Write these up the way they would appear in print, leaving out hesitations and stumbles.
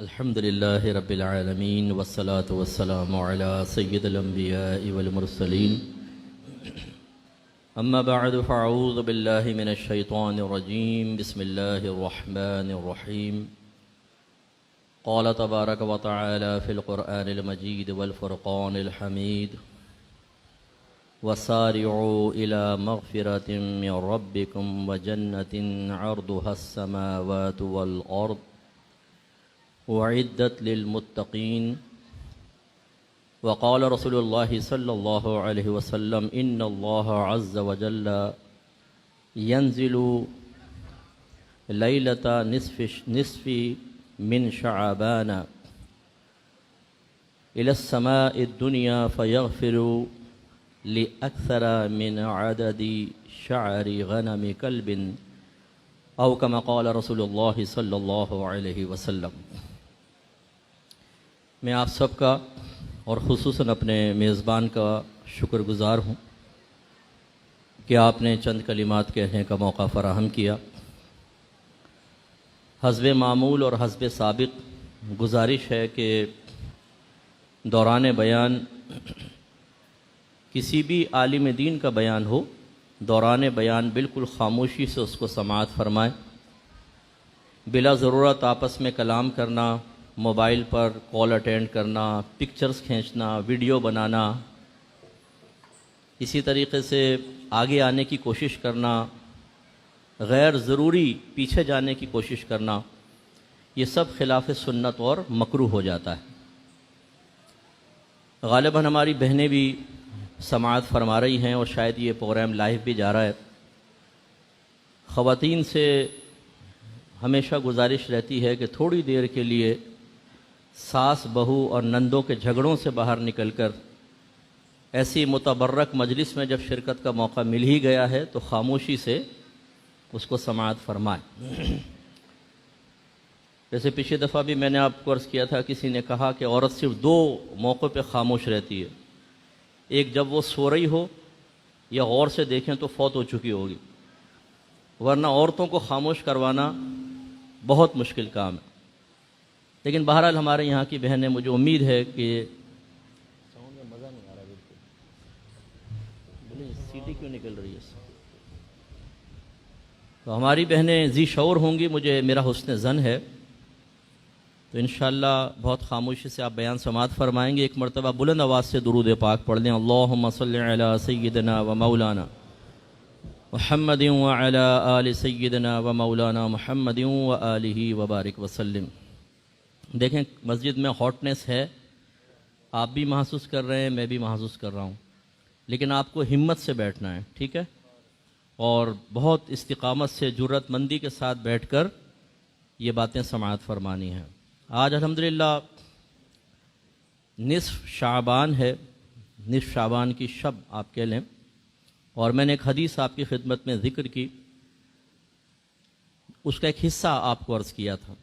الحمد لله رب العالمين والصلاة والسلام على سيد الأنبياء والمرسلين أما بعد فأعوذ بالله من الشيطان الرجيم بسم الله الرحمن الرحيم قال تبارك وتعالى في القرآن المجيد والفرقان الحميد وسارعوا إلى مغفرة من ربكم وجنة عرضها السماوات والأرض وعدت للمتقين وقال رسول الله صلى الله عليه وسلم إن الله عز وجل ينزل ليلة نصف من شعبان إلى السماء الدنيا فيغفر لأكثر من عدد شعر غنم كلب أو كما قال رسول الله صلى الله عليه وسلم۔ میں آپ سب کا اور خصوصاً اپنے میزبان کا شکر گزار ہوں کہ آپ نے چند کلمات کہنے کا موقع فراہم کیا۔ حسب معمول اور حسب سابق گزارش ہے کہ دوران بیان کسی بھی عالم دین کا بیان ہو، دوران بیان بالکل خاموشی سے اس کو سماعت فرمائیں، بلا ضرورت آپس میں کلام کرنا، موبائل پر کال اٹینڈ کرنا، پکچرز کھینچنا، ویڈیو بنانا، اسی طریقے سے آگے آنے کی کوشش کرنا، غیر ضروری پیچھے جانے کی کوشش کرنا، یہ سب خلاف سنت اور مکروہ ہو جاتا ہے۔ غالباً ہماری بہنیں بھی سماعت فرما رہی ہیں اور شاید یہ پروگرام لائیو بھی جا رہا ہے۔ خواتین سے ہمیشہ گزارش رہتی ہے کہ تھوڑی دیر کے لیے ساس بہو اور نندوں کے جھگڑوں سے باہر نکل کر ایسی متبرک مجلس میں جب شرکت کا موقع مل ہی گیا ہے تو خاموشی سے اس کو سماعت فرمائیں۔ جیسے پچھلی دفعہ بھی میں نے آپ کو عرض کیا تھا، کسی نے کہا کہ عورت صرف دو موقع پہ خاموش رہتی ہے، ایک جب وہ سو رہی ہو یا غور سے دیکھیں تو فوت ہو چکی ہوگی، ورنہ عورتوں کو خاموش کروانا بہت مشکل کام ہے۔ لیکن بہرحال ہمارے یہاں کی بہنیں، مجھے امید ہے کہ ساؤنڈ میں مزہ نہیں آ رہا، بالکل بولیں سیٹی کیوں نکل رہی ہے، تو ہماری بہنیں ذی شعور ہوں گی، مجھے میرا حسن ظن ہے، تو انشاءاللہ بہت خاموشی سے آپ بیان سماعت فرمائیں گے۔ ایک مرتبہ بلند آواز سے درود پاک پڑھ لیں، اللہم صلی علی سیدنا و مولانا محمد وعلی آل سیدنا و مولانا محمد وآلہ وبارک وسلم۔ دیکھیں مسجد میں ہاٹنس ہے، آپ بھی محسوس کر رہے ہیں، میں بھی محسوس کر رہا ہوں، لیکن آپ کو ہمت سے بیٹھنا ہے، ٹھیک ہے، اور بہت استقامت سے جرأت مندی کے ساتھ بیٹھ کر یہ باتیں سماعت فرمانی ہیں۔ آج الحمدللہ نصف شعبان ہے، نصف شعبان کی شب آپ کہہ لیں، اور میں نے ایک حدیث آپ کی خدمت میں ذکر کی، اس کا ایک حصہ آپ کو عرض کیا تھا۔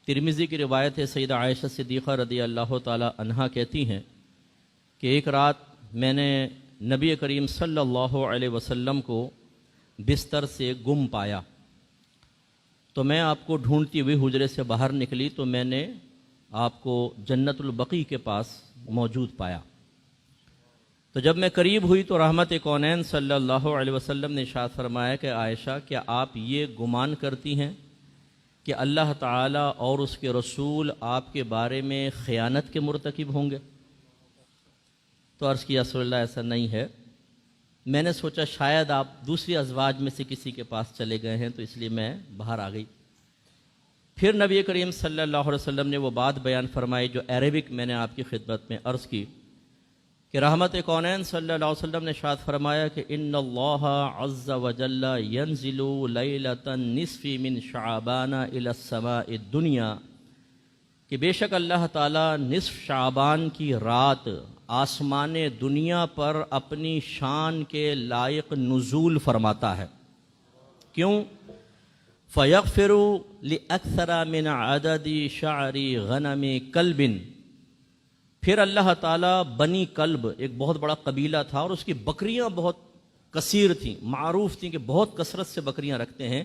ترمذی کی روایت ہے، سیدہ عائشہ صدیقہ رضی اللہ تعالی عنہا کہتی ہیں کہ ایک رات میں نے نبی کریم صلی اللہ علیہ وسلم کو بستر سے گم پایا، تو میں آپ کو ڈھونڈتی ہوئی حجرے سے باہر نکلی تو میں نے آپ کو جنت البقیع کے پاس موجود پایا۔ تو جب میں قریب ہوئی تو رحمت کونین صلی اللہ علیہ وسلم نے ارشاد فرمایا کہ عائشہ، کیا آپ یہ گمان کرتی ہیں کہ اللہ تعالیٰ اور اس کے رسول آپ کے بارے میں خیانت کے مرتکب ہوں گے؟ تو عرض کیا رسول اللہ ایسا نہیں ہے، میں نے سوچا شاید آپ دوسری ازواج میں سے کسی کے پاس چلے گئے ہیں، تو اس لیے میں باہر آ گئی۔ پھر نبی کریم صلی اللہ علیہ وسلم نے وہ بات بیان فرمائی جو عربک میں نے آپ کی خدمت میں عرض کی کہ رحمت کونین صلی اللہ علیہ وسلم نے ارشاد فرمایا کہ ان اللہ عز وجل ینزل لیلۃ نصف من شعبان الی السماء الدنیا، کہ بے شک اللہ تعالیٰ نصف شعبان کی رات آسمان دنیا پر اپنی شان کے لائق نزول فرماتا ہے۔ کیوں؟ فَيَغْفِرُ لِأَكْثَرَ مِنْ عَدَدِ شَعْرِ غَنَمِ كَلْبٍ، پھر اللہ تعالیٰ بنی کلب ایک بہت بڑا قبیلہ تھا اور اس کی بکریاں بہت کثیر تھیں، معروف تھیں کہ بہت کثرت سے بکریاں رکھتے ہیں،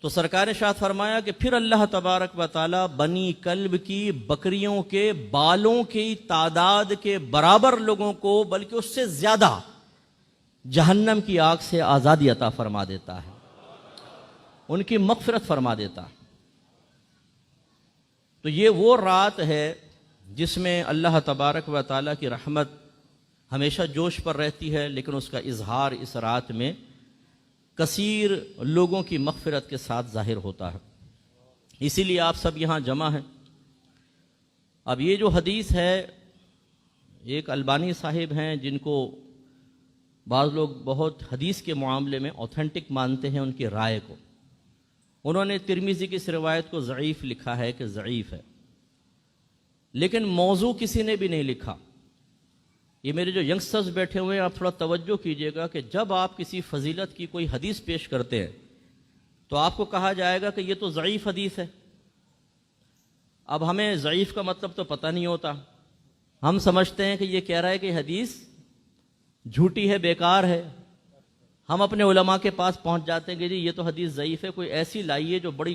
تو سرکار نے ارشاد فرمایا کہ پھر اللہ تبارک و تعالی بنی کلب کی بکریوں کے بالوں کی تعداد کے برابر لوگوں کو بلکہ اس سے زیادہ جہنم کی آگ سے آزادی عطا فرما دیتا ہے، ان کی مغفرت فرما دیتا ہے۔ تو یہ وہ رات ہے جس میں اللہ تبارک و تعالیٰ کی رحمت ہمیشہ جوش پر رہتی ہے، لیکن اس کا اظہار اس رات میں کثیر لوگوں کی مغفرت کے ساتھ ظاہر ہوتا ہے۔ اسی لیے آپ سب یہاں جمع ہیں۔ اب یہ جو حدیث ہے، ایک البانی صاحب ہیں جن کو بعض لوگ بہت حدیث کے معاملے میں اوتھینٹک مانتے ہیں، ان کی رائے کو، انہوں نے ترمذی کی اس روایت کو ضعیف لکھا ہے کہ ضعیف ہے، لیکن موضوع کسی نے بھی نہیں لکھا۔ یہ میرے جو ینگسٹرز بیٹھے ہوئے ہیں، آپ تھوڑا توجہ کیجئے گا کہ جب آپ کسی فضیلت کی کوئی حدیث پیش کرتے ہیں تو آپ کو کہا جائے گا کہ یہ تو ضعیف حدیث ہے۔ اب ہمیں ضعیف کا مطلب تو پتہ نہیں ہوتا، ہم سمجھتے ہیں کہ یہ کہہ رہا ہے کہ حدیث جھوٹی ہے، بیکار ہے۔ ہم اپنے علماء کے پاس پہنچ جاتے ہیں کہ جی یہ تو حدیث ضعیف ہے، کوئی ایسی لائیے جو بڑی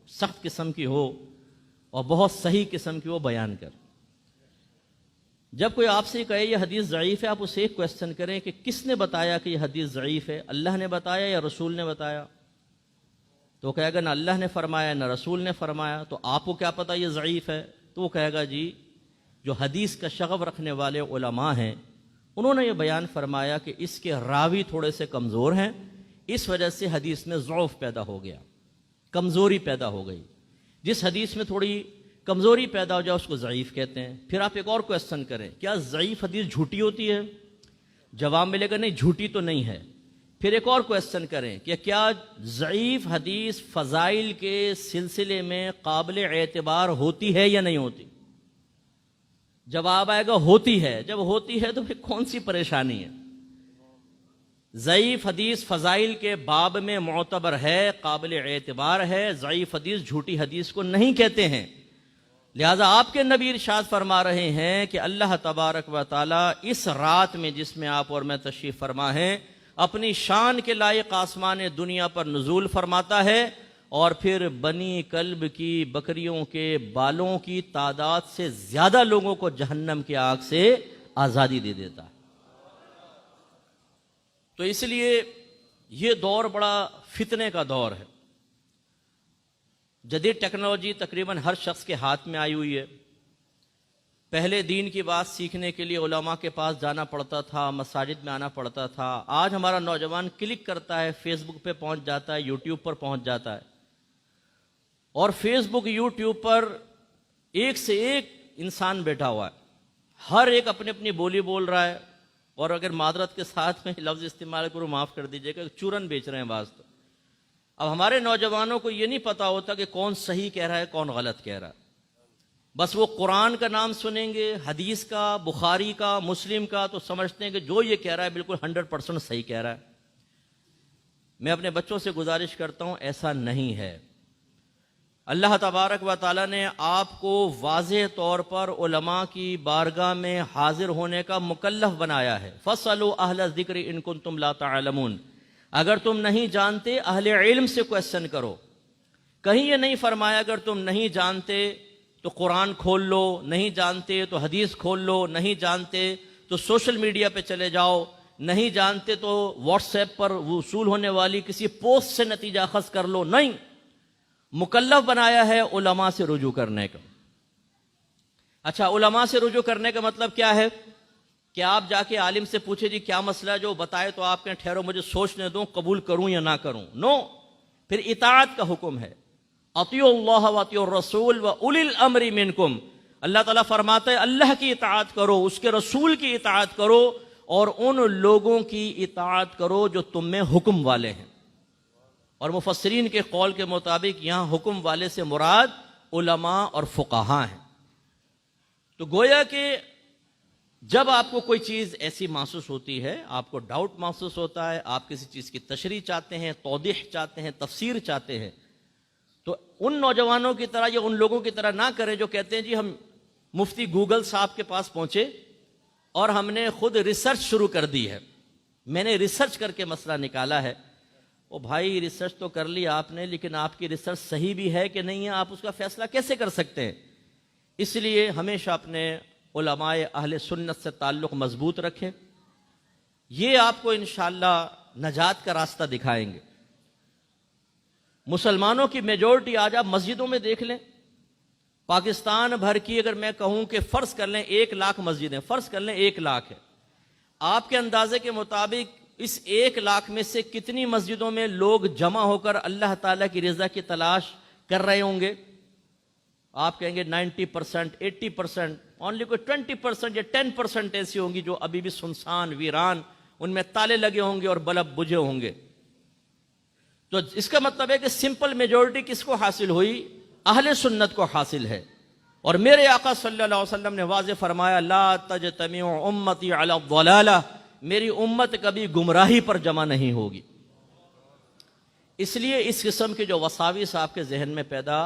سخت قسم کی ہو اور بہت صحیح قسم کی وہ بیان کر۔ جب کوئی آپ سے کہے یہ حدیث ضعیف ہے، آپ اسے ایک کویسچن کریں کہ کس نے بتایا کہ یہ حدیث ضعیف ہے؟ اللہ نے بتایا یا رسول نے بتایا؟ تو وہ کہے گا نہ اللہ نے فرمایا نہ رسول نے فرمایا، تو آپ کو کیا پتا یہ ضعیف ہے؟ تو وہ کہے گا جی جو حدیث کا شغف رکھنے والے علماء ہیں انہوں نے یہ بیان فرمایا کہ اس کے راوی تھوڑے سے کمزور ہیں، اس وجہ سے حدیث میں ضعف پیدا ہو گیا، کمزوری پیدا ہو گئی۔ جس حدیث میں تھوڑی کمزوری پیدا ہو جائے اس کو ضعیف کہتے ہیں۔ پھر آپ ایک اور کویسچن کریں، کیا ضعیف حدیث جھوٹی ہوتی ہے؟ جواب ملے گا نہیں، جھوٹی تو نہیں ہے۔ پھر ایک اور کویسچن کریں کہ کیا ضعیف حدیث فضائل کے سلسلے میں قابل اعتبار ہوتی ہے یا نہیں ہوتی؟ جواب آئے گا ہوتی ہے۔ جب ہوتی ہے تو پھر کون سی پریشانی ہے؟ ضعیف حدیث فضائل کے باب میں معتبر ہے، قابل اعتبار ہے، ضعیف حدیث جھوٹی حدیث کو نہیں کہتے ہیں۔ لہٰذا آپ کے نبی ارشاد فرما رہے ہیں کہ اللہ تبارک و تعالی اس رات میں جس میں آپ اور میں تشریف فرما ہیں اپنی شان کے لائق آسمان دنیا پر نزول فرماتا ہے، اور پھر بنی کلب کی بکریوں کے بالوں کی تعداد سے زیادہ لوگوں کو جہنم کی آگ سے آزادی دے دیتا ہے۔ تو اس لیے یہ دور بڑا فتنے کا دور ہے۔ جدید ٹیکنالوجی تقریباً ہر شخص کے ہاتھ میں آئی ہوئی ہے۔ پہلے دین کی بات سیکھنے کے لیے علماء کے پاس جانا پڑتا تھا، مساجد میں آنا پڑتا تھا۔ آج ہمارا نوجوان کلک کرتا ہے، فیس بک پہ پہنچ جاتا ہے، یوٹیوب پر پہنچ جاتا ہے، اور فیس بک یوٹیوب پر ایک سے ایک انسان بیٹھا ہوا ہے، ہر ایک اپنی اپنی بولی بول رہا ہے، اور اگر معذرت کے ساتھ میں لفظ استعمال کروں معاف کر دیجیے گا، چورن بیچ رہے ہیں بعض تو۔ اب ہمارے نوجوانوں کو یہ نہیں پتا ہوتا کہ کون صحیح کہہ رہا ہے کون غلط کہہ رہا ہے، بس وہ قرآن کا نام سنیں گے، حدیث کا، بخاری کا، مسلم کا، تو سمجھتے ہیں کہ جو یہ کہہ رہا ہے بالکل 100% صحیح کہہ رہا ہے۔ میں اپنے بچوں سے گزارش کرتا ہوں ایسا نہیں ہے۔ اللہ تبارک و تعالیٰ نے آپ کو واضح طور پر علماء کی بارگاہ میں حاضر ہونے کا مکلف بنایا ہے۔ فَاسْأَلُوا أَهْلَ الذِّكْرِ إِن كُنتُمْ لَا تَعْلَمُونَ، اگر تم نہیں جانتے اہل علم سے کویسچن کرو۔ کہیں یہ نہیں فرمایا اگر تم نہیں جانتے تو قرآن کھول لو، نہیں جانتے تو حدیث کھول لو، نہیں جانتے تو سوشل میڈیا پہ چلے جاؤ، نہیں جانتے تو واٹس ایپ پر وصول ہونے والی کسی پوسٹ سے نتیجہ اخذ کر لو۔ نہیں، مکلف بنایا ہے علماء سے رجوع کرنے کا۔ اچھا، علماء سے رجوع کرنے کا مطلب کیا ہے؟ کہ آپ جا کے عالم سے پوچھے جی کیا مسئلہ ہے، جو بتائے تو آپ کہیں ٹھہرو مجھے سوچنے دوں قبول کروں یا نہ کروں۔ نو، پھر اطاعت کا حکم ہے، اطیعوا اللہ واطیعوا الرسول واولی الامر منکم۔ اللہ تعالیٰ فرماتا ہے اللہ کی اطاعت کرو، اس کے رسول کی اطاعت کرو، اور ان لوگوں کی اطاعت کرو جو تم میں حکم والے ہیں۔ اور مفسرین کے قول کے مطابق یہاں حکم والے سے مراد علماء اور فقہاء ہیں۔ تو گویا کہ جب آپ کو کوئی چیز ایسی محسوس ہوتی ہے، آپ کو ڈاؤٹ محسوس ہوتا ہے، آپ کسی چیز کی تشریح چاہتے ہیں، توضیح چاہتے ہیں، تفسیر چاہتے ہیں، تو ان نوجوانوں کی طرح یا ان لوگوں کی طرح نہ کریں جو کہتے ہیں جی ہم مفتی گوگل صاحب کے پاس پہنچے اور ہم نے خود ریسرچ شروع کر دی ہے، میں نے ریسرچ کر کے مسئلہ نکالا ہے۔ او بھائی ریسرچ تو کر لی آپ نے، لیکن آپ کی ریسرچ صحیح بھی ہے کہ نہیں ہے، آپ اس کا فیصلہ کیسے کر سکتے ہیں؟ اس لیے ہمیشہ اپنے علماء اہل سنت سے تعلق مضبوط رکھیں، یہ آپ کو انشاءاللہ نجات کا راستہ دکھائیں گے۔ مسلمانوں کی میجورٹی آج آپ مسجدوں میں دیکھ لیں، پاکستان بھر کی اگر میں کہوں کہ فرض کر لیں 1,00,000 مسجدیں، فرض کر لیں 1,00,000 ہے، آپ کے اندازے کے مطابق اس 1,00,000 میں سے کتنی مسجدوں میں لوگ جمع ہو کر اللہ تعالیٰ کی رضا کی تلاش کر رہے ہوں گے؟ آپ کہیں گے 90%، 80%، اونلی کوئی 20% یا 10% ایسی ہوں گی جو ابھی بھی سنسان ویران، ان میں تالے لگے ہوں گے اور بلب بجھے ہوں گے۔ تو اس کا مطلب ہے کہ سمپل میجورٹی کس کو حاصل ہوئی؟ اہل سنت کو حاصل ہے۔ اور میرے آقا صلی اللہ علیہ وسلم نے واضح فرمایا لا تجتمع امتی علی الضلالہ، میری امت کبھی گمراہی پر جمع نہیں ہوگی۔ اس لیے اس قسم کے جو وساوس آپ کے ذہن میں پیدا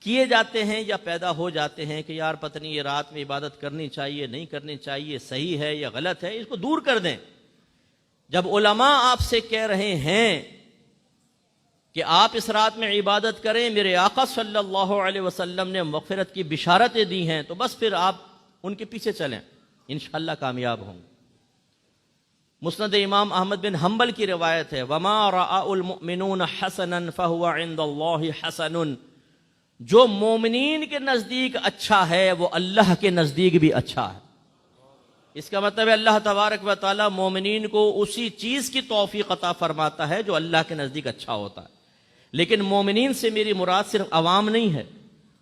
کیے جاتے ہیں یا پیدا ہو جاتے ہیں کہ یار پتہ نہیں یہ رات میں عبادت کرنی چاہیے نہیں کرنی چاہیے، صحیح ہے یا غلط ہے، اس کو دور کر دیں۔ جب علماء آپ سے کہہ رہے ہیں کہ آپ اس رات میں عبادت کریں، میرے آقا صلی اللہ علیہ وسلم نے مغفرت کی بشارتیں دی ہیں، تو بس پھر آپ ان کے پیچھے چلیں، انشاءاللہ کامیاب ہوں گے۔ مسند امام احمد بن حنبل کی روایت ہے وما رأى المؤمنون حسنا فهو عند اللہ حسن، جو مومنین کے نزدیک اچھا ہے وہ اللہ کے نزدیک بھی اچھا ہے۔ اس کا مطلب ہے اللہ تبارک و تعالی مومنین کو اسی چیز کی توفیق عطا فرماتا ہے جو اللہ کے نزدیک اچھا ہوتا ہے۔ لیکن مومنین سے میری مراد صرف عوام نہیں ہے،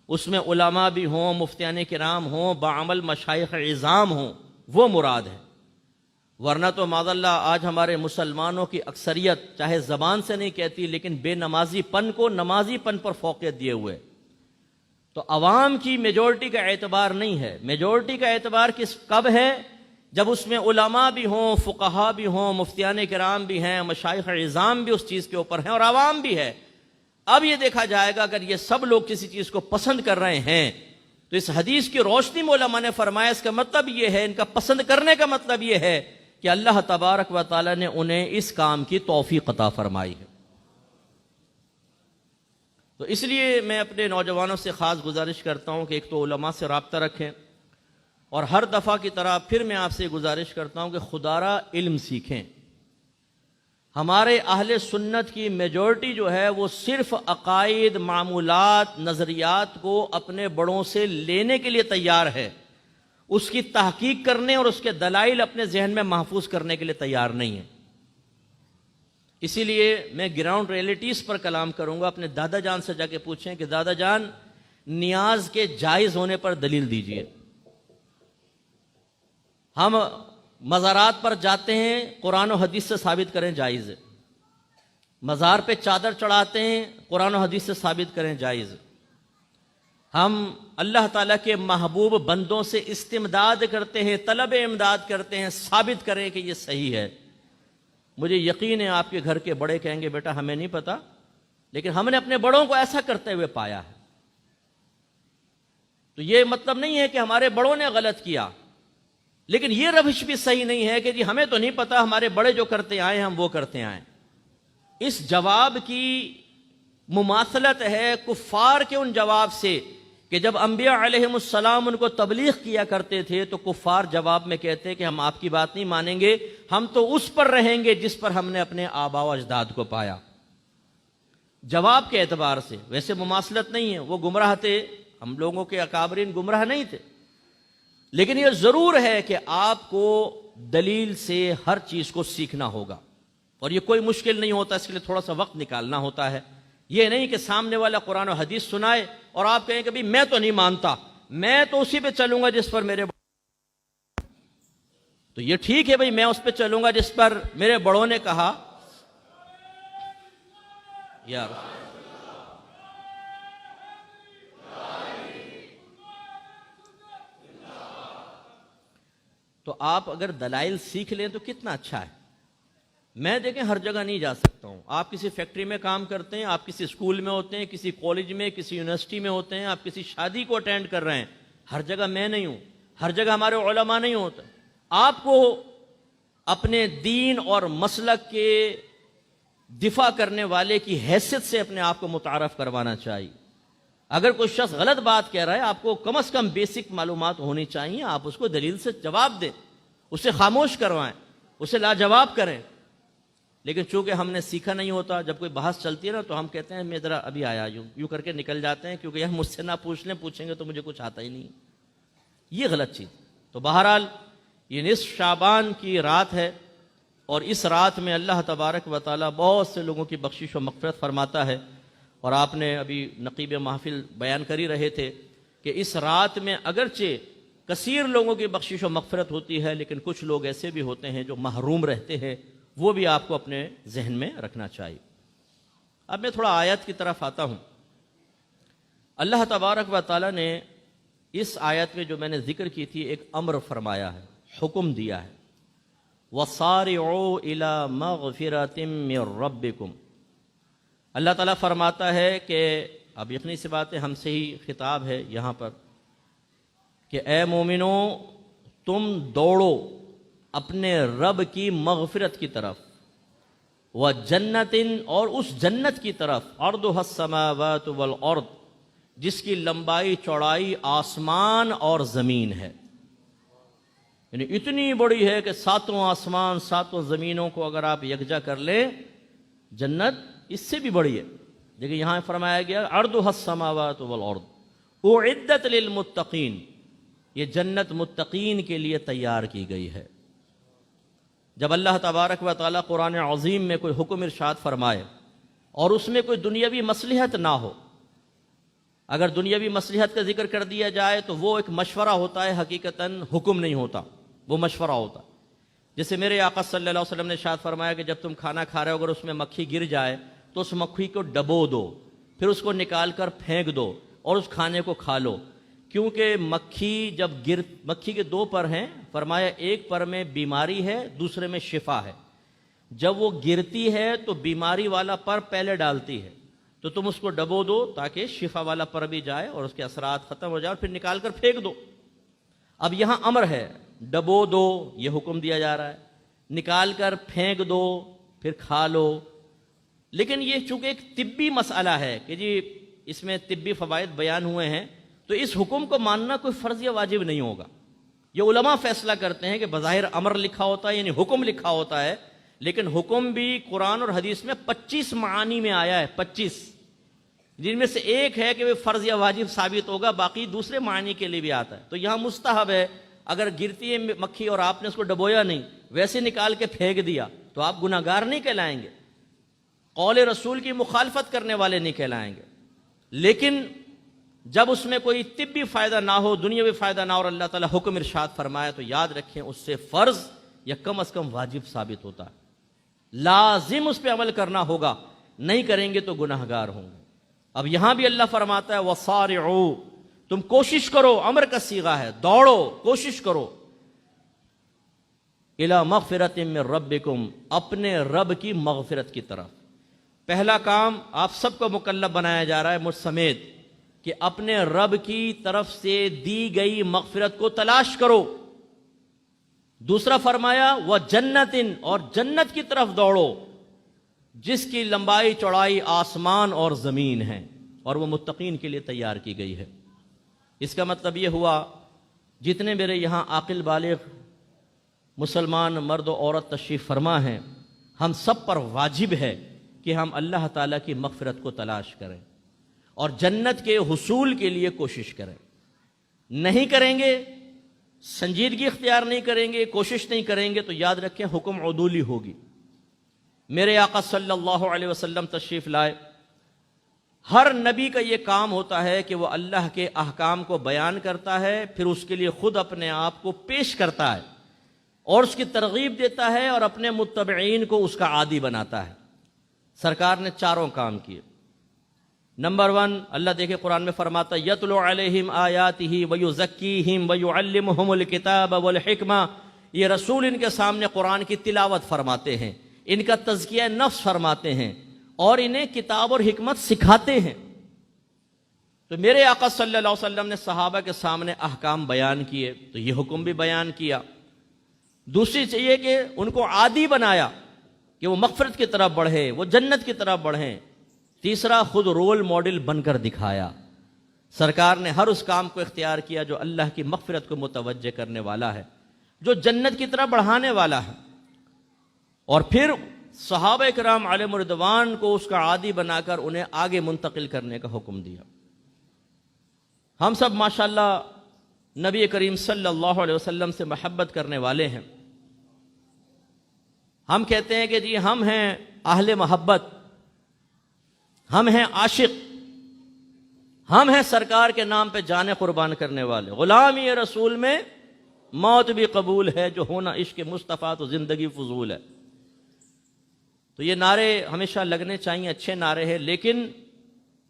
اس میں علماء بھی ہوں، مفتیان کرام ہوں، باعمل مشائخ عظام ہوں، وہ مراد ہے۔ ورنہ تو معاذ اللہ آج ہمارے مسلمانوں کی اکثریت چاہے زبان سے نہیں کہتی لیکن بے نمازی پن کو نمازی پن پر فوقیت دیے ہوئے۔ تو عوام کی میجورٹی کا اعتبار نہیں ہے، میجورٹی کا اعتبار کب ہے؟ جب اس میں علماء بھی ہوں، فقہا بھی ہوں، مفتیان کرام بھی ہیں، مشائخ عظام بھی اس چیز کے اوپر ہیں اور عوام بھی ہے۔ اب یہ دیکھا جائے گا اگر یہ سب لوگ کسی چیز کو پسند کر رہے ہیں تو اس حدیث کی روشنی میں علماء نے فرمایا اس کا مطلب یہ ہے، ان کا پسند کرنے کا مطلب یہ ہے کہ اللہ تبارک و تعالی نے انہیں اس کام کی توفیق عطا فرمائی ہے۔ تو اس لیے میں اپنے نوجوانوں سے خاص گزارش کرتا ہوں کہ ایک تو علماء سے رابطہ رکھیں، اور ہر دفعہ کی طرح پھر میں آپ سے گزارش کرتا ہوں کہ خدا را علم سیکھیں۔ ہمارے اہل سنت کی میجورٹی جو ہے وہ صرف عقائد، معمولات، نظریات کو اپنے بڑوں سے لینے کے لیے تیار ہے، اس کی تحقیق کرنے اور اس کے دلائل اپنے ذہن میں محفوظ کرنے کے لیے تیار نہیں ہے۔ اسی لیے میں گراؤنڈ ریئلٹیز پر کلام کروں گا۔ اپنے دادا جان سے جا کے پوچھیں کہ دادا جان نیاز کے جائز ہونے پر دلیل دیجئے۔ ہم مزارات پر جاتے ہیں، قرآن و حدیث سے ثابت کریں جائز ہے۔ مزار پہ چادر چڑھاتے ہیں، قرآن و حدیث سے ثابت کریں جائز ہے۔ ہم اللہ تعالیٰ کے محبوب بندوں سے استمداد کرتے ہیں، طلب امداد کرتے ہیں، ثابت کریں کہ یہ صحیح ہے۔ مجھے یقین ہے آپ کے گھر کے بڑے کہیں گے بیٹا ہمیں نہیں پتا، لیکن ہم نے اپنے بڑوں کو ایسا کرتے ہوئے پایا ہے۔ تو یہ مطلب نہیں ہے کہ ہمارے بڑوں نے غلط کیا، لیکن یہ روش بھی صحیح نہیں ہے کہ جی ہمیں تو نہیں پتا، ہمارے بڑے جو کرتے آئے ہم وہ کرتے آئیں۔ اس جواب کی مماثلت ہے کفار کے ان جواب سے کہ جب انبیاء علیہم السلام ان کو تبلیغ کیا کرتے تھے تو کفار جواب میں کہتے کہ ہم آپ کی بات نہیں مانیں گے، ہم تو اس پر رہیں گے جس پر ہم نے اپنے آباء و اجداد کو پایا۔ جواب کے اعتبار سے ویسے مماثلت نہیں ہے، وہ گمراہ تھے، ہم لوگوں کے اکابرین گمراہ نہیں تھے، لیکن یہ ضرور ہے کہ آپ کو دلیل سے ہر چیز کو سیکھنا ہوگا، اور یہ کوئی مشکل نہیں ہوتا، اس کے لیے تھوڑا سا وقت نکالنا ہوتا ہے۔ یہ نہیں کہ سامنے والا قرآن و حدیث سنائے اور آپ کہیں کہ بھی میں تو نہیں مانتا، میں تو اسی پہ چلوں گا جس پر میرے تو یہ ٹھیک ہے بھائی، میں اس پہ چلوں گا جس پر میرے بڑوں نے کہا۔ یار تو آپ اگر دلائل سیکھ لیں تو کتنا اچھا ہے۔ میں دیکھیں ہر جگہ نہیں جا سکتا ہوں، آپ کسی فیکٹری میں کام کرتے ہیں، آپ کسی اسکول میں ہوتے ہیں، کسی کالج میں، کسی یونیورسٹی میں ہوتے ہیں، آپ کسی شادی کو اٹینڈ کر رہے ہیں، ہر جگہ میں نہیں ہوں، ہر جگہ ہمارے علماء نہیں ہوتے۔ آپ کو اپنے دین اور مسلک کے دفاع کرنے والے کی حیثیت سے اپنے آپ کو متعارف کروانا چاہیے۔ اگر کوئی شخص غلط بات کہہ رہا ہے، آپ کو کم از کم بیسک معلومات ہونی چاہیے، آپ اس کو دلیل سے جواب دیں، اسے خاموش کروائیں، اسے لاجواب کریں۔ لیکن چونکہ ہم نے سیکھا نہیں ہوتا، جب کوئی بحث چلتی ہے نا تو ہم کہتے ہیں میں ذرا ابھی آیا یوں کر کے نکل جاتے ہیں، کیونکہ یہ مجھ سے نہ پوچھیں گے تو مجھے کچھ آتا ہی نہیں۔ یہ غلط چیز۔ تو بہرحال یہ نصف شعبان کی رات ہے، اور اس رات میں اللہ تبارک و تعالیٰ بہت سے لوگوں کی بخشش و مغفرت فرماتا ہے۔ اور آپ نے ابھی نقیب محفل بیان کر ہی رہے تھے کہ اس رات میں اگرچہ کثیر لوگوں کی بخشش و مغفرت ہوتی ہے، لیکن کچھ لوگ ایسے بھی ہوتے ہیں جو محروم رہتے ہیں، وہ بھی آپ کو اپنے ذہن میں رکھنا چاہیے۔ اب میں تھوڑا آیت کی طرف آتا ہوں۔ اللہ تبارک و تعالیٰ نے اس آیت میں جو میں نے ذکر کی تھی ایک امر فرمایا ہے، حکم دیا ہے، وَصَارِعُوا إِلَى مَغْفِرَةٍ مِّن رَبِّكُمْ۔ اللہ تعالیٰ فرماتا ہے کہ اب یقینی سی بات ہے ہم سے ہی خطاب ہے یہاں پر کہ اے مومنو، تم دوڑو اپنے رب کی مغفرت کی طرف، وَجَنَّةٍ، اور اس جنت کی طرف، عَرْضُهَا السَّمَاوَاتُ وَالْأَرْضُ، جس کی لمبائی چوڑائی آسمان اور زمین ہے۔ یعنی اتنی بڑی ہے کہ ساتوں آسمان ساتوں زمینوں کو اگر آپ یکجا کر لیں، جنت اس سے بھی بڑی ہے۔ دیکھیں یہاں فرمایا گیا عرضها السماوات والارض اعدت للمتقین، یہ جنت متقین کے لیے تیار کی گئی ہے۔ جب اللہ تبارک و تعالیٰ قرآن عظیم میں کوئی حکم ارشاد فرمائے اور اس میں کوئی دنیاوی مصلحت نہ ہو، اگر دنیاوی مصلحت کا ذکر کر دیا جائے تو وہ ایک مشورہ ہوتا ہے، حقیقتاً حکم نہیں ہوتا، وہ مشورہ ہوتا۔ جیسے میرے آقا صلی اللہ علیہ وسلم نے ارشاد فرمایا کہ جب تم کھانا کھا رہے ہو، اگر اس میں مکھی گر جائے تو اس مکھی کو ڈبو دو، پھر اس کو نکال کر پھینک دو اور اس کھانے کو کھا لو، کیونکہ مکھی کے دو پر ہیں، فرمایا ایک پر میں بیماری ہے، دوسرے میں شفا ہے۔ جب وہ گرتی ہے تو بیماری والا پر پہلے ڈالتی ہے، تو تم اس کو ڈبو دو تاکہ شفا والا پر بھی جائے اور اس کے اثرات ختم ہو جائے، اور پھر نکال کر پھینک دو۔ اب یہاں امر ہے، ڈبو دو، یہ حکم دیا جا رہا ہے، نکال کر پھینک دو، پھر کھا لو۔ لیکن یہ چونکہ ایک طبی مسئلہ ہے کہ جی اس میں طبی فوائد بیان ہوئے ہیں، تو اس حکم کو ماننا کوئی فرض یا واجب نہیں ہوگا۔ یہ علماء فیصلہ کرتے ہیں کہ بظاہر امر لکھا ہوتا ہے، یعنی حکم لکھا ہوتا ہے، لیکن حکم بھی قرآن اور حدیث میں 25 معانی میں آیا ہے، 25، جن میں سے ایک ہے کہ وہ فرض یا واجب ثابت ہوگا، باقی دوسرے معنی کے لیے بھی آتا ہے۔ تو یہاں مستحب ہے، اگر گرتی ہے مکھی اور آپ نے اس کو ڈبویا نہیں، ویسے نکال کے پھینک دیا تو آپ گناہگار نہیں کہلائیں گے، قول رسول کی مخالفت کرنے والے نہیں کہلائیں گے۔ لیکن جب اس میں کوئی طبی فائدہ نہ ہو، دنیاوی فائدہ نہ ہو، اور اللہ تعالیٰ حکم ارشاد فرمایا، تو یاد رکھیں اس سے فرض یا کم از کم واجب ثابت ہوتا ہے، لازم اس پہ عمل کرنا ہوگا، نہیں کریں گے تو گناہگار ہوں گے۔ اب یہاں بھی اللہ فرماتا ہے وَصَارِعُوا، تم کوشش کرو، امر کا صیغہ ہے، دوڑو، کوشش کرو، إِلَى مَغْفِرَةٍ مِّن رَبِّكُمْ، اپنے رب کی مغفرت کی طرف۔ پہلا کام آپ سب کو مکلف بنایا جا رہا ہے، مجھ سمیت، کہ اپنے رب کی طرف سے دی گئی مغفرت کو تلاش کرو۔ دوسرا فرمایا وَجَنَّةٍ، اور جنت کی طرف دوڑو، جس کی لمبائی چوڑائی آسمان اور زمین ہے، اور وہ متقین کے لیے تیار کی گئی ہے۔ اس کا مطلب یہ ہوا جتنے میرے یہاں عاقل بالغ مسلمان مرد و عورت تشریف فرما ہیں، ہم سب پر واجب ہے کہ ہم اللہ تعالیٰ کی مغفرت کو تلاش کریں اور جنت کے حصول کے لیے کوشش کریں۔ نہیں کریں گے، سنجیدگی اختیار نہیں کریں گے، کوشش نہیں کریں گے، تو یاد رکھیں حکم عدولی ہوگی۔ میرے آقا صلی اللہ علیہ وسلم تشریف لائے، ہر نبی کا یہ کام ہوتا ہے کہ وہ اللہ کے احکام کو بیان کرتا ہے، پھر اس کے لیے خود اپنے آپ کو پیش کرتا ہے اور اس کی ترغیب دیتا ہے اور اپنے متبعین کو اس کا عادی بناتا ہے۔ سرکار نے چاروں کام کیے۔ نمبر 1، اللہ دیکھے قرآن میں فرماتا ہے یتلو علیہم آیاتہ ویزکیہم ویعلمہم الکتاب والحکمہ، یہ رسول ان کے سامنے قرآن کی تلاوت فرماتے ہیں، ان کا تزکیہ نفس فرماتے ہیں اور انہیں کتاب اور حکمت سکھاتے ہیں۔ تو میرے آقا صلی اللہ علیہ وسلم نے صحابہ کے سامنے احکام بیان کیے، تو یہ حکم بھی بیان کیا۔ دوسری چاہیے کہ ان کو عادی بنایا کہ وہ مغفرت کی طرف بڑھے، وہ جنت کی طرف بڑھیں۔ تیسرا، خود رول ماڈل بن کر دکھایا۔ سرکار نے ہر اس کام کو اختیار کیا جو اللہ کی مغفرت کو متوجہ کرنے والا ہے، جو جنت کی طرف بڑھانے والا ہے، اور پھر صحابہ کرام علیہم رضوان کو اس کا عادی بنا کر انہیں آگے منتقل کرنے کا حکم دیا۔ ہم سب ماشاءاللہ نبی کریم صلی اللہ علیہ وسلم سے محبت کرنے والے ہیں۔ ہم کہتے ہیں کہ جی ہم ہیں اہل محبت، ہم ہیں عاشق، ہم ہیں سرکار کے نام پہ جانیں قربان کرنے والے۔ غلامی رسول میں موت بھی قبول ہے، جو ہونا عشق مصطفیٰ تو زندگی فضول ہے۔ تو یہ نعرے ہمیشہ لگنے چاہیے، اچھے نعرے ہیں، لیکن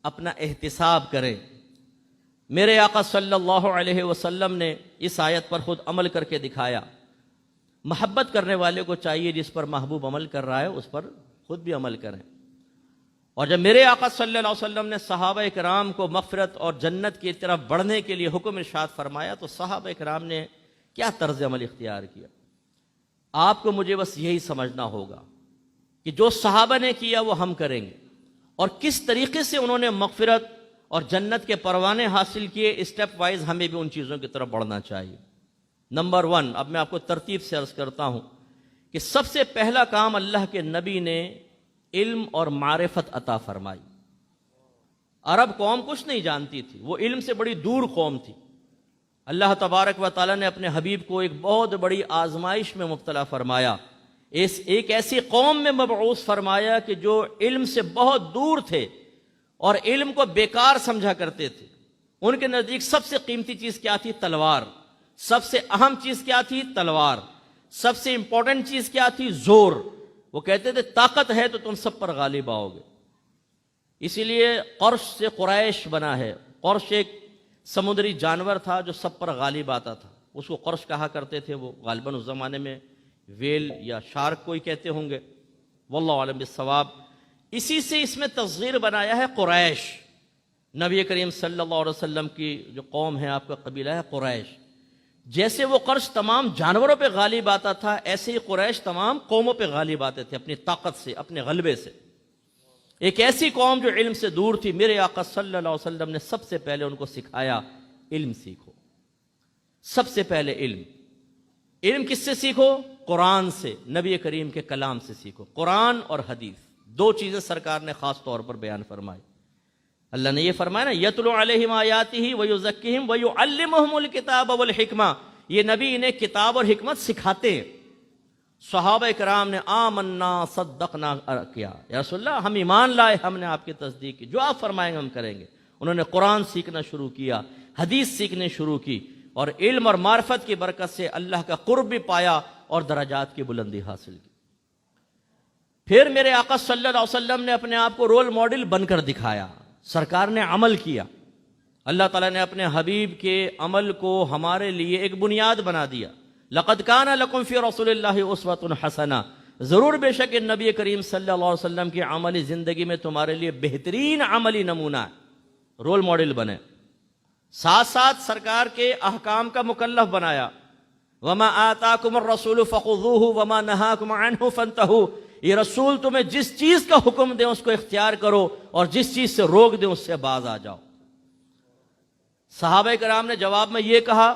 اپنا احتساب کریں۔ میرے آقا صلی اللہ علیہ وسلم نے اس آیت پر خود عمل کر کے دکھایا۔ محبت کرنے والے کو چاہیے جس پر محبوب عمل کر رہا ہے اس پر خود بھی عمل کریں۔ اور جب میرے آقا صلی اللہ علیہ وسلم نے صحابہ کرام کو مغفرت اور جنت کی طرف بڑھنے کے لیے حکم ارشاد فرمایا تو صحابہ کرام نے کیا طرز عمل اختیار کیا؟ آپ کو مجھے بس یہی سمجھنا ہوگا کہ جو صحابہ نے کیا وہ ہم کریں گے، اور کس طریقے سے انہوں نے مغفرت اور جنت کے پروانے حاصل کیے، اسٹیپ وائز ہمیں بھی ان چیزوں کی طرف بڑھنا چاہیے۔ نمبر 1، اب میں آپ کو ترتیب سے عرض کرتا ہوں کہ سب سے پہلا کام اللہ کے نبی نے علم اور معرفت عطا فرمائی۔ عرب قوم کچھ نہیں جانتی تھی، وہ علم سے بڑی دور قوم تھی۔ اللہ تبارک و تعالیٰ نے اپنے حبیب کو ایک بہت بڑی آزمائش میں مبتلا فرمایا، ایک ایسی قوم میں مبعوث فرمایا کہ جو علم سے بہت دور تھے اور علم کو بیکار سمجھا کرتے تھے۔ ان کے نزدیک سب سے قیمتی چیز کیا تھی؟ تلوار۔ سب سے اہم چیز کیا تھی؟ تلوار۔ سب سے امپورٹنٹ چیز کیا تھی؟ زور۔ وہ کہتے تھے طاقت ہے تو تم سب پر غالب آؤ گے۔ اسی لیے قرش سے قریش بنا ہے۔ قرش ایک سمندری جانور تھا جو سب پر غالب آتا تھا، اس کو قرش کہا کرتے تھے۔ وہ غالباً اس زمانے میں ویل یا شارک کوئی کہتے ہوں گے، واللہ عالم بالصواب۔ اسی سے اس میں تصغیر بنایا ہے قریش۔ نبی کریم صلی اللہ علیہ وسلم کی جو قوم ہے، آپ کا قبیلہ ہے قریش۔ جیسے وہ قرش تمام جانوروں پہ غالب آتا تھا، ایسے ہی قریش تمام قوموں پہ غالب آتے تھے اپنی طاقت سے، اپنے غلبے سے۔ ایک ایسی قوم جو علم سے دور تھی، میرے آقا صلی اللہ علیہ وسلم نے سب سے پہلے ان کو سکھایا علم سیکھو۔ سب سے پہلے علم۔ علم کس سے سیکھو؟ قرآن سے، نبی کریم کے کلام سے سیکھو۔ قرآن اور حدیث، دو چیزیں سرکار نے خاص طور پر بیان فرمائی۔ اللہ نے یہ فرمایا نا، یتلو علیہم آیاتہ ویزکیہم ویعلمہم الکتاب والحکمہ، یہ نبی انہیں کتاب اور حکمت سکھاتے ہیں۔ صحابہ کرام نے آمنا صدقنا کیا، یا رسول اللہ ہم ایمان لائے، ہم نے آپ کی تصدیق کی، جو آپ فرمائیں گے ہم کریں گے۔ انہوں نے قرآن سیکھنا شروع کیا، حدیث سیکھنے شروع کی، اور علم اور معرفت کی برکت سے اللہ کا قرب بھی پایا اور درجات کی بلندی حاصل کی۔ پھر میرے آقا صلی اللہ علیہ وسلم نے اپنے آپ کو رول ماڈل بن کر دکھایا، سرکار نے عمل کیا۔ اللہ تعالیٰ نے اپنے حبیب کے عمل کو ہمارے لیے ایک بنیاد بنا دیا۔ لقد کان لکم فی رسول اللہ اسوۃ حسنہ، ضرور بے شک نبی کریم صلی اللہ علیہ وسلم کی عملی زندگی میں تمہارے لیے بہترین عملی نمونہ ہے، رول ماڈل بنے۔ ساتھ ساتھ سرکار کے احکام کا مکلف بنایا۔ وما آتاکم الرسول فخذوہ وما نہاکم عنہ فانتہوا، یہ رسول تمہیں جس چیز کا حکم دے اس کو اختیار کرو، اور جس چیز سے روک دے اس سے باز آ جاؤ۔ صحابہ کرام نے جواب میں یہ کہا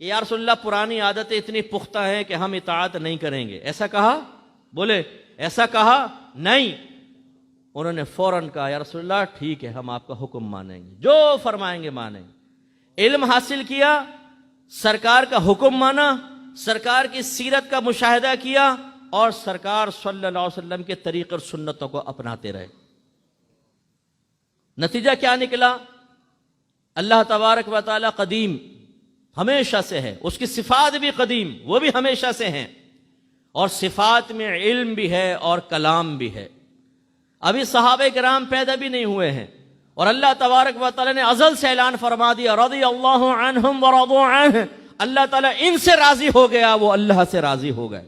کہ یا رسول اللہ پرانی عادتیں اتنی پختہ ہیں کہ ہم اطاعت نہیں کریں گے، ایسا کہا؟ بولے ایسا کہا؟ نہیں۔ انہوں نے فوراً کہا یا رسول اللہ ٹھیک ہے، ہم آپ کا حکم مانیں گے، جو فرمائیں گے مانیں گے۔ علم حاصل کیا، سرکار کا حکم مانا، سرکار کی سیرت کا مشاہدہ کیا، اور سرکار صلی اللہ علیہ وسلم کے طریق اور سنتوں کو اپناتے رہے۔ نتیجہ کیا نکلا؟ اللہ تبارک و تعالی قدیم ہمیشہ سے ہے، اس کی صفات بھی قدیم، وہ بھی ہمیشہ سے ہیں، اور صفات میں علم بھی ہے اور کلام بھی ہے۔ ابھی صحابہ کرام پیدا بھی نہیں ہوئے ہیں، اور اللہ تبارک و تعالی نے ازل سے اعلان فرما دیا رضی اللہ عنہم ورضوا عنہ، اللہ تعالیٰ ان سے راضی ہو گیا، وہ اللہ سے راضی ہو گئے،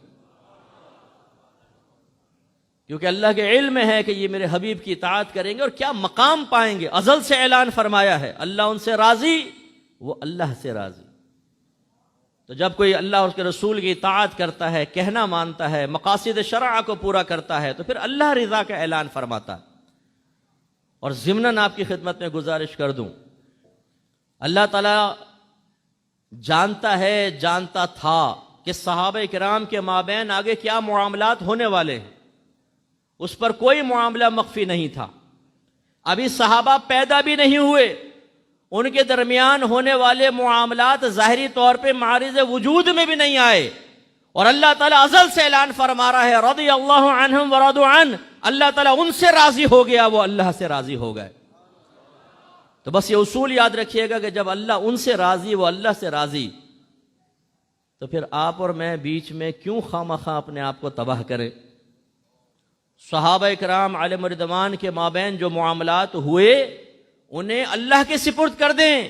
کیونکہ اللہ کے علم میں ہے کہ یہ میرے حبیب کی اطاعت کریں گے اور کیا مقام پائیں گے۔ ازل سے اعلان فرمایا ہے اللہ ان سے راضی، وہ اللہ سے راضی۔ تو جب کوئی اللہ اور اس کے رسول کی اطاعت کرتا ہے، کہنا مانتا ہے، مقاصد شرع کو پورا کرتا ہے، تو پھر اللہ رضا کا اعلان فرماتا ہے۔ اور ضمناً آپ کی خدمت میں گزارش کر دوں، اللہ تعالیٰ جانتا ہے، جانتا تھا کہ صحابہ کرام کے مابین آگے کیا معاملات ہونے والے ہیں، اس پر کوئی معاملہ مخفی نہیں تھا۔ ابھی صحابہ پیدا بھی نہیں ہوئے، ان کے درمیان ہونے والے معاملات ظاہری طور پہ معارض وجود میں بھی نہیں آئے، اور اللہ تعالیٰ ازل سے اعلان فرما رہا ہے رضی اللہ عنہم ورضوا عنہ، اللہ تعالیٰ ان سے راضی ہو گیا، وہ اللہ سے راضی ہو گئے۔ تو بس یہ اصول یاد رکھیے گا کہ جب اللہ ان سے راضی، وہ اللہ سے راضی، تو پھر آپ اور میں بیچ میں کیوں خواہ اپنے آپ کو تباہ کریں؟ صحابہ کرام علیہم رضوان کے مابین جو معاملات ہوئے انہیں اللہ کے سپرد کر دیں،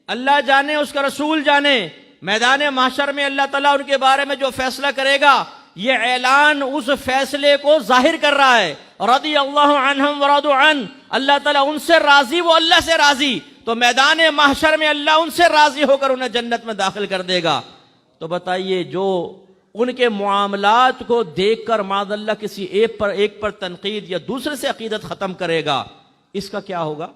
اللہ جانے، اس کا رسول جانے، میدان محشر میں اللہ تعالیٰ ان کے بارے میں جو فیصلہ کرے گا، یہ اعلان اس فیصلے کو ظاہر کر رہا ہے، رضی اللہ عنہم ورضوا عنہ، اللہ تعالیٰ ان سے راضی، وہ اللہ سے راضی، تو میدان محشر میں اللہ ان سے راضی ہو کر انہیں جنت میں داخل کر دے گا۔ تو بتائیے، جو ان کے معاملات کو دیکھ کر معاذ اللہ کسی ایک پر تنقید یا دوسرے سے عقیدت ختم کرے گا، اس کا کیا ہوگا؟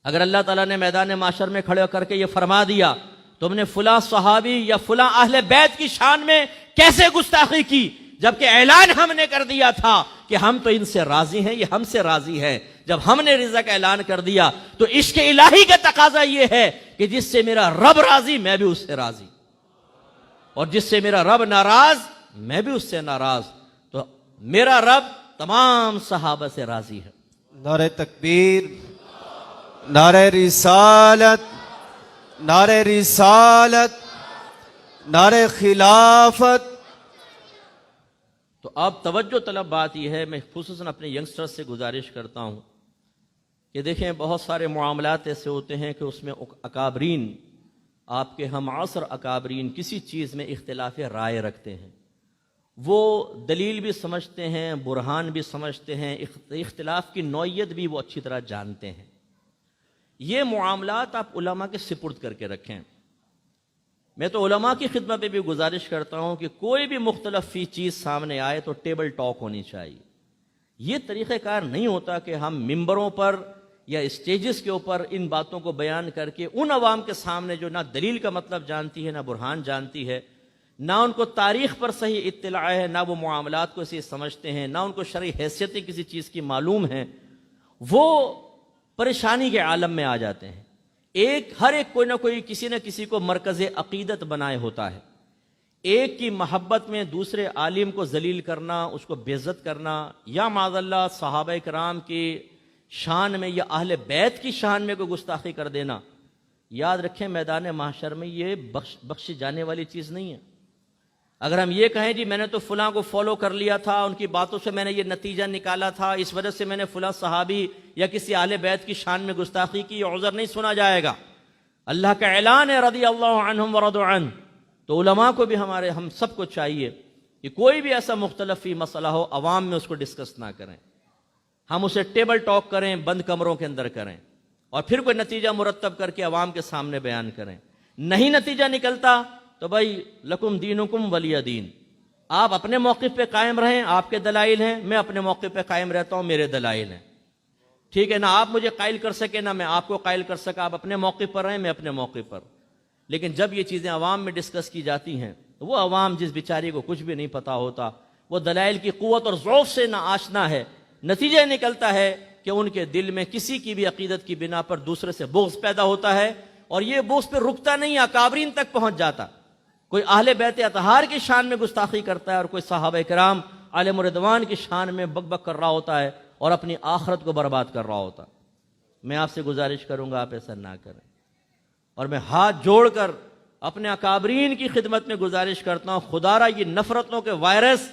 اگر اللہ تعالیٰ نے میدان معاشر میں کھڑے کر کے یہ فرما دیا تم نے فلاں صحابی یا فلاں اہل بیت کی شان میں کیسے گستاخی کی، جبکہ اعلان ہم نے کر دیا تھا کہ ہم تو ان سے راضی ہیں، یہ ہم سے راضی ہیں، جب ہم نے رضا کا اعلان کر دیا تو عشق الہی کا تقاضا یہ ہے کہ جس سے میرا رب راضی میں بھی اس سے راضی، اور جس سے میرا رب ناراض میں بھی اس سے ناراض، تو میرا رب تمام صحابہ سے راضی ہے۔ نعرہ تکبیر، نعرہ رسالت، نعرہ رسالت، نعرہ خلافت۔ تو اب توجہ طلب بات یہ ہے، میں خصوصاً اپنے ینگسٹر سے گزارش کرتا ہوں کہ دیکھیں بہت سارے معاملات ایسے ہوتے ہیں کہ اس میں اکابرین، آپ کے ہم عصر اکابرین کسی چیز میں اختلاف رائے رکھتے ہیں، وہ دلیل بھی سمجھتے ہیں، برہان بھی سمجھتے ہیں، اختلاف کی نوعیت بھی وہ اچھی طرح جانتے ہیں۔ یہ معاملات آپ علماء کے سپرد کر کے رکھیں۔ میں تو علماء کی خدمت میں بھی گزارش کرتا ہوں کہ کوئی بھی مختلف فی چیز سامنے آئے تو ٹیبل ٹاک ہونی چاہیے۔ یہ طریقہ کار نہیں ہوتا کہ ہم ممبروں پر یا اسٹیجز کے اوپر ان باتوں کو بیان کر کے ان عوام کے سامنے جو نہ دلیل کا مطلب جانتی ہے، نہ برہان جانتی ہے، نہ ان کو تاریخ پر صحیح اطلاع ہے، نہ وہ معاملات کو صحیح سمجھتے ہیں، نہ ان کو شرعی حیثیتیں کسی چیز کی معلوم ہیں، وہ پریشانی کے عالم میں آ جاتے ہیں۔ ہر ایک کوئی نہ کوئی کسی نہ کسی کو مرکز عقیدت بنائے ہوتا ہے، ایک کی محبت میں دوسرے عالم کو ذلیل کرنا، اس کو بے عزت کرنا، یا معاذ اللہ صحابہ کرام کی شان میں یا اہل بیت کی شان میں کوئی گستاخی کر دینا، یاد رکھیں میدان محشر میں یہ بخشی جانے والی چیز نہیں ہے۔ اگر ہم یہ کہیں جی میں نے تو فلاں کو فالو کر لیا تھا، ان کی باتوں سے میں نے یہ نتیجہ نکالا تھا، اس وجہ سے میں نے فلاں صحابی یا کسی اہل بیت کی شان میں گستاخی کی، یہ عذر نہیں سنا جائے گا۔ اللہ کا اعلان ہے رضی اللہ عنہم ورضوا عنہ، تو علماء کو بھی ہم سب کو چاہیے کہ کوئی بھی ایسا مختلفی مسئلہ ہو عوام میں اس کو ڈسکس نہ کریں، ہم اسے ٹیبل ٹاک کریں، بند کمروں کے اندر کریں، اور پھر کوئی نتیجہ مرتب کر کے عوام کے سامنے بیان کریں۔ نہیں نتیجہ نکلتا تو بھائی لکم دینکم ولی دین، آپ اپنے موقف پہ قائم رہیں، آپ کے دلائل ہیں، میں اپنے موقف پہ قائم رہتا ہوں، میرے دلائل ہیں، ٹھیک ہے؟ نہ آپ مجھے قائل کر سکے نہ میں آپ کو قائل کر سکا، آپ اپنے موقف پر رہیں، میں اپنے موقف پر۔ لیکن جب یہ چیزیں عوام میں ڈسکس کی جاتی ہیں تو وہ عوام جس بیچاری کو کچھ بھی نہیں پتا ہوتا، وہ دلائل کی قوت اور ضعف سے نہ آشنا ہے، نتیجہ نکلتا ہے کہ ان کے دل میں کسی کی بھی عقیدت کی بنا پر دوسرے سے بغض پیدا ہوتا ہے، اور یہ بغض پہ رکتا نہیں، اکابرین تک پہنچ جاتا۔ کوئی اہل بیت اطہار کی شان میں گستاخی کرتا ہے اور کوئی صحابہ کرام علیہم رضوان کی شان میں بک بک کر رہا ہوتا ہے اور اپنی آخرت کو برباد کر رہا ہوتا۔ میں آپ سے گزارش کروں گا آپ ایسا نہ کریں، اور میں ہاتھ جوڑ کر اپنے اکابرین کی خدمت میں گزارش کرتا ہوں، خدا را یہ نفرتوں کے وائرس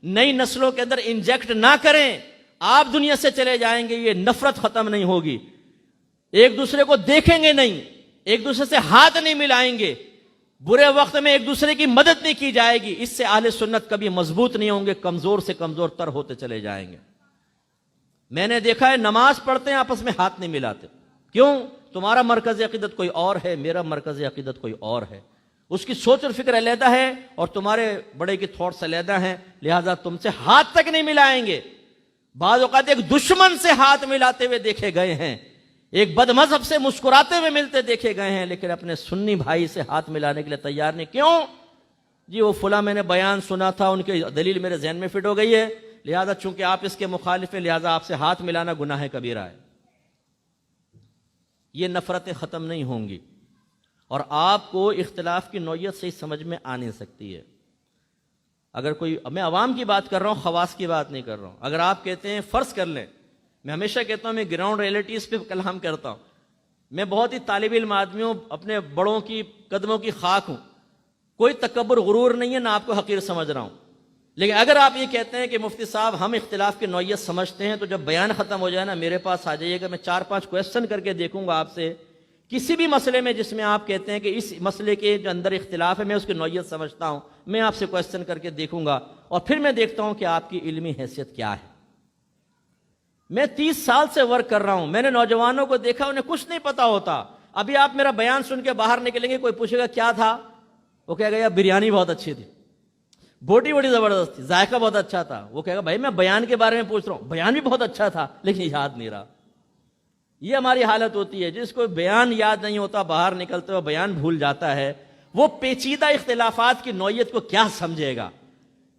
نئی نسلوں کے اندر انجیکٹ نہ کریں۔ آپ دنیا سے چلے جائیں گے، یہ نفرت ختم نہیں ہوگی، ایک دوسرے کو دیکھیں گے نہیں، ایک دوسرے سے ہاتھ نہیں ملائیں گے، برے وقت میں ایک دوسرے کی مدد نہیں کی جائے گی، اس سے اہل سنت کبھی مضبوط نہیں ہوں گے، کمزور سے کمزور تر ہوتے چلے جائیں گے۔ میں نے دیکھا ہے نماز پڑھتے ہیں آپس میں ہاتھ نہیں ملاتے، کیوں؟ تمہارا مرکز عقیدت کوئی اور ہے، میرا مرکز عقیدت کوئی اور ہے، اس کی سوچ اور فکر علیحدہ ہے اور تمہارے بڑے کی تھاٹس علیحدہ ہیں، لہذا تم سے ہاتھ تک نہیں ملائیں گے۔ بعض اوقات ایک دشمن سے ہاتھ ملاتے ہوئے دیکھے گئے ہیں، ایک بد مذہب سے مسکراتے ہوئے ملتے دیکھے گئے ہیں، لیکن اپنے سنی بھائی سے ہاتھ ملانے کے لیے تیار نہیں۔ کیوں؟ جی وہ فلاں میں نے بیان سنا تھا، ان کی دلیل میرے ذہن میں فٹ ہو گئی ہے، لہذا چونکہ آپ اس کے مخالف ہیں لہذا آپ سے ہاتھ ملانا گناہ کبیرہ ہے۔ یہ نفرتیں ختم نہیں ہوں گی اور آپ کو اختلاف کی نوعیت سے سمجھ میں آ نہیں سکتی ہے۔ اگر کوئی، میں عوام کی بات کر رہا ہوں، خواص کی بات نہیں کر رہا ہوں۔ اگر آپ کہتے ہیں، فرض کر لیں، میں ہمیشہ کہتا ہوں میں گراؤنڈ ریئلٹیز پہ کلام کرتا ہوں، میں بہت ہی طالب علم آدمی ہوں، اپنے بڑوں کی قدموں کی خاک ہوں، کوئی تکبر غرور نہیں ہے، نہ آپ کو حقیر سمجھ رہا ہوں، لیکن اگر آپ یہ کہتے ہیں کہ مفتی صاحب ہم اختلاف کی نوعیت سمجھتے ہیں، تو جب بیان ختم ہو جائے نا میرے پاس آ جائیے گا، میں 4-5 کویسچن کر کے دیکھوں گا آپ سے، کسی بھی مسئلے میں جس میں آپ کہتے ہیں کہ اس مسئلے کے جو اندر اختلاف ہے میں اس کی نوعیت سمجھتا ہوں، میں آپ سے کویسچن کر کے دیکھوں گا اور پھر میں دیکھتا ہوں کہ آپ کی علمی حیثیت کیا ہے۔ میں 30 سال سے ورک کر رہا ہوں، میں نے نوجوانوں کو دیکھا انہیں کچھ نہیں پتا ہوتا۔ ابھی آپ میرا بیان سن کے باہر نکلیں گے، کوئی پوچھے گا کیا تھا، وہ کہے گا یار بریانی بہت اچھی تھی، بوٹی بڑی زبردست تھی، ذائقہ بہت اچھا تھا۔ وہ کہے گا بھائی میں بیان کے بارے میں پوچھ رہا ہوں، بیان بھی بہت اچھا تھا لیکن یاد نہیں رہا۔ یہ ہماری حالت ہوتی ہے، جس کو بیان یاد نہیں ہوتا باہر نکلتے ہوئے بیان بھول جاتا ہے، وہ پیچیدہ اختلافات کی نوعیت کو کیا سمجھے گا۔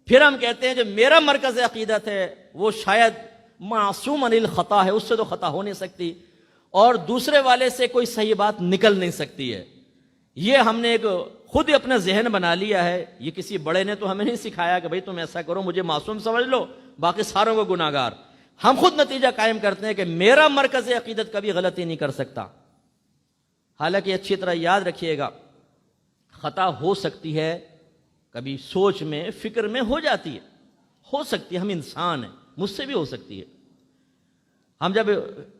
پھر ہم کہتے ہیں جو میرا مرکز عقیدت ہے وہ شاید معصوم عن الخطا ہے، اس سے تو خطا ہو نہیں سکتی اور دوسرے والے سے کوئی صحیح بات نکل نہیں سکتی ہے۔ یہ ہم نے ایک خود اپنا ذہن بنا لیا ہے، یہ کسی بڑے نے تو ہمیں نہیں سکھایا کہ بھئی تم ایسا کرو مجھے معصوم سمجھ لو باقی ساروں کو گناہ گار۔ ہم خود نتیجہ قائم کرتے ہیں کہ میرا مرکز عقیدت کبھی غلطی نہیں کر سکتا۔ حالانکہ اچھی طرح یاد رکھیے گا، خطا ہو سکتی ہے، کبھی سوچ میں فکر میں ہو جاتی ہے، ہو سکتی ہے، ہم انسان ہیں، مجھ سے بھی ہو سکتی ہے۔ ہم جب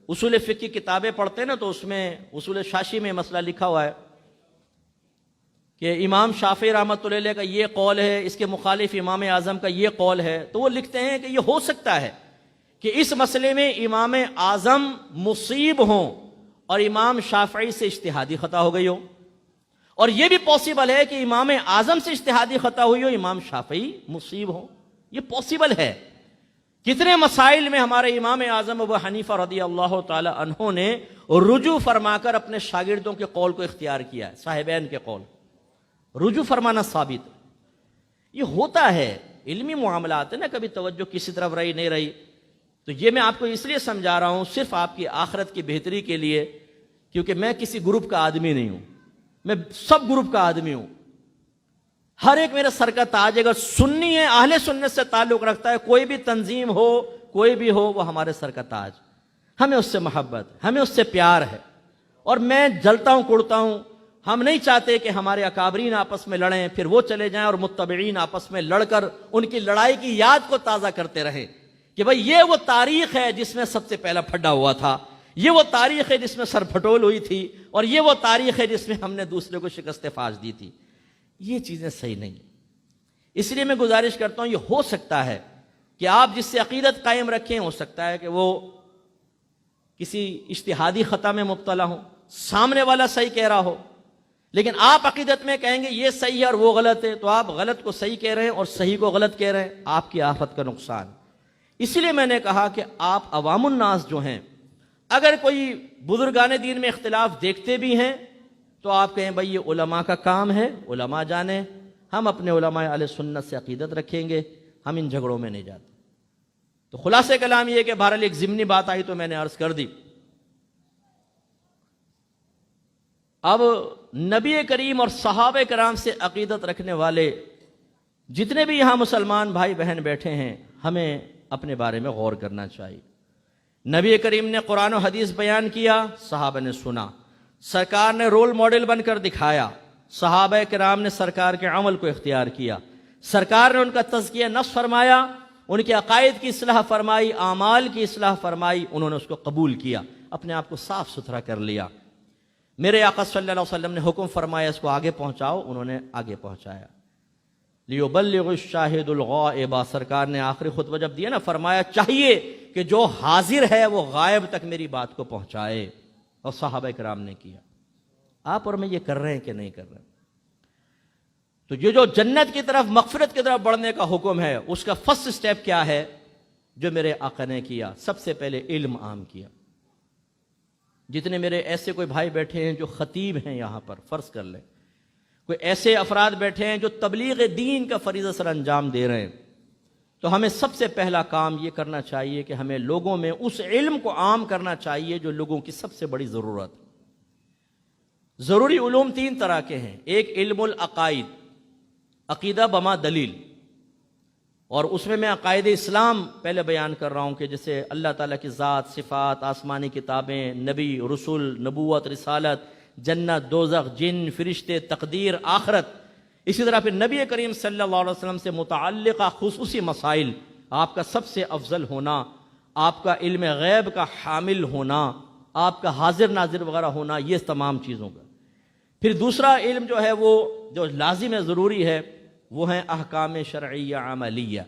اصول فقہ کی کتابیں پڑھتے ہیں نا تو اس میں اصول شاشی میں مسئلہ لکھا ہوا ہے کہ امام شافعی رحمۃ اللہ علیہ کا یہ قول ہے، اس کے مخالف امام اعظم کا یہ قول ہے، تو وہ لکھتے ہیں کہ یہ ہو سکتا ہے کہ اس مسئلے میں امام اعظم مصیب ہوں اور امام شافعی سے اجتہادی خطا ہو گئی ہو، اور یہ بھی پاسبل ہے کہ امام اعظم سے اجتہادی خطا ہوئی ہو، امام شافعی مصیب ہوں، یہ پاسبل ہے۔ کتنے مسائل میں ہمارے امام اعظم ابو حنیفہ رضی اللہ تعالی عنہ نے رجوع فرما کر اپنے شاگردوں کے قول کو اختیار کیا ہے، صاحبین کے قول، رجوع فرمانا ثابت۔ یہ ہوتا ہے، علمی معاملات ہے نا، کبھی توجہ کسی طرف رہی نہیں رہی، تو یہ میں آپ کو اس لیے سمجھا رہا ہوں صرف آپ کی آخرت کی بہتری کے لیے، کیونکہ میں کسی گروپ کا آدمی نہیں ہوں، میں سب گروپ کا آدمی ہوں، ہر ایک میرے سر کا تاج ہے۔ اگر سنی ہے، اہل سنت سے تعلق رکھتا ہے، کوئی بھی تنظیم ہو کوئی بھی ہو، وہ ہمارے سر کا تاج، ہمیں اس سے محبت، ہمیں اس سے پیار ہے، اور میں جلتا ہوں کڑتا ہوں۔ ہم نہیں چاہتے کہ ہمارے اکابرین آپس میں لڑیں پھر وہ چلے جائیں اور متبعین آپس میں لڑ کر ان کی لڑائی کی یاد کو تازہ کرتے رہیں کہ بھئی یہ وہ تاریخ ہے جس میں سب سے پہلا پھڈا ہوا تھا، یہ وہ تاریخ ہے جس میں سر پھٹول ہوئی تھی، اور یہ وہ تاریخ ہے جس میں ہم نے دوسرے کو شکست فاش دی تھی۔ یہ چیزیں صحیح نہیں۔ اس لیے میں گزارش کرتا ہوں، یہ ہو سکتا ہے کہ آپ جس سے عقیدت قائم رکھیں، ہو سکتا ہے کہ وہ کسی اجتہادی خطا میں مبتلا ہو، سامنے والا صحیح کہہ رہا ہو، لیکن آپ عقیدت میں کہیں گے یہ صحیح ہے اور وہ غلط ہے، تو آپ غلط کو صحیح کہہ رہے ہیں اور صحیح کو غلط کہہ رہے ہیں، آپ کی آفت کا نقصان۔ اس لیے میں نے کہا کہ آپ عوام الناس جو ہیں، اگر کوئی بزرگان دین میں اختلاف دیکھتے بھی ہیں تو آپ کہیں بھئی یہ علماء کا کام ہے، علماء جانے، ہم اپنے علماء اہل سنت سے عقیدت رکھیں گے، ہم ان جھگڑوں میں نہیں جاتے۔ تو خلاصہ کلام یہ کہ بہرحال ایک ضمنی بات آئی تو میں نے عرض کر دی۔ اب نبی کریم اور صحابہ کرام سے عقیدت رکھنے والے جتنے بھی یہاں مسلمان بھائی بہن بیٹھے ہیں، ہمیں اپنے بارے میں غور کرنا چاہیے۔ نبی کریم نے قرآن و حدیث بیان کیا، صحابہ نے سنا، سرکار نے رول ماڈل بن کر دکھایا، صحابہ کرام نے سرکار کے عمل کو اختیار کیا، سرکار نے ان کا تزکیہ نفس فرمایا، ان کے عقائد کی اصلاح فرمائی، اعمال کی اصلاح فرمائی، انہوں نے اس کو قبول کیا، اپنے آپ کو صاف ستھرا کر لیا۔ میرے آقا صلی اللہ علیہ وسلم نے حکم فرمایا اس کو آگے پہنچاؤ، انہوں نے آگے پہنچایا۔ لیبلغ الشاہد الغائب، سرکار نے آخری خطبہ جب دیا نا، فرمایا چاہیے کہ جو حاضر ہے وہ غائب تک میری بات کو پہنچائے، اور صحابہ کرام نے کیا۔ آپ اور میں یہ کر رہے ہیں کہ نہیں کر رہے؟ تو یہ جو جنت کی طرف مغفرت کی طرف بڑھنے کا حکم ہے، اس کا فرسٹ سٹیپ کیا ہے جو میرے آقا نے کیا؟ سب سے پہلے علم عام کیا۔ جتنے میرے ایسے کوئی بھائی بیٹھے ہیں جو خطیب ہیں یہاں پر، فرض کر لیں کوئی ایسے افراد بیٹھے ہیں جو تبلیغ دین کا فریضہ سر انجام دے رہے ہیں، تو ہمیں سب سے پہلا کام یہ کرنا چاہیے کہ ہمیں لوگوں میں اس علم کو عام کرنا چاہیے جو لوگوں کی سب سے بڑی ضرورت ہے۔ ضروری علوم تین طرح کے ہیں، ایک علم العقائد، عقیدہ بما دلیل، اور اس میں عقائد اسلام پہلے بیان کر رہا ہوں کہ جیسے اللہ تعالیٰ کی ذات، صفات، آسمانی کتابیں، نبی، رسول، نبوت، رسالت، جنت، دوزخ، جن، فرشتے، تقدیر، آخرت۔ اسی طرح پھر نبی کریم صلی اللہ علیہ وسلم سے متعلقہ خصوصی مسائل، آپ کا سب سے افضل ہونا، آپ کا علم غیب کا حامل ہونا، آپ کا حاضر ناظر وغیرہ ہونا، یہ تمام چیزوں کا۔ پھر دوسرا علم جو ہے وہ جو لازم ہے، ضروری ہے، وہ ہیں احکام شرعیہ عملیہ،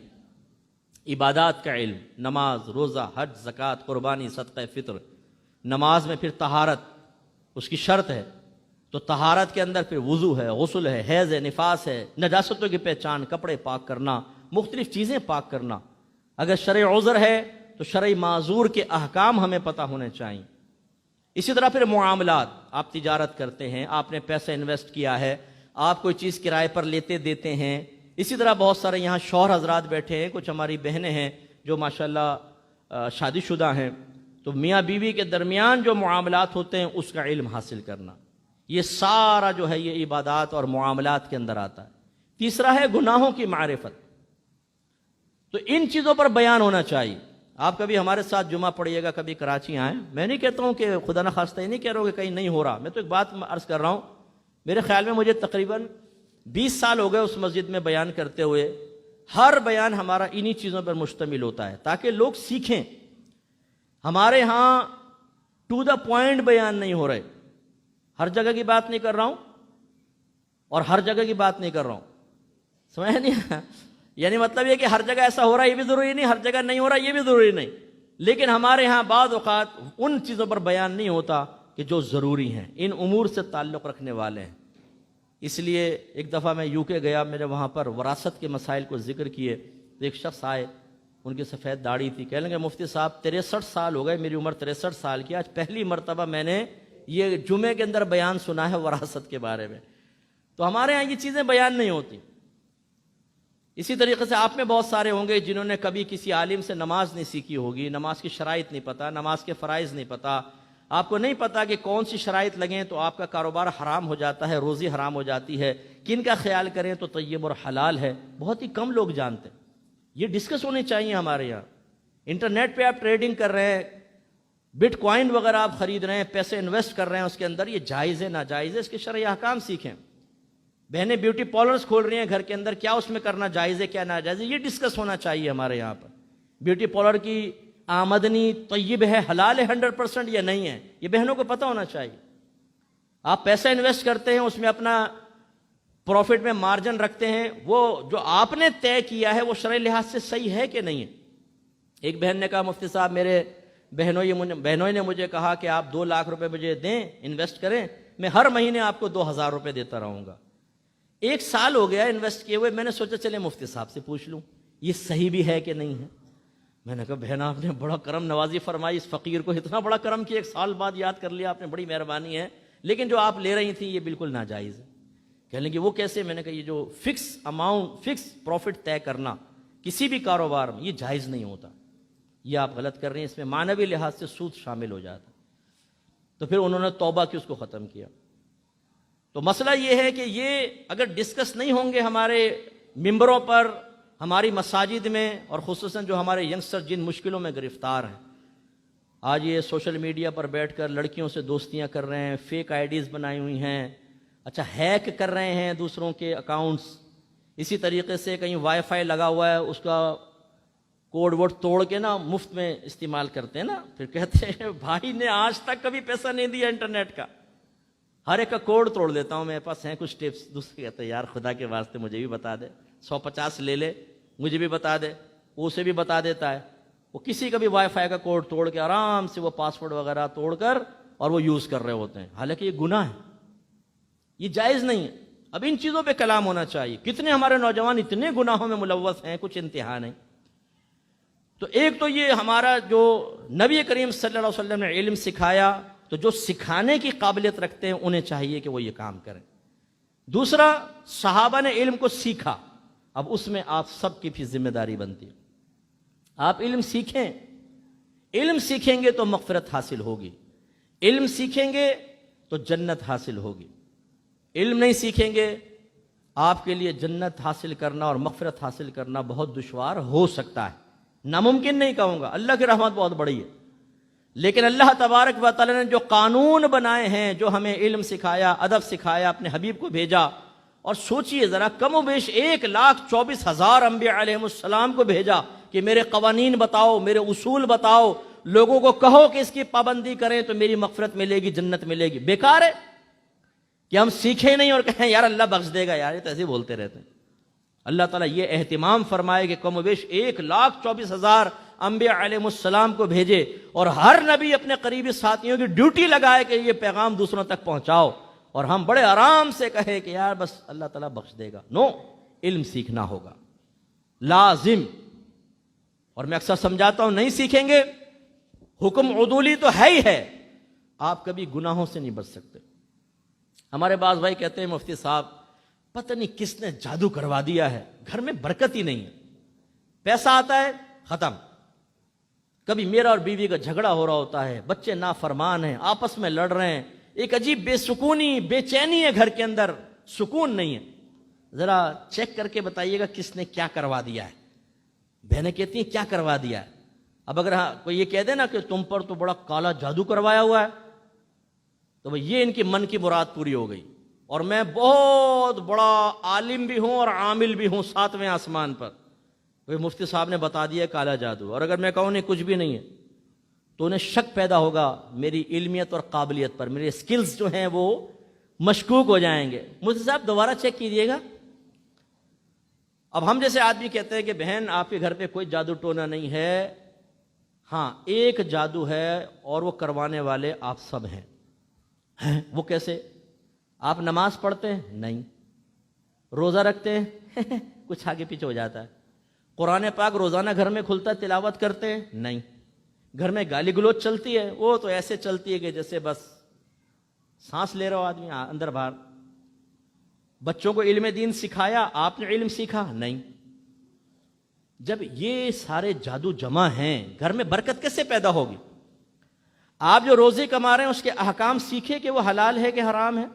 عبادات کا علم، نماز، روزہ، حج، زکوٰۃ، قربانی، صدقہ فطر۔ نماز میں پھر طہارت اس کی شرط ہے، تو طہارت کے اندر پھر وضو ہے، غسل ہے، حیض ہے، نفاس ہے، نجاستوں کی پہچان، کپڑے پاک کرنا، مختلف چیزیں پاک کرنا۔ اگر شرع عذر ہے تو شرع معذور کے احکام ہمیں پتہ ہونے چاہیے۔ اسی طرح پھر معاملات، آپ تجارت کرتے ہیں، آپ نے پیسہ انویسٹ کیا ہے، آپ کوئی چیز کرائے پر لیتے دیتے ہیں۔ اسی طرح بہت سارے یہاں شوہر حضرات بیٹھے ہیں، کچھ ہماری بہنیں ہیں جو ماشاءاللہ شادی شدہ ہیں، تو میاں بیوی کے درمیان جو معاملات ہوتے ہیں اس کا علم حاصل کرنا، یہ سارا جو ہے یہ عبادات اور معاملات کے اندر آتا ہے۔ تیسرا ہے گناہوں کی معرفت، تو ان چیزوں پر بیان ہونا چاہیے۔ آپ کبھی ہمارے ساتھ جمعہ پڑھیے گا، کبھی کراچی آئیں، میں نہیں کہتا ہوں کہ خدا نخواستہ، یہ نہیں کہہ رہا ہوں کہ کہیں نہیں ہو رہا، میں تو ایک بات عرض کر رہا ہوں، میرے خیال میں مجھے تقریباً 20 سال ہو گئے اس مسجد میں بیان کرتے ہوئے، ہر بیان ہمارا انہی چیزوں پر مشتمل ہوتا ہے تاکہ لوگ سیکھیں۔ ہمارے ہاں ٹو دا پوائنٹ بیان نہیں ہو رہے، ہر جگہ کی بات نہیں کر رہا ہوں اور ہر جگہ کی بات نہیں کر رہا ہوں، سمجھ نہیں؟ یعنی مطلب یہ کہ ہر جگہ ایسا ہو رہا ہے یہ بھی ضروری نہیں، ہر جگہ نہیں ہو رہا یہ بھی ضروری نہیں، لیکن ہمارے ہاں بعض اوقات ان چیزوں پر بیان نہیں ہوتا کہ جو ضروری ہیں، ان امور سے تعلق رکھنے والے ہیں۔ اس لیے ایک دفعہ میں UK گیا، میرے وہاں پر وراثت کے مسائل کو ذکر کیے، تو ایک شخص آئے، ان کی سفید داڑھی تھی، کہنے لگے مفتی صاحب 63 سال ہو گئے، میری عمر 63 سال کی، آج پہلی مرتبہ میں نے یہ جمعے کے اندر بیان سنا ہے وراثت کے بارے میں۔ تو ہمارے ہاں یہ چیزیں بیان نہیں ہوتی۔ اسی طریقے سے آپ میں بہت سارے ہوں گے جنہوں نے کبھی کسی عالم سے نماز نہیں سیکھی ہوگی، نماز کی شرائط نہیں پتہ، نماز کے فرائض نہیں پتہ، آپ کو نہیں پتا کہ کون سی شرائط لگیں تو آپ کا کاروبار حرام ہو جاتا ہے، روزی حرام ہو جاتی ہے، کن کا خیال کریں تو طیب اور حلال ہے، بہت ہی کم لوگ جانتے ہیں۔ یہ ڈسکس ہونی چاہیے ہمارے یہاں۔ انٹرنیٹ پہ آپ ٹریڈنگ کر رہے ہیں، بٹ کوائن وغیرہ آپ خرید رہے ہیں، پیسے انویسٹ کر رہے ہیں اس کے اندر، یہ جائز ہے ناجائز ہے، اس کے شرعی احکام سیکھیں۔ بہنیں بیوٹی پارلرز کھول رہی ہیں گھر کے اندر، کیا اس میں کرنا جائز ہے کیا ناجائز ہے، یہ ڈسکس ہونا چاہیے ہمارے یہاں پر۔ بیوٹی پارلر کی آمدنی طیب ہے، حلال ہے 100% یا نہیں ہے، یہ بہنوں کو پتہ ہونا چاہیے۔ آپ پیسہ انویسٹ کرتے ہیں، اس میں اپنا پروفٹ میں مارجن رکھتے ہیں، وہ جو آپ نے طے کیا ہے وہ شرعی لحاظ سے صحیح ہے کہ نہیں ہے۔ ایک بہن نے کہا مفتی صاحب میرے بہنوں نے مجھے کہا کہ آپ 2 لاکھ روپے مجھے دیں، انویسٹ کریں، میں ہر مہینے آپ کو 2000 روپے دیتا رہوں گا۔ 1 سال ہو گیا انویسٹ کیے ہوئے، میں نے سوچا چلے مفتی صاحب سے پوچھ لوں یہ صحیح بھی ہے کہ نہیں ہے۔ میں نے کہا بہن آپ نے بڑا کرم نوازی فرمائی، اس فقیر کو اتنا بڑا کرم کیا، 1 سال بعد یاد کر لیا آپ نے، بڑی مہربانی ہے، لیکن جو آپ لے رہی تھیں یہ بالکل ناجائز ہے۔ کہنے لگے وہ کیسے؟ میں نے کہا یہ جو فکس اماؤنٹ، فکس پروفٹ طے کرنا کسی بھی کاروبار میں یہ جائز نہیں ہوتا، یہ آپ غلط کر رہے ہیں، اس میں معنوی لحاظ سے سود شامل ہو جاتا۔ تو پھر انہوں نے توبہ کی، اس کو ختم کیا۔ تو مسئلہ یہ ہے کہ یہ اگر ڈسکس نہیں ہوں گے ہمارے ممبروں پر، ہماری مساجد میں، اور خصوصاً جو ہمارے ینگسٹر جن مشکلوں میں گرفتار ہیں، آج یہ سوشل میڈیا پر بیٹھ کر لڑکیوں سے دوستیاں کر رہے ہیں، فیک آئی ڈیز بنائی ہوئی ہیں، اچھا ہیک کر رہے ہیں دوسروں کے اکاؤنٹس، اسی طریقے سے کہیں وائی فائی لگا ہوا ہے اس کا کوڈ ووڈ توڑ کے نا مفت میں استعمال کرتے ہیں نا، پھر کہتے ہیں بھائی نے آج تک کبھی پیسہ نہیں دیا انٹرنیٹ کا، ہر ایک کا کوڈ توڑ دیتا ہوں، میرے پاس ہیں کچھ ٹپس۔ دوسرے کہتے ہیں یار خدا کے واسطے مجھے بھی بتا دے، 150 لے لے مجھے بھی بتا دے، وہ اسے بھی بتا دیتا ہے، وہ کسی کا بھی وائی فائی کا کوڈ توڑ کے آرام سے وہ پاسورڈ وغیرہ توڑ کر اور وہ یوز کر رہے ہوتے ہیں، حالانکہ یہ گناہ ہے، یہ جائز نہیں ہے۔ اب ان چیزوں پہ کلام ہونا چاہیے. کتنے ہمارے نوجوان اتنے گناہوں میں ملوث ہیں، کچھ انتہا نہیں. تو ایک تو یہ ہمارا جو نبی کریم صلی اللہ علیہ وسلم نے علم سکھایا، تو جو سکھانے کی قابلیت رکھتے ہیں انہیں چاہیے کہ وہ یہ کام کریں. دوسرا، صحابہ نے علم کو سیکھا، اب اس میں آپ سب کی بھی ذمہ داری بنتی ہے. آپ علم سیکھیں، علم سیکھیں گے تو مغفرت حاصل ہوگی، علم سیکھیں گے تو جنت حاصل ہوگی. علم نہیں سیکھیں گے آپ کے لیے جنت حاصل کرنا اور مغفرت حاصل کرنا بہت دشوار ہو سکتا ہے. ناممکن نہیں کہوں گا، اللہ کی رحمت بہت بڑی ہے، لیکن اللہ تبارک و تعالی نے جو قانون بنائے ہیں، جو ہمیں علم سکھایا، ادب سکھایا، اپنے حبیب کو بھیجا. اور سوچئے ذرا، کم و بیش 1,24,000 انبیاء علیہ السلام کو بھیجا کہ میرے قوانین بتاؤ، میرے اصول بتاؤ، لوگوں کو کہو کہ اس کی پابندی کریں تو میری مغفرت ملے گی، جنت ملے گی. بیکار ہے کہ ہم سیکھیں نہیں اور کہیں یار اللہ بخش دے گا، یار یہ تو ایسے بولتے رہتے ہیں. اللہ تعالیٰ یہ اہتمام فرمائے کہ کم و بیش 1,24,000 انبیاء علیہ السلام کو بھیجے، اور ہر نبی اپنے قریبی ساتھیوں کی ڈیوٹی لگائے کہ یہ پیغام دوسروں تک پہنچاؤ، اور ہم بڑے آرام سے کہے کہ یار بس اللہ تعالیٰ بخش دے گا. نو، علم سیکھنا ہوگا لازم. اور میں اکثر سمجھاتا ہوں، نہیں سیکھیں گے، حکم عدولی تو ہے ہی ہے، آپ کبھی گناہوں سے نہیں بچ سکتے. ہمارے بعض بھائی کہتے ہیں مفتی صاحب پتہ نہیں کس نے جادو کروا دیا ہے، گھر میں برکت ہی نہیں ہے، پیسہ آتا ہے ختم. کبھی میرا اور بیوی کا جھگڑا ہو رہا ہوتا ہے، بچے نافرمان ہیں، آپس میں لڑ رہے ہیں، ایک عجیب بے سکونی، بے چینی ہے گھر کے اندر، سکون نہیں ہے. ذرا چیک کر کے بتائیے گا کس نے کیا کروا دیا ہے. بہنیں کہتی ہیں کیا کروا دیا ہے. اب اگر کوئی یہ کہہ دے نا کہ تم پر تو بڑا کالا جادو کروایا ہوا ہے، تو یہ ان کی من کی مراد پوری ہو گئی. اور میں بہت بڑا عالم بھی ہوں اور عامل بھی ہوں 7ویں آسمان پر. مفتی صاحب نے بتا دیا کالا جادو، اور اگر میں کہوں نہیں کچھ بھی نہیں ہے تو انہیں شک پیدا ہوگا میری علمیت اور قابلیت پر، میرے سکلز جو ہیں وہ مشکوک ہو جائیں گے. مفتی صاحب دوبارہ چیک کیجئے گا. اب ہم جیسے آدمی کہتے ہیں کہ بہن آپ کے گھر پہ کوئی جادو ٹونا نہیں ہے. ہاں، ایک جادو ہے اور وہ کروانے والے آپ سب ہیں. وہ کیسے؟ آپ نماز پڑھتے ہیں؟ نہیں. روزہ رکھتے ہیں؟ کچھ آگے پیچھے ہو جاتا ہے. قرآن پاک روزانہ گھر میں کھلتا ہے، تلاوت کرتے ہیں؟ نہیں. گھر میں گالی گلوچ چلتی ہے؟ وہ تو ایسے چلتی ہے کہ جیسے بس سانس لے رہا ہو آدمی اندر باہر. بچوں کو علم دین سکھایا؟ آپ نے علم سیکھا؟ نہیں. جب یہ سارے جادو جمع ہیں، گھر میں برکت کیسے پیدا ہوگی؟ آپ جو روزی کما رہے ہیں اس کے احکام سیکھے کہ وہ حلال ہے کہ حرام ہے.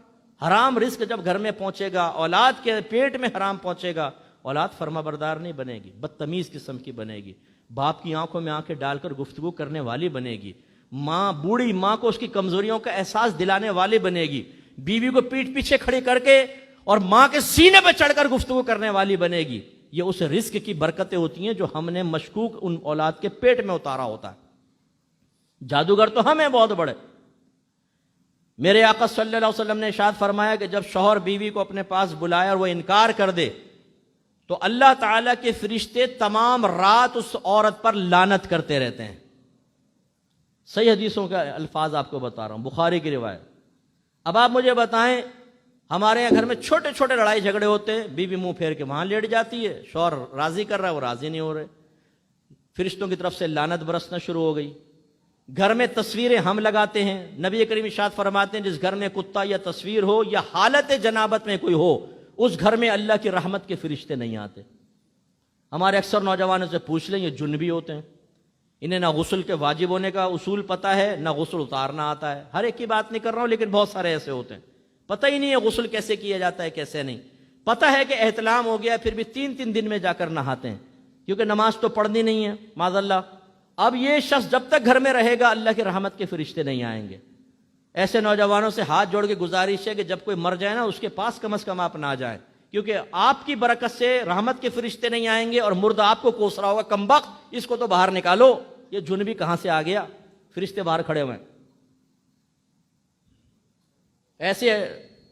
حرام رزق جب گھر میں پہنچے گا، اولاد کے پیٹ میں حرام پہنچے گا، اولاد فرما بردار نہیں بنے گی، بدتمیز قسم کی بنے گی، باپ کی آنکھوں میں آنکھیں ڈال کر گفتگو کرنے والی بنے گی، ماں بوڑھی ماں کو اس کی کمزوریوں کا احساس دلانے والی بنے گی، بیوی کو پیٹھ پیچھے کھڑی کر کے اور ماں کے سینے پہ چڑھ کر گفتگو کرنے والی بنے گی. یہ اس رزق کی برکتیں ہوتی ہیں جو ہم نے مشکوک ان اولاد کے پیٹ میں اتارا ہوتا ہے. جادوگر تو ہم ہیں بہت بڑے. میرے آقا صلی اللہ علیہ وسلم نے ارشاد فرمایا کہ جب شوہر بیوی کو اپنے پاس بلائے اور وہ انکار کر دے تو اللہ تعالیٰ کے فرشتے تمام رات اس عورت پر لعنت کرتے رہتے ہیں. صحیح حدیثوں کا الفاظ آپ کو بتا رہا ہوں، بخاری کی روایت. اب آپ مجھے بتائیں، ہمارے یہاں گھر میں چھوٹے چھوٹے لڑائی جھگڑے ہوتے ہیں، بیوی منہ پھیر کے وہاں لیٹ جاتی ہے، شوہر راضی کر رہا ہے وہ راضی نہیں ہو رہے، فرشتوں کی طرف سے لعنت برسنا شروع ہو گئی. گھر میں تصویریں ہم لگاتے ہیں. نبی کریم ارشاد فرماتے ہیں جس گھر میں کتا یا تصویر ہو یا حالت جنابت میں کوئی ہو، اس گھر میں اللہ کی رحمت کے فرشتے نہیں آتے. ہمارے اکثر نوجوانوں سے پوچھ لیں، یہ جنبی ہوتے ہیں، انہیں نہ غسل کے واجب ہونے کا اصول پتہ ہے، نہ غسل اتارنا آتا ہے. ہر ایک کی بات نہیں کر رہا ہوں، لیکن بہت سارے ایسے ہوتے ہیں پتہ ہی نہیں ہے غسل کیسے کیا جاتا ہے کیسے نہیں. پتہ ہے کہ احتلام ہو گیا پھر بھی 3 دن میں جا کر نہاتے ہیں، کیونکہ نماز تو پڑھنی نہیں ہے معاذ اللہ. اب یہ شخص جب تک گھر میں رہے گا اللہ کی رحمت کے فرشتے نہیں آئیں گے. ایسے نوجوانوں سے ہاتھ جوڑ کے گزارش ہے کہ جب کوئی مر جائے نا اس کے پاس کم از کم آپ نہ جائیں، کیونکہ آپ کی برکت سے رحمت کے فرشتے نہیں آئیں گے اور مردہ آپ کو کوس رہا ہوگا، کمبخت اس کو تو باہر نکالو، یہ جنبی کہاں سے آ گیا، فرشتے باہر کھڑے ہوئے ہیں. ایسے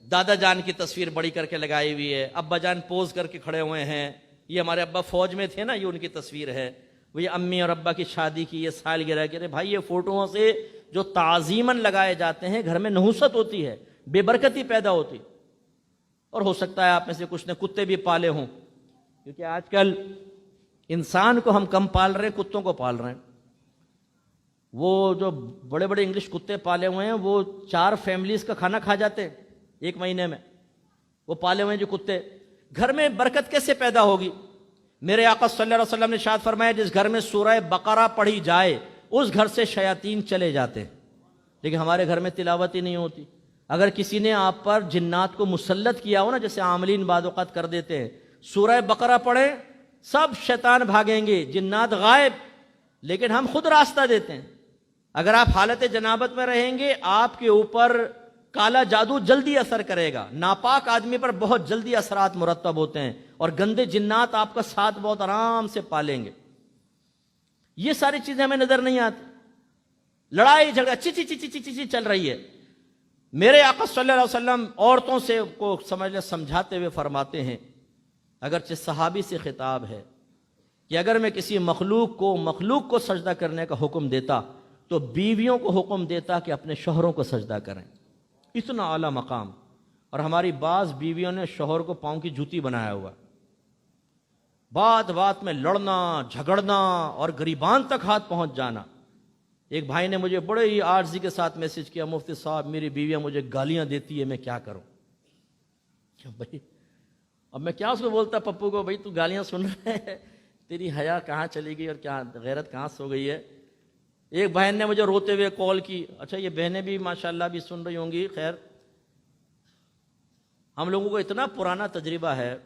دادا جان کی تصویر بڑی کر کے لگائی ہوئی ہے، ابا جان پوز کر کے کھڑے ہوئے ہیں، یہ ہمارے ابا فوج میں تھے نا، یہ ان کی تصویر ہے. وہ یہ امی اور ابا کی شادی کی یہ سالگرہ کی. بھائی یہ فوٹوؤں سے جو تعظیماً لگائے جاتے ہیں گھر میں نحوست ہوتی ہے، بے برکتی پیدا ہوتی. اور ہو سکتا ہے آپ میں سے کچھ نے کتے بھی پالے ہوں، کیونکہ آج کل انسان کو ہم کم پال رہے ہیں، کتوں کو پال رہے ہیں۔ وہ جو بڑے بڑے انگلش کتے پالے ہوئے ہیں وہ 4 فیملیز کا کھانا کھا جاتے ہیں ایک مہینے میں، وہ پالے ہوئے ہیں جو کتے۔ گھر میں برکت کیسے پیدا ہوگی؟ میرے آقا صلی اللہ علیہ وسلم نے ارشاد فرمایا جس گھر میں سورہ بقرہ پڑھی جائے اس گھر سے شیاطین چلے جاتے ہیں، لیکن ہمارے گھر میں تلاوت ہی نہیں ہوتی۔ اگر کسی نے آپ پر جنات کو مسلط کیا ہو نا، جیسے عاملین بعض اوقات کر دیتے ہیں، سورہ بقرہ پڑھیں سب شیطان بھاگیں گے، جنات غائب، لیکن ہم خود راستہ دیتے ہیں۔ اگر آپ حالت جنابت میں رہیں گے آپ کے اوپر کالا جادو جلدی اثر کرے گا، ناپاک آدمی پر بہت جلدی اثرات مرتب ہوتے ہیں، اور گندے جنات آپ کا ساتھ بہت آرام سے پالیں گے۔ یہ ساری چیزیں ہمیں نظر نہیں آتی، لڑائی جھگڑا چی چی چی چی چی چی چل رہی ہے۔ میرے آقا صلی اللہ علیہ وسلم عورتوں سے کو سمجھاتے ہوئے فرماتے ہیں، اگرچہ صحابی سے خطاب ہے کہ اگر میں کسی مخلوق کو سجدہ کرنے کا حکم دیتا تو بیویوں کو حکم دیتا کہ اپنے شوہروں کو سجدہ کریں۔ اتنا اعلیٰ مقام، اور ہماری بعض بیویوں نے شوہر کو پاؤں کی جوتی بنایا ہوا، بات بات میں لڑنا جھگڑنا اور گریبان تک ہاتھ پہنچ جانا۔ ایک بھائی نے مجھے بڑے ہی عاجزی کے ساتھ میسج کیا، مفتی صاحب میری بیویاں مجھے گالیاں دیتی ہے، میں کیا کروں؟ بھائی اب میں کیا اس کو بولتا پپو کو، بھائی تو گالیاں سن رہے ہے، تیری حیا کہاں چلی گئی اور کیا غیرت کہاں سو گئی ہے؟ ایک بہن نے مجھے روتے ہوئے کال کی، اچھا یہ بہنیں بھی ماشاءاللہ بھی سن رہی ہوں گی، خیر ہم لوگوں کو اتنا پرانا تجربہ ہے،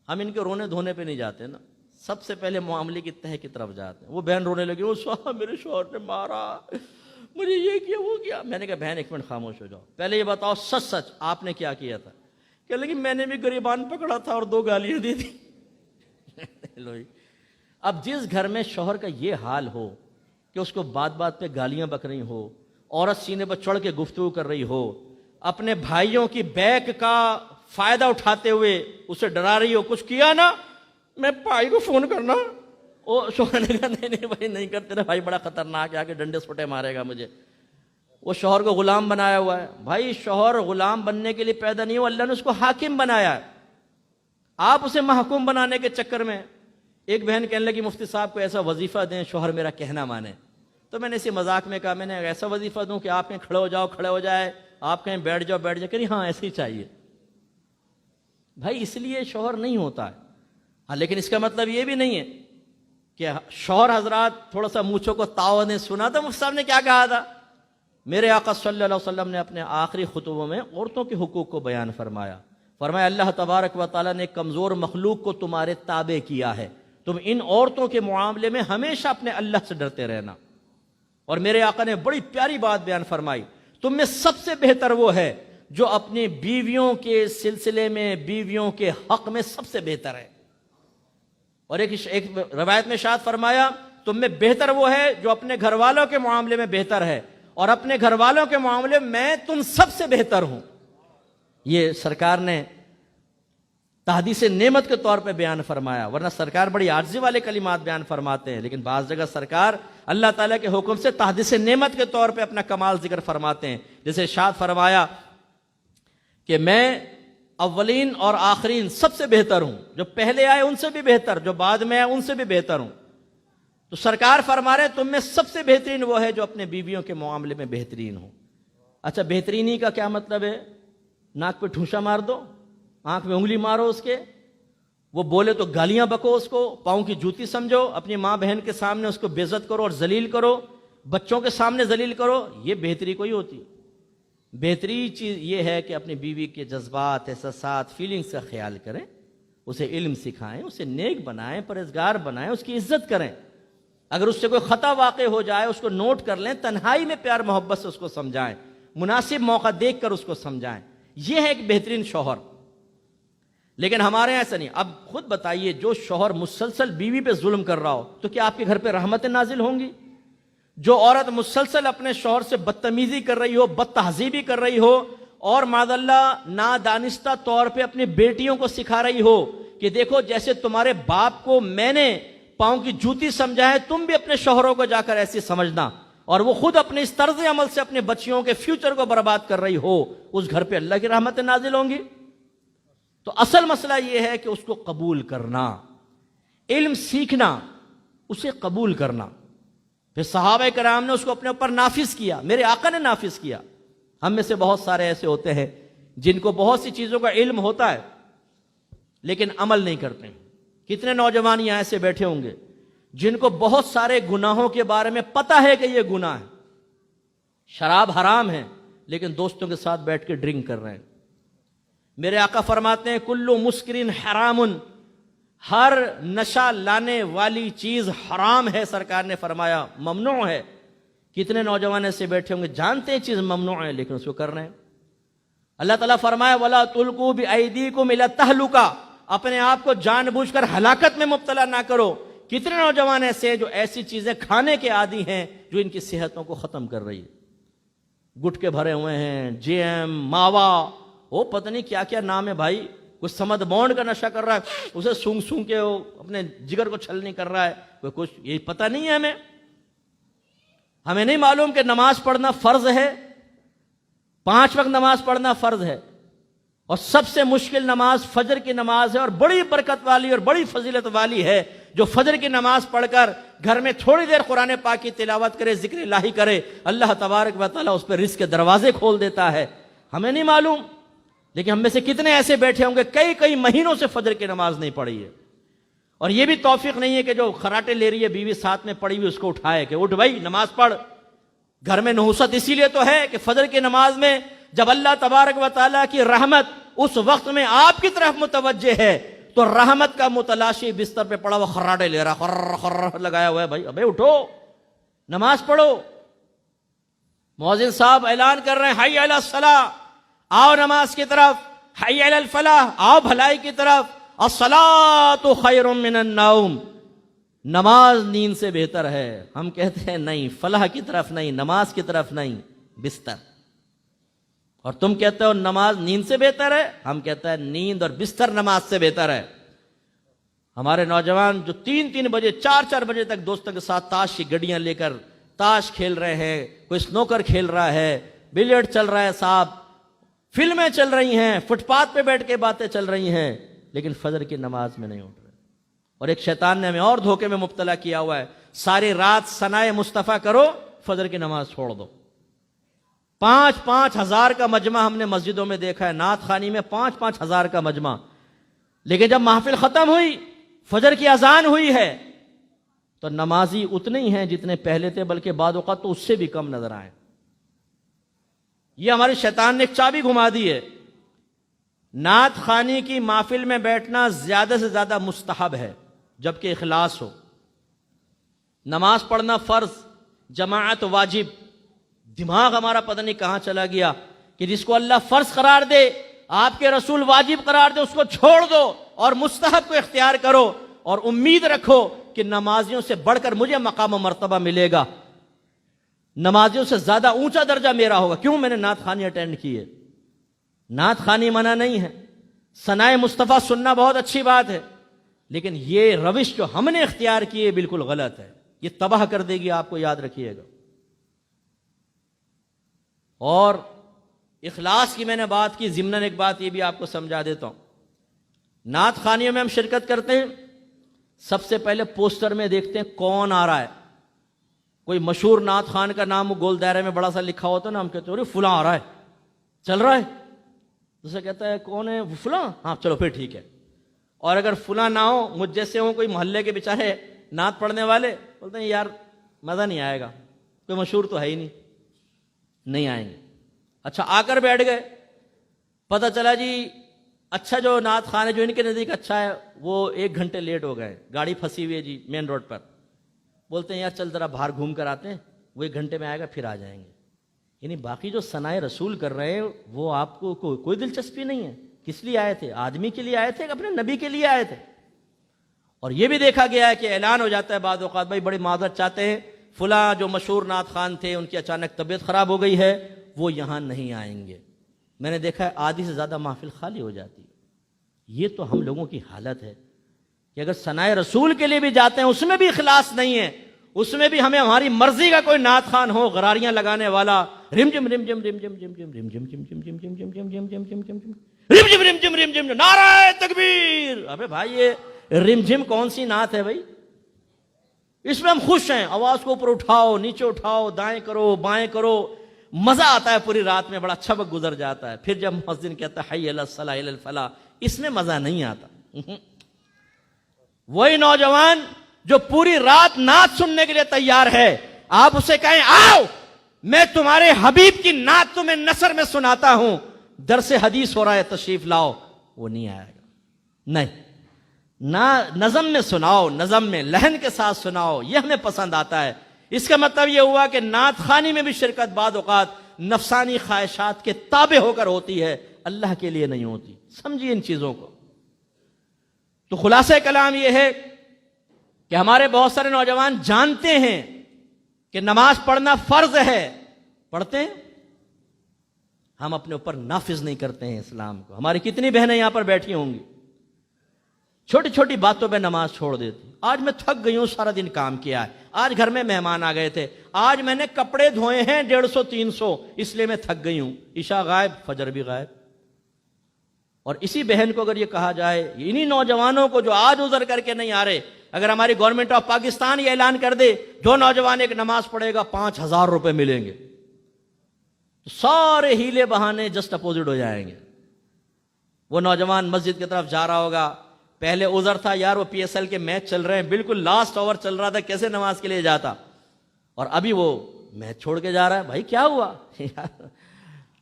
ہم ان کے رونے دھونے پہ نہیں جاتے نا، سب سے پہلے معاملے کی تہہ کی طرف جاتے ہیں۔ وہ بہن رونے لگی، وہ صاحب میرے شوہر نے مارا مجھے، یہ کیا وہ کیا۔ میں نے کہا بہن ایک منٹ خاموش ہو جاؤ، پہلے یہ بتاؤ سچ سچ آپ نے کیا کیا تھا؟ کہ لیکن میں نے بھی گریبان پکڑا تھا اور 2 گالیاں دی تھی۔ اب جس گھر میں شوہر کا یہ حال ہو کہ اس کو بات بات پہ گالیاں بک رہی ہو، عورت سینے پر چڑھ کے گفتگو کر رہی ہو، اپنے بھائیوں کی بیک کا فائدہ اٹھاتے ہوئے اسے ڈرا رہی ہو، کچھ کیا نا میں بھائی کو فون کرنا، وہ شوہر نے کہا نہیں بھائی نہیں کرتے نا، بھائی بڑا خطرناک ہے، آ کے ڈنڈے سوٹے مارے گا مجھے۔ وہ شوہر کو غلام بنایا ہوا ہے۔ بھائی شوہر غلام بننے کے لیے پیدا نہیں ہوا، اللہ نے اس کو حاکم بنایا ہے۔ آپ اسے محکوم بنانے کے چکر میں، ایک بہن کہنے لگی مفتی صاحب کو ایسا وظیفہ دیں شوہر میرا کہنا مانے، تو میں نے اسی مذاق میں کہا، میں نے ایسا وظیفہ دوں کہ آپ کہیں کھڑے ہو جاؤ کھڑے ہو جائے، آپ کہیں بیٹھ جاؤ بیٹھ جائے، کہ ہاں ایسے ہی چاہیے۔ بھائی اس لیے شوہر نہیں ہوتا ہے، ہاں لیکن اس کا مطلب یہ بھی نہیں ہے کہ شوہر حضرات تھوڑا سا مونچھوں کو تاؤ نے سنا تھا مفتی صاحب نے کیا کہا تھا۔ میرے آقا صلی اللہ علیہ وسلم نے اپنے آخری خطبوں میں عورتوں کے حقوق کو بیان فرمایا، فرمایا اللہ تبارک و تعالیٰ نے کمزور مخلوق کو تمہارے تابع کیا ہے، تم ان عورتوں کے معاملے میں ہمیشہ اپنے اللہ سے ڈرتے رہنا۔ اور میرے آقا نے بڑی پیاری بات بیان فرمائی، تم میں سب سے بہتر وہ ہے جو اپنی بیویوں کے سلسلے میں بیویوں کے حق میں سب سے بہتر ہے۔ اور ایک روایت میں ارشاد فرمایا تم میں بہتر وہ ہے جو اپنے گھر والوں کے معاملے میں بہتر ہے، اور اپنے گھر والوں کے معاملے میں تم سب سے بہتر ہوں۔ یہ سرکار نے تحدیث نعمت کے طور پہ بیان فرمایا، ورنہ سرکار بڑی عاجزی والے کلمات بیان فرماتے ہیں، لیکن بعض جگہ سرکار اللہ تعالیٰ کے حکم سے تحدیث نعمت کے طور پہ اپنا کمال ذکر فرماتے ہیں۔ جیسے ارشاد فرمایا کہ میں اولین اور آخرین سب سے بہتر ہوں، جو پہلے آئے ان سے بھی بہتر، جو بعد میں آئے ان سے بھی بہتر ہوں۔ تو سرکار فرما رہے تم میں سب سے بہترین وہ ہے جو اپنے بیویوں کے معاملے میں بہترین ہو۔ اچھا بہترینی کا کیا مطلب ہے؟ ناک پہ ٹھونسا مار دو، آنکھ میں انگلی مارو اس کے، وہ بولے تو گالیاں بکو اس کو، پاؤں کی جوتی سمجھو، اپنی ماں بہن کے سامنے اس کو بے عزت کرو اور ذلیل کرو، بچوں کے سامنے ذلیل کرو، یہ بہتری کوئی ہوتی؟ بہتری چیز یہ ہے کہ اپنی بیوی کے جذبات، احساسات، فیلنگز کا خیال کریں، اسے علم سکھائیں، اسے نیک بنائیں، پرہیزگار بنائیں، اس کی عزت کریں۔ اگر اس سے کوئی خطا واقع ہو جائے اس کو نوٹ کر لیں، تنہائی میں پیار محبت سے اس کو سمجھائیں، مناسب موقع دیکھ کر اس کو سمجھائیں، یہ ہے ایک بہترین شوہر۔ لیکن ہمارے ایسا نہیں۔ اب خود بتائیے جو شوہر مسلسل بیوی پہ ظلم کر رہا ہو تو کیا آپ کے گھر پہ رحمتیں نازل ہوں گی؟ جو عورت مسلسل اپنے شوہر سے بدتمیزی کر رہی ہو، بد تہذیبی کر رہی ہو، اور معاذ اللہ نادانستہ طور پہ اپنی بیٹیوں کو سکھا رہی ہو کہ دیکھو جیسے تمہارے باپ کو میں نے پاؤں کی جوتی سمجھا ہے، تم بھی اپنے شوہروں کو جا کر ایسی سمجھنا، اور وہ خود اپنے اس طرز عمل سے اپنے بچیوں کے فیوچر کو برباد کر رہی ہو، اس گھر پہ اللہ کی رحمتیں نازل ہوں گی؟ تو اصل مسئلہ یہ ہے کہ اس کو قبول کرنا، علم سیکھنا، اسے قبول کرنا۔ پھر صحابہ کرام نے اس کو اپنے اوپر نافذ کیا، میرے آقا نے نافذ کیا۔ ہم میں سے بہت سارے ایسے ہوتے ہیں جن کو بہت سی چیزوں کا علم ہوتا ہے لیکن عمل نہیں کرتے۔ کتنے نوجوان یہاں ایسے بیٹھے ہوں گے جن کو بہت سارے گناہوں کے بارے میں پتہ ہے کہ یہ گناہ ہے، شراب حرام ہے، لیکن دوستوں کے ساتھ بیٹھ کے ڈرنک کر رہے ہیں۔ میرے آقا فرماتے ہیں کلو مسکرین حرام، ہر نشہ لانے والی چیز حرام ہے، سرکار نے فرمایا ممنوع ہے۔ کتنے نوجوان ایسے بیٹھے ہوں گے جانتے ہیں چیز ممنوع ہے لیکن اس کو کر رہے ہیں۔ اللہ تعالیٰ فرمایا وَلَا تُلْقُوا بِأَيْدِيكُمْ إِلَى التَّهْلُكَةِ، اپنے آپ کو جان بوجھ کر ہلاکت میں مبتلا نہ کرو۔ کتنے نوجوان ایسے ہیں جو ایسی چیزیں کھانے کے عادی ہیں جو ان کی صحتوں کو ختم کر رہی ہے۔ گٹکے بھرے ہوئے ہیں، جی ایم، ماوا، وہ پتہ نہیں کیا کیا نام ہے بھائی۔ کچھ سمد بونڈ کا نشہ کر رہا ہے، اسے سونگ سونگ کے وہ اپنے جگر کو چھلنی کر رہا ہے، کوئی کچھ یہ پتہ نہیں ہے ہمیں نہیں معلوم کہ نماز پڑھنا فرض ہے، 5 وقت نماز پڑھنا فرض ہے، اور سب سے مشکل نماز فجر کی نماز ہے، اور بڑی برکت والی اور بڑی فضیلت والی ہے جو فجر کی نماز پڑھ کر گھر میں تھوڑی دیر قرآن پاک کی تلاوت کرے، ذکر الہی کرے، اللہ تبارک و تعالیٰ اس پہ رزق کے دروازے کھول دیتا ہے۔ ہمیں نہیں معلوم، لیکن ہم میں سے کتنے ایسے بیٹھے ہوں گے کئی مہینوں سے فجر کی نماز نہیں پڑھی ہے، اور یہ بھی توفیق نہیں ہے کہ جو خراٹے لے رہی ہے بیوی ساتھ میں پڑھی ہوئی اس کو اٹھائے کہ اٹھ بھائی نماز پڑھ۔ گھر میں نحوست اسی لیے تو ہے کہ فجر کی نماز میں جب اللہ تبارک و تعالیٰ کی رحمت اس وقت میں آپ کی طرف متوجہ ہے تو رحمت کا متلاشی بستر پہ پڑا ہوا خراٹے لے رہا، خر خر لگایا ہوا ہے، بھائی ابے اٹھو نماز پڑھو۔ مؤذن صاحب اعلان کر رہے ہیں حی علی الصلاۃ، آؤ نماز کی طرف، حی علی الفلاح، آؤ بھلائی کی طرف، الصلاۃ خیر من النوم، نماز نیند سے بہتر ہے۔ ہم کہتے ہیں نہیں، فلاح کی طرف نہیں، نماز کی طرف نہیں، بستر۔ اور تم کہتے ہو نماز نیند سے بہتر ہے، ہم کہتے ہیں نیند اور بستر نماز سے بہتر ہے۔ ہمارے نوجوان جو 3 بجے 4 بجے تک دوستوں کے ساتھ تاش کی گڈیاں لے کر تاش کھیل رہے ہیں، کوئی سنوکر کھیل رہا ہے، بلیئرڈ چل رہا ہے صاحب، فلمیں چل رہی ہیں، فٹ پاتھ پہ بیٹھ کے باتیں چل رہی ہیں، لیکن فجر کی نماز میں نہیں اٹھ رہے۔ اور ایک شیطان نے ہمیں اور دھوکے میں مبتلا کیا ہوا ہے، ساری رات ثنائے مصطفیٰ کرو، فجر کی نماز چھوڑ دو۔ 5-5 ہزار کا مجمع ہم نے مسجدوں میں دیکھا ہے، نعت خوانی میں 5-5 ہزار کا مجمع، لیکن جب محفل ختم ہوئی، فجر کی اذان ہوئی ہے تو نمازی اتنے ہی ہیں جتنے پہلے تھے، بلکہ بعض اوقات تو اس سے بھی کم نظر آئے۔ یہ ہمارے شیطان نے ایک چابی گھما دی ہے۔ نعت خوانی کی محفل میں بیٹھنا زیادہ سے زیادہ مستحب ہے جبکہ اخلاص ہو، نماز پڑھنا فرض، جماعت واجب۔ دماغ ہمارا پتہ نہیں کہاں چلا گیا کہ جس کو اللہ فرض قرار دے، آپ کے رسول واجب قرار دے، اس کو چھوڑ دو اور مستحب کو اختیار کرو، اور امید رکھو کہ نمازیوں سے بڑھ کر مجھے مقام و مرتبہ ملے گا، نمازیوں سے زیادہ اونچا درجہ میرا ہوگا۔ کیوں؟ میں نے نعت خوانی اٹینڈ کی ہے۔ نعت خوانی منع نہیں ہے، ثنائے مصطفیٰ سننا بہت اچھی بات ہے، لیکن یہ روش جو ہم نے اختیار کی ہے بالکل غلط ہے، یہ تباہ کر دے گی، آپ کو یاد رکھیے گا۔ اور اخلاص کی میں نے بات کی، ضمناً ایک بات یہ بھی آپ کو سمجھا دیتا ہوں۔ نعت خوانیوں میں ہم شرکت کرتے ہیں، سب سے پہلے پوسٹر میں دیکھتے ہیں کون آ رہا ہے۔ کوئی مشہور نعت خوان کا نام گول دائرے میں بڑا سا لکھا ہوتا ہے نا، ہم کہتے ہیں ارے فلاں آ رہا ہے، چل رہا ہے۔ دوسرا کہتا ہے کون ہے؟ فلاں، ہاں چلو پھر ٹھیک ہے۔ اور اگر فلاں نہ ہو، مجھ جیسے ہوں کوئی محلے کے بیچارے نعت پڑھنے والے، بولتے ہیں یار مزہ نہیں آئے گا، کوئی مشہور تو ہے ہی نہیں آئیں گے۔ اچھا آ کر بیٹھ گئے، پتہ چلا جی اچھا جو نعت خوان ہے جو ان کے نزدیک اچھا ہے وہ 1 گھنٹے لیٹ ہو گئے، گاڑی پھنسی ہوئی ہے جی مین روڈ پر۔ بولتے ہیں یار چل ذرا باہر گھوم کر آتے ہیں، وہ 1 گھنٹے میں آئے گا پھر آ جائیں گے۔ یعنی باقی جو ثنائے رسول کر رہے ہیں وہ آپ کو کوئی دلچسپی نہیں ہے۔ کس لیے آئے تھے؟ آدمی کے لیے آئے تھے کہ اپنے نبی کے لیے آئے تھے؟ اور یہ بھی دیکھا گیا ہے کہ اعلان ہو جاتا ہے بعض اوقات، بھائی بڑی معذرت چاہتے ہیں، فلاں جو مشہور نعت خوان تھے ان کی اچانک طبیعت خراب ہو گئی ہے، وہ یہاں نہیں آئیں گے۔ میں نے دیکھا ہے آدھی سے زیادہ محفل خالی ہو جاتی ہے۔ یہ تو ہم لوگوں کی حالت ہے کہ اگر ثنائے رسول کے لیے بھی جاتے ہیں اس میں بھی اخلاص نہیں ہے، اس میں بھی ہمیں ہماری مرضی کا کوئی نعت خوان ہو غراریاں لگانے والا، رم جم رم جم رم جم جم جم رم جم جم جم جم جم جم جم جم جم جم، رم جم رم جم رم جم نعرہ تکبیر. ابے بھائی یہ رم جم کون سی نعت ہے بھائی؟ اس میں ہم خوش ہیں، آواز کو اوپر اٹھاؤ نیچے اٹھاؤ دائیں کرو بائیں کرو، مزہ آتا ہے پوری رات میں، بڑا اچھا وقت گزر جاتا ہے. پھر جب مؤذن کہتا ہے حی علی الصلاۃ علی الفلاح، اس میں مزہ نہیں آتا. وہی نوجوان جو پوری رات نعت سننے کے لیے تیار ہے، آپ اسے کہیں آؤ میں تمہارے حبیب کی نعت تمہیں نثر میں سناتا ہوں، درس حدیث ہو رہا ہے تشریف لاؤ، وہ نہیں آئے گا. نہیں، نہ نظم میں سناؤ، نظم میں لحن کے ساتھ سناؤ، یہ ہمیں پسند آتا ہے. اس کا مطلب یہ ہوا کہ نعت خوانی میں بھی شرکت بعض اوقات نفسانی خواہشات کے تابع ہو کر ہوتی ہے، اللہ کے لیے نہیں ہوتی. سمجھیے ان چیزوں کو. تو خلاصہ کلام یہ ہے کہ ہمارے بہت سارے نوجوان جانتے ہیں کہ نماز پڑھنا فرض ہے، پڑھتے ہیں، ہم اپنے اوپر نافذ نہیں کرتے ہیں اسلام کو. ہماری کتنی بہنیں یہاں پر بیٹھی ہوں گی چھوٹی چھوٹی باتوں پہ نماز چھوڑ دیتی. آج میں تھک گئی ہوں، سارا دن کام کیا ہے، آج گھر میں مہمان آ گئے تھے، آج میں نے کپڑے دھوئے ہیں 150 300، اس لیے میں تھک گئی ہوں. عشاء غائب، فجر بھی غائب. اور اسی بہن کو اگر یہ کہا جائے، انہی نوجوانوں کو جو آج عذر کر کے نہیں آ رہے، اگر ہماری گورنمنٹ آف پاکستان یہ اعلان کر دے جو نوجوان ایک نماز پڑھے گا 5000 روپے ملیں گے، تو سارے ہیلے بہانے جسٹ اپوزٹ ہو جائیں گے. وہ نوجوان مسجد کی طرف جا رہا ہوگا، پہلے عذر تھا یار وہ پی ایس ایل کے میچ چل رہے ہیں، بالکل لاسٹ اوور چل رہا تھا، کیسے نماز کے لیے جاتا، اور ابھی وہ میچ چھوڑ کے جا رہا ہے. بھائی کیا ہوا؟ یار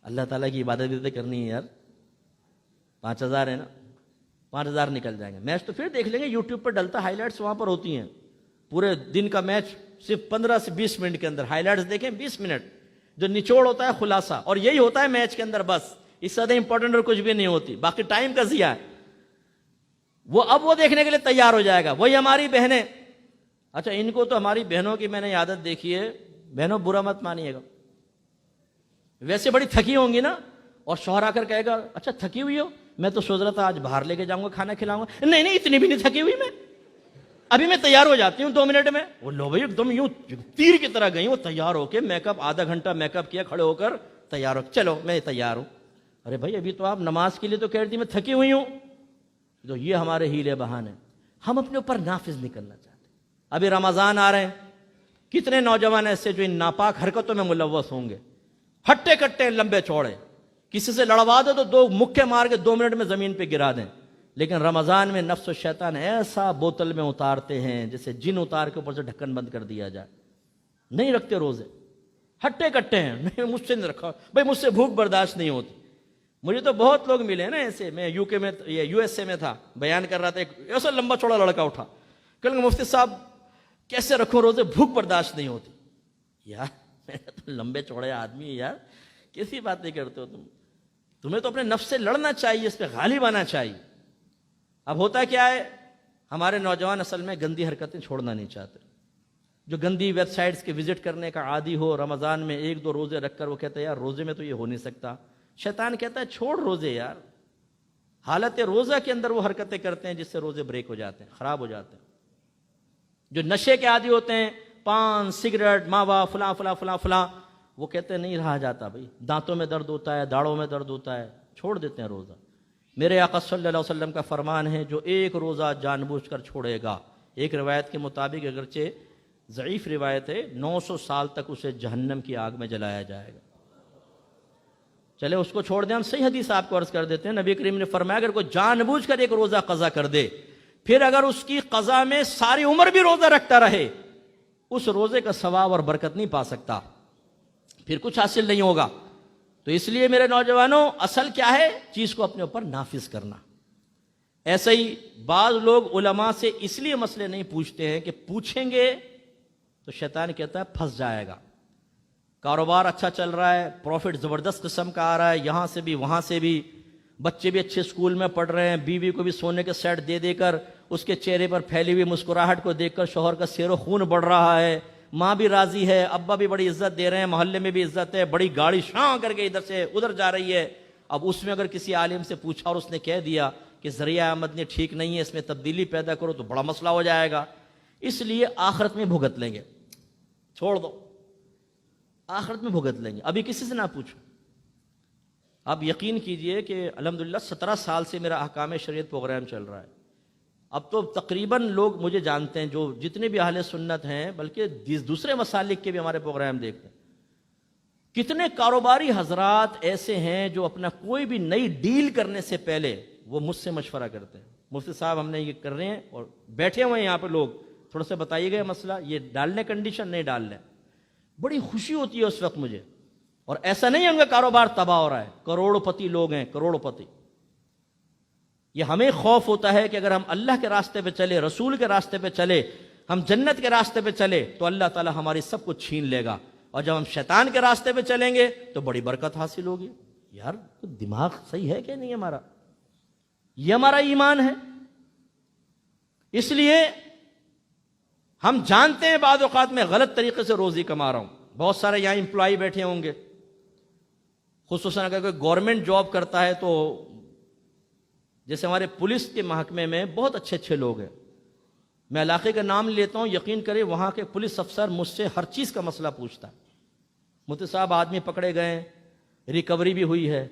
اللہ تعالیٰ کی عبادت بھی تو کرنی ہے یار. 5000 ہے نا، 5000 نکل جائیں گے. میچ تو پھر دیکھ لیں گے، یوٹیوب پر ڈلتا، ہائی لائٹس وہاں پر ہوتی ہیں. پورے دن کا میچ صرف 15 سے 20 منٹ کے اندر ہائی لائٹس دیکھیں، 20 منٹ جو نچوڑ ہوتا ہے خلاصہ، اور یہی ہوتا ہے میچ کے اندر، بس اس سے زیادہ امپورٹنٹ اور کچھ بھی نہیں ہوتی، باقی ٹائم کا ضیاع ہے. اب وہ دیکھنے کے لیے تیار ہو جائے گا. وہی ہماری بہنیں، اچھا ان کو تو ہماری بہنوں کی میں نے عادت دیکھی ہے، بہنوں برا مت مانیے گا، ویسے بڑی تھکی ہوں گی نا، اور شوہر آ کر کہے گا اچھا تھکی ہوئی ہو، میں تو سوچ رہا تھا آج باہر لے کے جاؤں گا کھانا کھلاؤں گا. نہیں نہیں اتنی بھی نہیں تھکی ہوئی میں، ابھی میں تیار ہو جاتی ہوں 2 منٹ میں. وہ لو بھائی ایک دم یوں تیر کی طرح گئی، وہ تیار ہو کے میک اپ آدھا گھنٹہ میک اپ کیا، کھڑے ہو کر تیار ہو، چلو میں تیار ہوں. ارے بھائی ابھی تو آپ نماز کے لیے تو کہہ رہی تھی میں تھکی ہوئی ہوں. تو یہ ہمارے ہیلے بہانے، ہم اپنے اوپر نافذ نہیں کرنا چاہتے. ابھی رمضان آ رہے ہیں، کتنے نوجوان ایسے جو ان ناپاک حرکتوں میں ملوث ہوں گے، ہٹے کٹے لمبے چوڑے، کسی سے لڑوا دو تو 2 مکے مار کے 2 منٹ میں زمین پہ گرا دیں. لیکن رمضان میں نفس و شیطان ایسا بوتل میں اتارتے ہیں جیسے جن اتار کے اوپر سے ڈھکن بند کر دیا جائے. نہیں رکھتے روزے، ہٹے کٹے ہیں، نہیں مجھ سے نہیں رکھا بھائی، مجھ سے بھوک برداشت نہیں ہوتی. مجھے تو بہت لوگ ملے نا ایسے، میں یو کے میں یو ایس اے میں تھا، بیان کر رہا تھا، ایک ایسا لمبا چوڑا لڑکا اٹھا، کہ مفتی صاحب کیسے رکھو روزے، بھوک برداشت نہیں ہوتی. یار میں تو لمبے چوڑے آدمی، یار کیسی باتیں کرتے ہو تمہیں تو اپنے نفس سے لڑنا چاہیے، اس پہ غالب آنا چاہیے. اب ہوتا کیا ہے، ہمارے نوجوان اصل میں گندی حرکتیں چھوڑنا نہیں چاہتے. جو گندی ویب سائٹس کے وزٹ کرنے کا عادی ہو، رمضان میں 1-2 روزے رکھ کر وہ کہتا ہے یار روزے میں تو یہ ہو نہیں سکتا. شیطان کہتا ہے چھوڑ روزے یار. حالت روزہ کے اندر وہ حرکتیں کرتے ہیں جس سے روزے بریک ہو جاتے ہیں، خراب ہو جاتے ہیں. جو نشے کے عادی ہوتے ہیں، پان سگریٹ ماوا فلاں فلاں فلاں فلاں، وہ کہتے ہیں نہیں رہا جاتا بھائی، دانتوں میں درد ہوتا ہے، داڑھوں میں درد ہوتا ہے، چھوڑ دیتے ہیں روزہ. میرے آقا صلی اللہ علیہ وسلم کا فرمان ہے جو ایک روزہ جان بوجھ کر چھوڑے گا، ایک روایت کے مطابق اگرچہ ضعیف روایت ہے، 900 سال تک اسے جہنم کی آگ میں جلایا جائے گا. چلے اس کو چھوڑ دیں، ہم صحیح حدیث آپ کو عرض کر دیتے ہیں. نبی کریم نے فرمایا اگر کوئی جان بوجھ کر ایک روزہ قضا کر دے، پھر اگر اس کی قضا میں ساری عمر بھی روزہ رکھتا رہے، اس روزے کا ثواب اور برکت نہیں پا سکتا، پھر کچھ حاصل نہیں ہوگا. تو اس لیے میرے نوجوانوں، اصل کیا ہے، چیز کو اپنے اوپر نافذ کرنا. ایسے ہی بعض لوگ علماء سے اس لیے مسئلے نہیں پوچھتے ہیں کہ پوچھیں گے تو شیطان کہتا ہے پھنس جائے گا. کاروبار اچھا چل رہا ہے، پروفٹ زبردست قسم کا آ رہا ہے، یہاں سے بھی وہاں سے بھی، بچے بھی اچھے اسکول میں پڑھ رہے ہیں، بیوی کو بھی سونے کے سیٹ دے دے کر اس کے چہرے پر پھیلی ہوئی مسکراہٹ کو دیکھ کر شوہر کا سیر و خون بڑھ رہا ہے، ماں بھی راضی ہے، ابا بھی بڑی عزت دے رہے ہیں، محلے میں بھی عزت ہے، بڑی گاڑی شاں کر کے ادھر سے ادھر جا رہی ہے. اب اس میں اگر کسی عالم سے پوچھا اور اس نے کہہ دیا کہ ذریعہ آمدنی ٹھیک نہیں ہے، اس میں تبدیلی پیدا کرو، تو بڑا مسئلہ ہو جائے گا. اس لیے آخرت میں بھگت لیں گے، چھوڑ دو، آخرت میں بھگت لیں گے، ابھی کسی سے نہ پوچھو. آپ یقین کیجئے کہ الحمدللہ 17 سال سے میرا احکام شریعت پروگرام چل رہا ہے. اب تو تقریباً لوگ مجھے جانتے ہیں، جو جتنے بھی اہل سنت ہیں، بلکہ دوسرے مسالک کے بھی ہمارے پروگرام دیکھتے ہیں. کتنے کاروباری حضرات ایسے ہیں جو اپنا کوئی بھی نئی ڈیل کرنے سے پہلے وہ مجھ سے مشورہ کرتے ہیں. مفتی صاحب ہم نے یہ کر رہے ہیں، اور بیٹھے ہوئے ہیں یہاں پہ لوگ، تھوڑا سا بتائیے گا مسئلہ، یہ ڈالنے کنڈیشن نہیں ڈالنے. بڑی خوشی ہوتی ہے اس وقت مجھے. اور ایسا نہیں ہے ان کا کاروبار تباہ ہو رہا ہے، کروڑ پتی لوگ ہیں، کروڑ پتی. یہ ہمیں خوف ہوتا ہے کہ اگر ہم اللہ کے راستے پہ چلے، رسول کے راستے پہ چلے، ہم جنت کے راستے پہ چلے تو اللہ تعالی ہماری سب کچھ چھین لے گا، اور جب ہم شیطان کے راستے پہ چلیں گے تو بڑی برکت حاصل ہوگی. یار دماغ صحیح ہے کہ نہیں ہمارا؟ یہ ہمارا ایمان ہے. اس لیے ہم جانتے ہیں بعض اوقات میں غلط طریقے سے روزی کما رہا ہوں. بہت سارے یہاں امپلائی بیٹھے ہوں گے، خصوصاً اگر کوئی گورنمنٹ جاب کرتا ہے تو جیسے ہمارے پولیس کے محکمے میں بہت اچھے اچھے لوگ ہیں. میں علاقے کا نام لیتا ہوں، یقین کریں وہاں کے پولیس افسر مجھ سے ہر چیز کا مسئلہ پوچھتا ہے. مفتی صاحب آدمی پکڑے گئے، ریکوری بھی ہوئی ہے،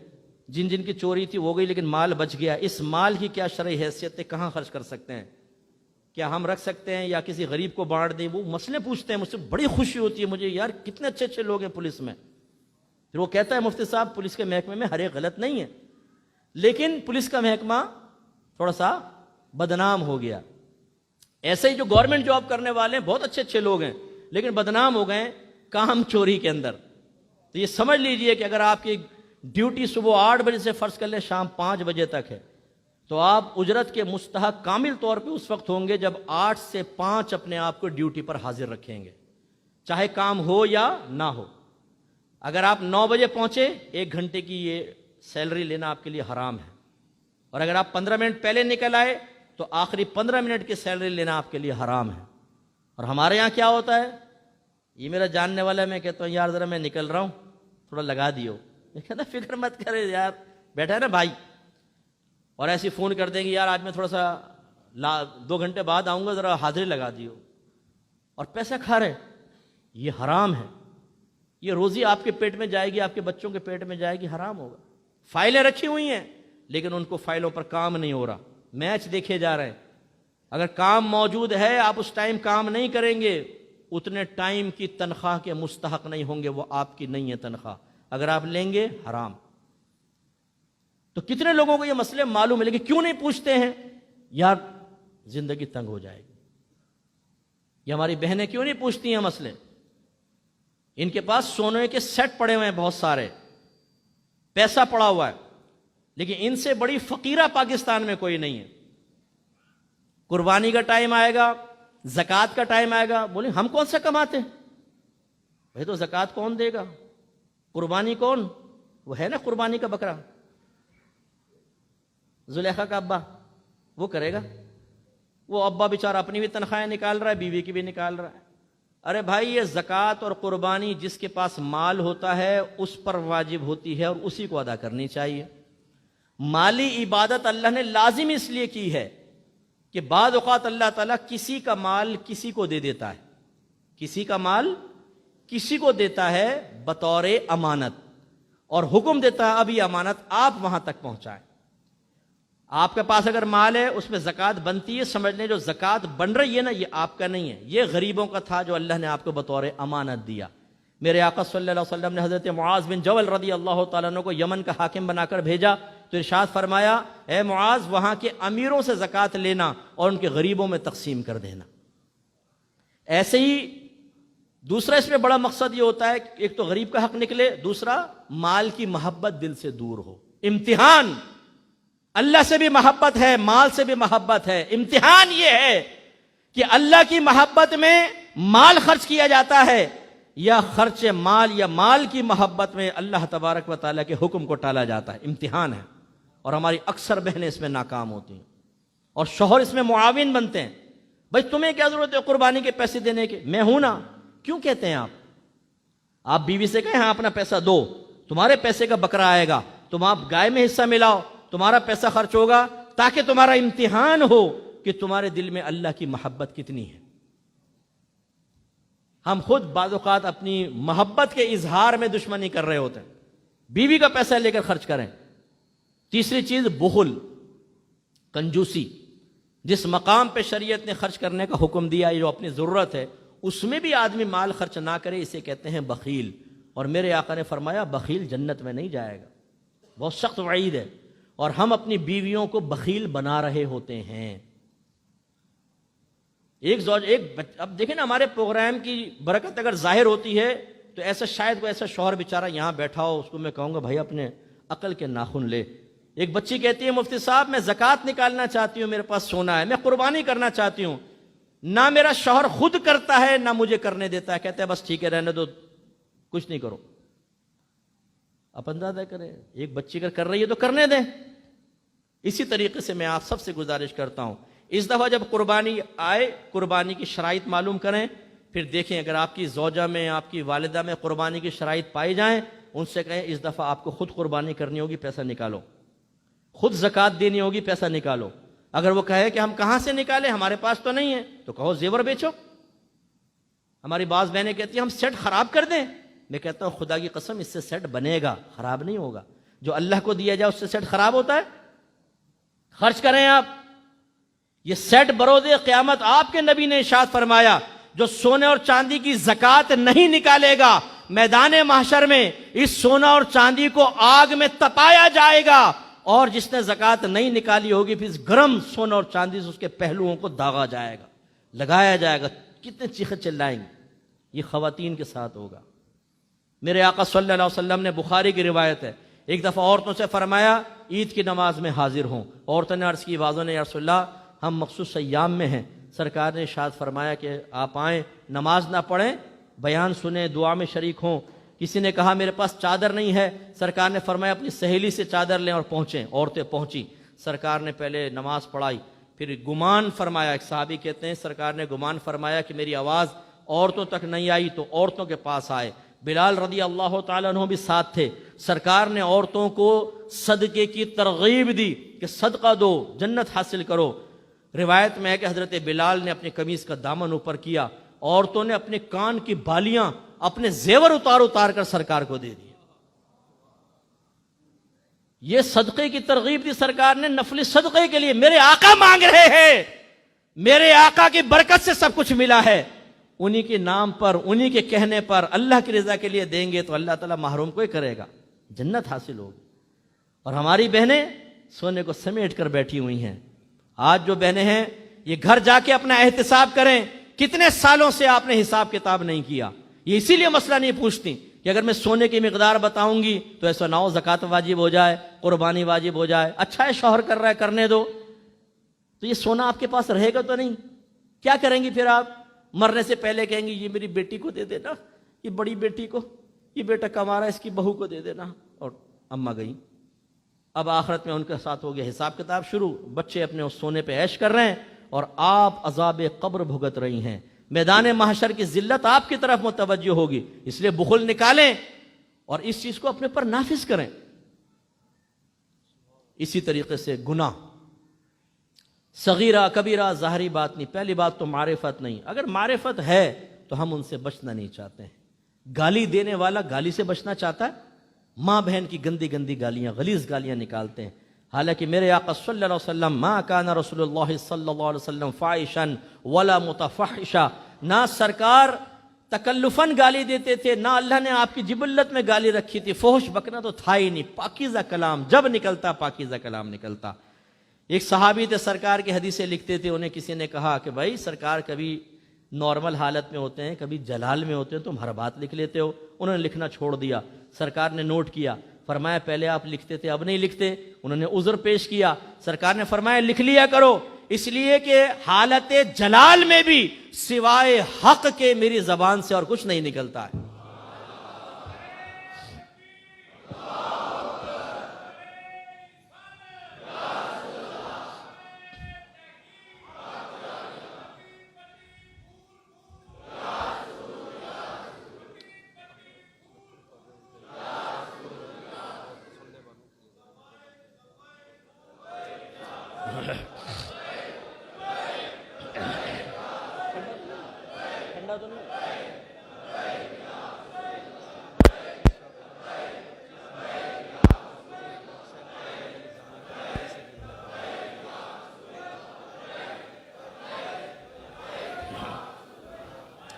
جن جن کی چوری تھی وہ گئی لیکن مال بچ گیا، اس مال کی کیا شرعی حیثیت ہے، کہاں خرچ کر سکتے ہیں، کیا ہم رکھ سکتے ہیں یا کسی غریب کو بانٹ دیں. وہ مسئلے پوچھتے ہیں مجھ سے. بڑی خوشی ہوتی ہے مجھے، یار کتنے اچھے اچھے لوگ ہیں پولیس میں. پھر وہ کہتا ہے مفتی صاحب پولیس کے محکمے میں ہر ایک غلط نہیں ہے، لیکن پولیس کا محکمہ تھوڑا سا بدنام ہو گیا. ایسے ہی جو گورنمنٹ جاب کرنے والے ہیں بہت اچھے اچھے لوگ ہیں لیکن بدنام ہو گئے کام چوری کے اندر. تو یہ سمجھ لیجئے کہ اگر آپ کی ڈیوٹی صبح 8 بجے سے فرض کر لیں شام 5 بجے تک ہے تو آپ اجرت کے مستحق کامل طور پہ اس وقت ہوں گے جب 8 سے 5 اپنے آپ کو ڈیوٹی پر حاضر رکھیں گے، چاہے کام ہو یا نہ ہو. اگر آپ 9 بجے پہنچے 1 گھنٹے کی یہ سیلری لینا آپ کے لیے حرام ہے، اور اگر آپ 15 منٹ پہلے نکل آئے تو آخری 15 منٹ کی سیلری لینا آپ کے لیے حرام ہے. اور ہمارے یہاں کیا ہوتا ہے، یہ میرا جاننے والا ہے، میں کہتا ہوں یار ذرا میں نکل رہا ہوں تھوڑا لگا دیو. میں کہتا فکر مت کرے یار، بیٹھا ہے نا بھائی، اور ایسی فون کر دیں گے یار آج میں تھوڑا سا 2 گھنٹے بعد آؤں گا ذرا حاضری لگا دیو، اور پیسہ کھا رہے. یہ حرام ہے. یہ روزی آپ کے پیٹ میں جائے گی، آپ کے بچوں کے پیٹ میں جائے گی، حرام ہوگا. فائلیں رکھی ہوئی ہیں لیکن ان کو فائلوں پر کام نہیں ہو رہا، میچ دیکھے جا رہے ہیں. اگر کام موجود ہے آپ اس ٹائم کام نہیں کریں گے، اتنے ٹائم کی تنخواہ کے مستحق نہیں ہوں گے، وہ آپ کی نہیں ہے تنخواہ. اگر آپ لیں گے حرام. تو کتنے لوگوں کو یہ مسئلے معلوم ہے لیکن کیوں نہیں پوچھتے ہیں؟ یار زندگی تنگ ہو جائے گی. یہ ہماری بہنیں کیوں نہیں پوچھتی ہیں مسئلے؟ ان کے پاس سونے کے سیٹ پڑے ہوئے ہیں، بہت سارے پیسہ پڑا ہوا ہے، لیکن ان سے بڑی فقیرہ پاکستان میں کوئی نہیں ہے. قربانی کا ٹائم آئے گا، زکوٰۃ کا ٹائم آئے گا، بولیں ہم کون سا کماتے ہیں بھائی، تو زکوٰۃ کون دے گا، قربانی کون، وہ ہے نا قربانی کا بکرا، زلیخا کا ابا وہ کرے گا. وہ ابا بیچارہ اپنی بھی تنخواہیں نکال رہا ہے، بیوی کی بھی نکال رہا ہے. ارے بھائی یہ زکوٰۃ اور قربانی جس کے پاس مال ہوتا ہے اس پر واجب ہوتی ہے اور اسی کو ادا کرنی چاہیے. مالی عبادت اللہ نے لازم اس لیے کی ہے کہ بعض اوقات اللہ تعالیٰ کسی کا مال کسی کو دے دیتا ہے، کسی کا مال کسی کو دیتا ہے بطور امانت، اور حکم دیتا ہے اب یہ امانت آپ وہاں تک پہنچائیں. آپ کے پاس اگر مال ہے اس میں زکوٰۃ بنتی ہے، سمجھ لیں جو زکوٰۃ بن رہی ہے نا یہ آپ کا نہیں ہے، یہ غریبوں کا تھا جو اللہ نے آپ کو بطور امانت دیا. میرے آقا صلی اللہ علیہ وسلم نے حضرت معاذ بن جبل رضی اللہ تعالیٰ عنہ کو یمن کا حاکم بنا کر بھیجا تو ارشاد فرمایا اے معاذ وہاں کے امیروں سے زکوٰۃ لینا اور ان کے غریبوں میں تقسیم کر دینا. ایسے ہی دوسرا اس میں بڑا مقصد یہ ہوتا ہے کہ ایک تو غریب کا حق نکلے، دوسرا مال کی محبت دل سے دور ہو. امتحان اللہ سے بھی محبت ہے، مال سے بھی محبت ہے. امتحان یہ ہے کہ اللہ کی محبت میں مال خرچ کیا جاتا ہے یا خرچ مال یا مال کی محبت میں اللہ تبارک و تعالیٰ کے حکم کو ٹالا جاتا ہے. امتحان ہے، اور ہماری اکثر بہنیں اس میں ناکام ہوتی ہیں اور شوہر اس میں معاون بنتے ہیں. بھائی تمہیں کیا ضرورت ہے قربانی کے پیسے دینے کے، میں ہوں نا. کیوں کہتے ہیں آپ بیوی سے کہیں ہاں اپنا پیسہ دو، تمہارے پیسے کا بکرا آئے گا، تم آپ گائے میں حصہ ملاؤ، تمہارا پیسہ خرچ ہوگا تاکہ تمہارا امتحان ہو کہ تمہارے دل میں اللہ کی محبت کتنی ہے. ہم خود بعض اوقات اپنی محبت کے اظہار میں دشمنی کر رہے ہوتے ہیں. بیوی کا پیسہ لے کر خرچ کریں۔ تیسری چیز بخل، کنجوسی۔ جس مقام پہ شریعت نے خرچ کرنے کا حکم دیا جو اپنی ضرورت ہے اس میں بھی آدمی مال خرچ نہ کرے، اسے کہتے ہیں بخیل۔ اور میرے آقا نے فرمایا بخیل جنت میں نہیں جائے گا، بہت سخت وعید ہے۔ اور ہم اپنی بیویوں کو بخیل بنا رہے ہوتے ہیں۔ اب دیکھیں نا، ہمارے پروگرام کی برکت اگر ظاہر ہوتی ہے تو ایسا شاید کوئی ایسا شوہر بیچارہ یہاں بیٹھا ہو، اس کو میں کہوں گا بھائی اپنے عقل کے ناخن لے۔ ایک بچی کہتی ہے مفتی صاحب میں زکوٰۃ نکالنا چاہتی ہوں، میرے پاس سونا ہے، میں قربانی کرنا چاہتی ہوں، نہ میرا شوہر خود کرتا ہے نہ مجھے کرنے دیتا ہے، کہتا ہے بس ٹھیک ہے رہنے دو، کچھ نہیں کرو۔ آپ اندازہ کریں، ایک بچی اگر کر رہی ہے تو کرنے دیں۔ اسی طریقے سے میں آپ سب سے گزارش کرتا ہوں، اس دفعہ جب قربانی آئے، قربانی کی شرائط معلوم کریں، پھر دیکھیں اگر آپ کی زوجہ میں، آپ کی والدہ میں قربانی کی شرائط پائی جائیں، ان سے کہیں اس دفعہ آپ کو خود قربانی کرنی ہوگی، پیسہ نکالو، خود زکوٰۃ دینی ہوگی، پیسہ نکالو۔ اگر وہ کہے کہ ہم کہاں سے نکالیں، ہمارے پاس تو نہیں ہے، تو کہو زیور بیچو۔ ہماری بعض بہنیں کہتی ہیں ہم سیٹ خراب کر دیں، میں کہتا ہوں خدا کی قسم اس سے سیٹ بنے گا، خراب نہیں ہوگا۔ جو اللہ کو دیا جائے اس سے سیٹ خراب ہوتا ہے؟ خرچ کریں آپ، یہ سیٹ بروز قیامت آپ کے نبی نے ارشاد فرمایا جو سونے اور چاندی کی زکوٰۃ نہیں نکالے گا، میدان محشر میں اس سونا اور چاندی کو آگ میں تپایا جائے گا، اور جس نے زکوٰۃ نہیں نکالی ہوگی پھر اس گرم سونا اور چاندی سے اس کے پہلوؤں کو داغا جائے گا، لگایا جائے گا۔ کتنے چیخیں چلائیں گے، یہ خواتین کے ساتھ ہوگا۔ میرے آقا صلی اللہ علیہ وسلم نے، بخاری کی روایت ہے، ایک دفعہ عورتوں سے فرمایا عید کی نماز میں حاضر ہوں۔ عورتوں نے عرض کی، بعضوں نے یا رسول اللہ ہم مخصوص ایام میں ہیں۔ سرکار نے ارشاد فرمایا کہ آپ آئیں، نماز نہ پڑھیں، بیان سنیں، دعا میں شریک ہوں۔ کسی نے کہا میرے پاس چادر نہیں ہے، سرکار نے فرمایا اپنی سہیلی سے چادر لیں اور پہنچیں۔ عورتیں پہنچی، سرکار نے پہلے نماز پڑھائی، پھر گمان فرمایا، ایک صحابی کہتے ہیں سرکار نے گمان فرمایا کہ میری آواز عورتوں تک نہیں آئی تو عورتوں کے پاس آئے۔ بلال رضی اللہ تعالیٰ عنہ بھی ساتھ تھے۔ سرکار نے عورتوں کو صدقے کی ترغیب دی کہ صدقہ دو، جنت حاصل کرو۔ روایت میں ہے کہ حضرت بلال نے اپنی قمیص کا دامن اوپر کیا، عورتوں نے اپنے کان کی بالیاں، اپنے زیور اتار اتار کر سرکار کو دے دی۔ یہ صدقے کی ترغیب دی سرکار نے، نفلی صدقے کے لیے۔ میرے آقا مانگ رہے ہیں، میرے آقا کی برکت سے سب کچھ ملا ہے، انہی کے نام پر، انہی کے کہنے پر اللہ کی رضا کے لیے دیں گے تو اللہ تعالیٰ محروم کوئی کرے گا، جنت حاصل ہوگی۔ اور ہماری بہنیں سونے کو سمیٹ کر بیٹھی ہوئی ہیں۔ آج جو بہنیں ہیں یہ گھر جا کے اپنا احتساب کریں، کتنے سالوں سے آپ نے حساب کتاب نہیں کیا۔ یہ اسی لیے مسئلہ نہیں پوچھتی کہ اگر میں سونے کی مقدار بتاؤں گی تو ایسا نہ ہو زکوٰۃ واجب ہو جائے، قربانی واجب ہو جائے۔ اچھا ہے شوہر کر رہا ہے، کرنے دو، تو یہ سونا آپ کے پاس رہے گا تو نہیں؟ کیا کریں گی پھر آپ؟ مرنے سے پہلے کہیں گی یہ میری بیٹی کو دے دینا، یہ بڑی بیٹی کو، یہ بیٹا کما رہا ہے اس کی بہو کو دے دینا، اور اماں گئی۔ اب آخرت میں ان کے ساتھ ہو گیا حساب کتاب شروع، بچے اپنے اس سونے پہ عیش کر رہے ہیں اور آپ عذاب قبر بھگت رہی ہیں۔ میدان محشر کی ذلت آپ کی طرف متوجہ ہوگی، اس لیے بخل نکالیں اور اس چیز کو اپنے پر نافذ کریں۔ اسی طریقے سے گناہ، صغیرہ کبیرہ ظاہری بات نہیں، پہلی بات تو معرفت نہیں۔ اگر معرفت ہے تو ہم ان سے بچنا نہیں چاہتے ہیں۔ گالی دینے والا گالی سے بچنا چاہتا ہے؟ ماں بہن کی گندی گندی گالیاں، غلیظ گالیاں نکالتے ہیں، حالانکہ میرے آقا صلی اللہ علیہ وسلم ما کان رسول اللہ صلی اللہ علیہ وسلم فاحشا ولا متفحشا، نہ سرکار تکلفاً گالی دیتے تھے، نہ اللہ نے آپ کی جبلت میں گالی رکھی تھی۔ فحش بکنا تو تھا ہی نہیں، پاکیزہ کلام جب نکلتا پاکیزہ کلام نکلتا۔ ایک صحابی تھے، سرکار کی حدیثیں لکھتے تھے، انہیں کسی نے کہا کہ بھائی سرکار کبھی نارمل حالت میں ہوتے ہیں، کبھی جلال میں ہوتے ہیں، تم ہر بات لکھ لیتے ہو۔ انہوں نے لکھنا چھوڑ دیا، سرکار نے نوٹ کیا، فرمایا پہلے آپ لکھتے تھے اب نہیں لکھتے۔ انہوں نے عذر پیش کیا، سرکار نے فرمایا لکھ لیا کرو، اس لیے کہ حالت جلال میں بھی سوائے حق کے میری زبان سے اور کچھ نہیں نکلتا ہے۔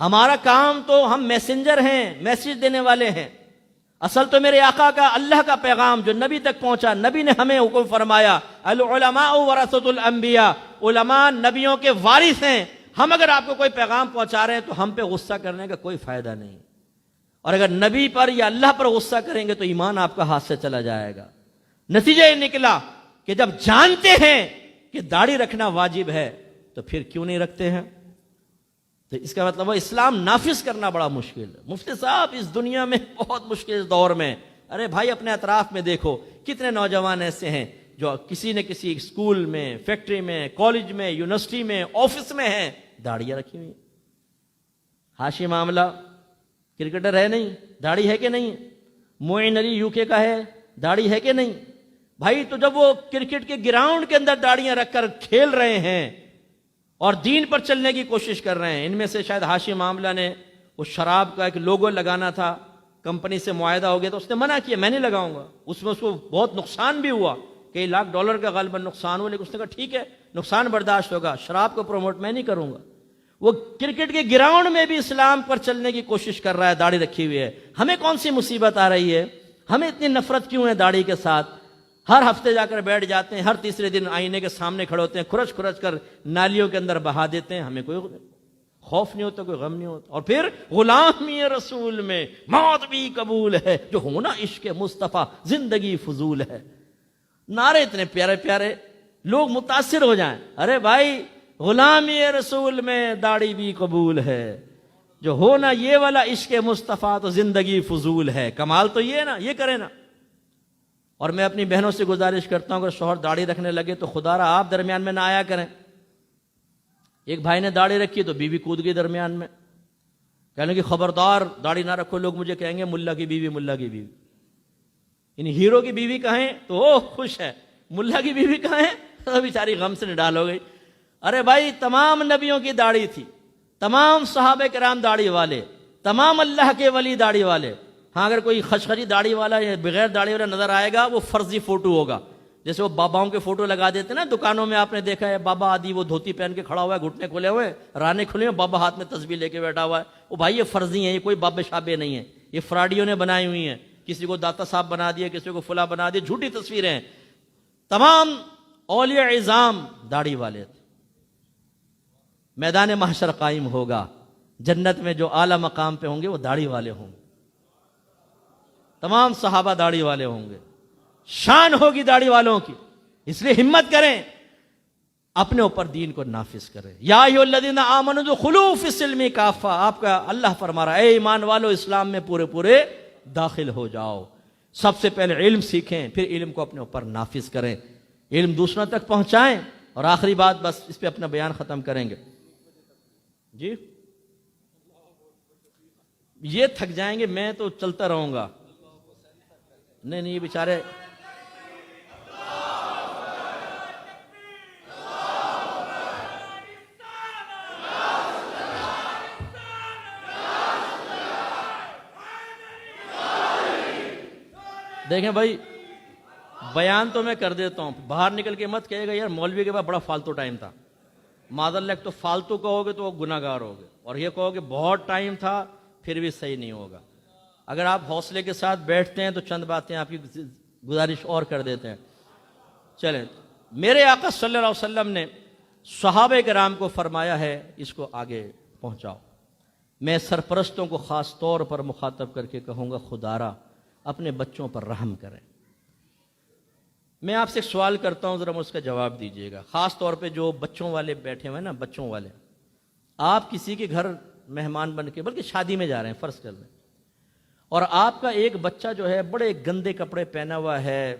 ہمارا کام تو ہم میسنجر ہیں، میسج دینے والے ہیں. اصل تو میرے آقا کا اللہ کا پیغام جو نبی تک پہنچا، نبی نے ہمیں حکم فرمایا العلماء ورثۃ الانبیاء، علماء نبیوں کے وارث ہیں. ہم اگر آپ کو کوئی پیغام پہنچا رہے ہیں تو ہم پہ غصہ کرنے کا کوئی فائدہ نہیں، اور اگر نبی پر یا اللہ پر غصہ کریں گے تو ایمان آپ کا ہاتھ سے چلا جائے گا. نتیجہ یہ نکلا کہ جب جانتے ہیں کہ داڑھی رکھنا واجب ہے تو پھر کیوں نہیں رکھتے ہیں؟ تو اس کا مطلب ہے اسلام نافذ کرنا بڑا مشکل ہے. مفتی صاحب اس دنیا میں بہت مشکل اس دور میں، ارے بھائی اپنے اطراف میں دیکھو کتنے نوجوان ایسے ہیں جو کسی نہ کسی اسکول میں، فیکٹری میں، کالج میں، یونیورسٹی میں، آفس میں ہیں، داڑھیاں رکھی ہوئی. ہاشم معاملہ کرکٹر ہے نہیں، داڑھی ہے کہ نہیں؟ معین علی یو کے کا ہے، داڑھی ہے کہ نہیں؟ بھائی تو جب وہ کرکٹ کے گراؤنڈ کے اندر داڑیاں رکھ کر کھیل رہے ہیں اور دین پر چلنے کی کوشش کر رہے ہیں، ان میں سے شاید ہاشم معاملہ نے وہ شراب کا ایک لوگو لگانا تھا، کمپنی سے معاہدہ ہو گیا تو اس نے منع کیا، میں نہیں لگاؤں گا. اس میں اس کو بہت نقصان بھی ہوا، کئی لاکھ ڈالر کا غالباً نقصان ہوا، لیکن اس نے کہا ٹھیک ہے نقصان برداشت ہوگا، شراب کو پروموٹ میں نہیں کروں گا. وہ کرکٹ کے گراؤنڈ میں بھی اسلام پر چلنے کی کوشش کر رہا ہے، داڑھی رکھی ہوئی ہے. ہمیں کون سی مصیبت آ رہی ہے؟ ہمیں اتنی نفرت کیوں ہے داڑھی کے ساتھ؟ ہر ہفتے جا کر بیٹھ جاتے ہیں، ہر تیسرے دن آئینے کے سامنے کھڑے ہوتے ہیں، کھرچ کھرچ کر نالیوں کے اندر بہا دیتے ہیں. ہمیں کوئی خوف نہیں ہوتا، کوئی غم نہیں ہوتا. اور پھر غلامی رسول میں موت بھی قبول ہے، جو ہونا عشق مصطفیٰ زندگی فضول ہے. نعرے اتنے پیارے پیارے، لوگ متاثر ہو جائیں. ارے بھائی غلامی رسول میں داڑھی بھی قبول ہے، جو ہونا یہ والا عشق مصطفیٰ تو زندگی فضول ہے. کمال تو یہ نا، یہ کرے نا. اور میں اپنی بہنوں سے گزارش کرتا ہوں اگر شوہر داڑھی رکھنے لگے تو خدا را آپ درمیان میں نہ آیا کریں. ایک بھائی نے داڑھی رکھی تو بیوی کود گئی درمیان میں، کہنے کہ خبردار داڑھی نہ رکھو، لوگ مجھے کہیں گے ملا کی بیوی، ملا کی بیوی. یعنی ہیرو کی بیوی کہاں ہے تو وہ خوش ہے، ملا کی بیوی کہاں ہے تو بیچاری غم سے نڈال ہو گئی. ارے بھائی تمام نبیوں کی داڑھی تھی، تمام صحابہ کرام داڑھی والے، تمام اللہ کے ولی داڑھی والے. ہاں اگر کوئی خشخری داڑھی والا یا بغیر داڑھی والا نظر آئے گا وہ فرضی فوٹو ہوگا. جیسے وہ باباؤں کے فوٹو لگا دیتے نا دکانوں میں، آپ نے دیکھا ہے بابا آدھی وہ دھوتی پہن کے کھڑا ہوا ہے، گھٹنے کھلے ہوئے، رانے کھلے ہوئے، بابا ہاتھ میں تسبیح لے کے بیٹھا ہوا ہے. وہ بھائی یہ فرضی ہیں، یہ کوئی بابے شابے نہیں ہیں، یہ فراڈیوں نے بنائی ہوئی ہیں. کسی کو داتا صاحب بنا دیا، کسی کو فلاں بنا دیا، جھوٹی تصویریں ہیں. تمام اولیاء اعظام داڑھی والے تھے. میدان محشر قائم ہوگا، جنت میں جو اعلیٰ مقام پہ ہوں گے وہ داڑھی والے ہوں گے. تمام صحابہ داڑھی والے ہوں گے، شان ہوگی داڑھی والوں کی. اس لیے ہمت کریں، اپنے اوپر دین کو نافذ کریں. یا ایھا الذین آمنوا ادخلوا فی السلم کافہ، آپ کا اللہ فرما رہا ہے اے ایمان والو اسلام میں پورے پورے داخل ہو جاؤ. سب سے پہلے علم سیکھیں، پھر علم کو اپنے اوپر نافذ کریں، علم دوسروں تک پہنچائیں. اور آخری بات، بس اس پہ اپنا بیان ختم کریں گے. جی یہ تھک جائیں گے، میں تو چلتا رہوں گا. نہیں یہ بیچارے دیکھیں بھائی، بیان تو میں کر دیتا ہوں، باہر نکل کے مت کہے گا یار مولوی کے پاس بڑا فالتو ٹائم تھا. معذاللہ تو فالتو کہو گے تو وہ گناہ گار ہوگے، اور یہ کہو گے بہت ٹائم تھا پھر بھی صحیح نہیں ہوگا. اگر آپ حوصلے کے ساتھ بیٹھتے ہیں تو چند باتیں آپ کی گزارش اور کر دیتے ہیں. چلیں، میرے آقا صلی اللہ علیہ وسلم نے صحابہ کرام کو فرمایا ہے اس کو آگے پہنچاؤ. میں سرپرستوں کو خاص طور پر مخاطب کر کے کہوں گا خدارا اپنے بچوں پر رحم کریں. میں آپ سے ایک سوال کرتا ہوں، ذرا مجھ کا جواب دیجیے گا. خاص طور پہ جو بچوں والے بیٹھے ہوئے نا، بچوں والے، آپ کسی کے گھر مہمان بن کے، بلکہ شادی میں جا رہے ہیں فرض کر لیں، اور آپ کا ایک بچہ جو ہے بڑے گندے کپڑے پہنا ہوا ہے،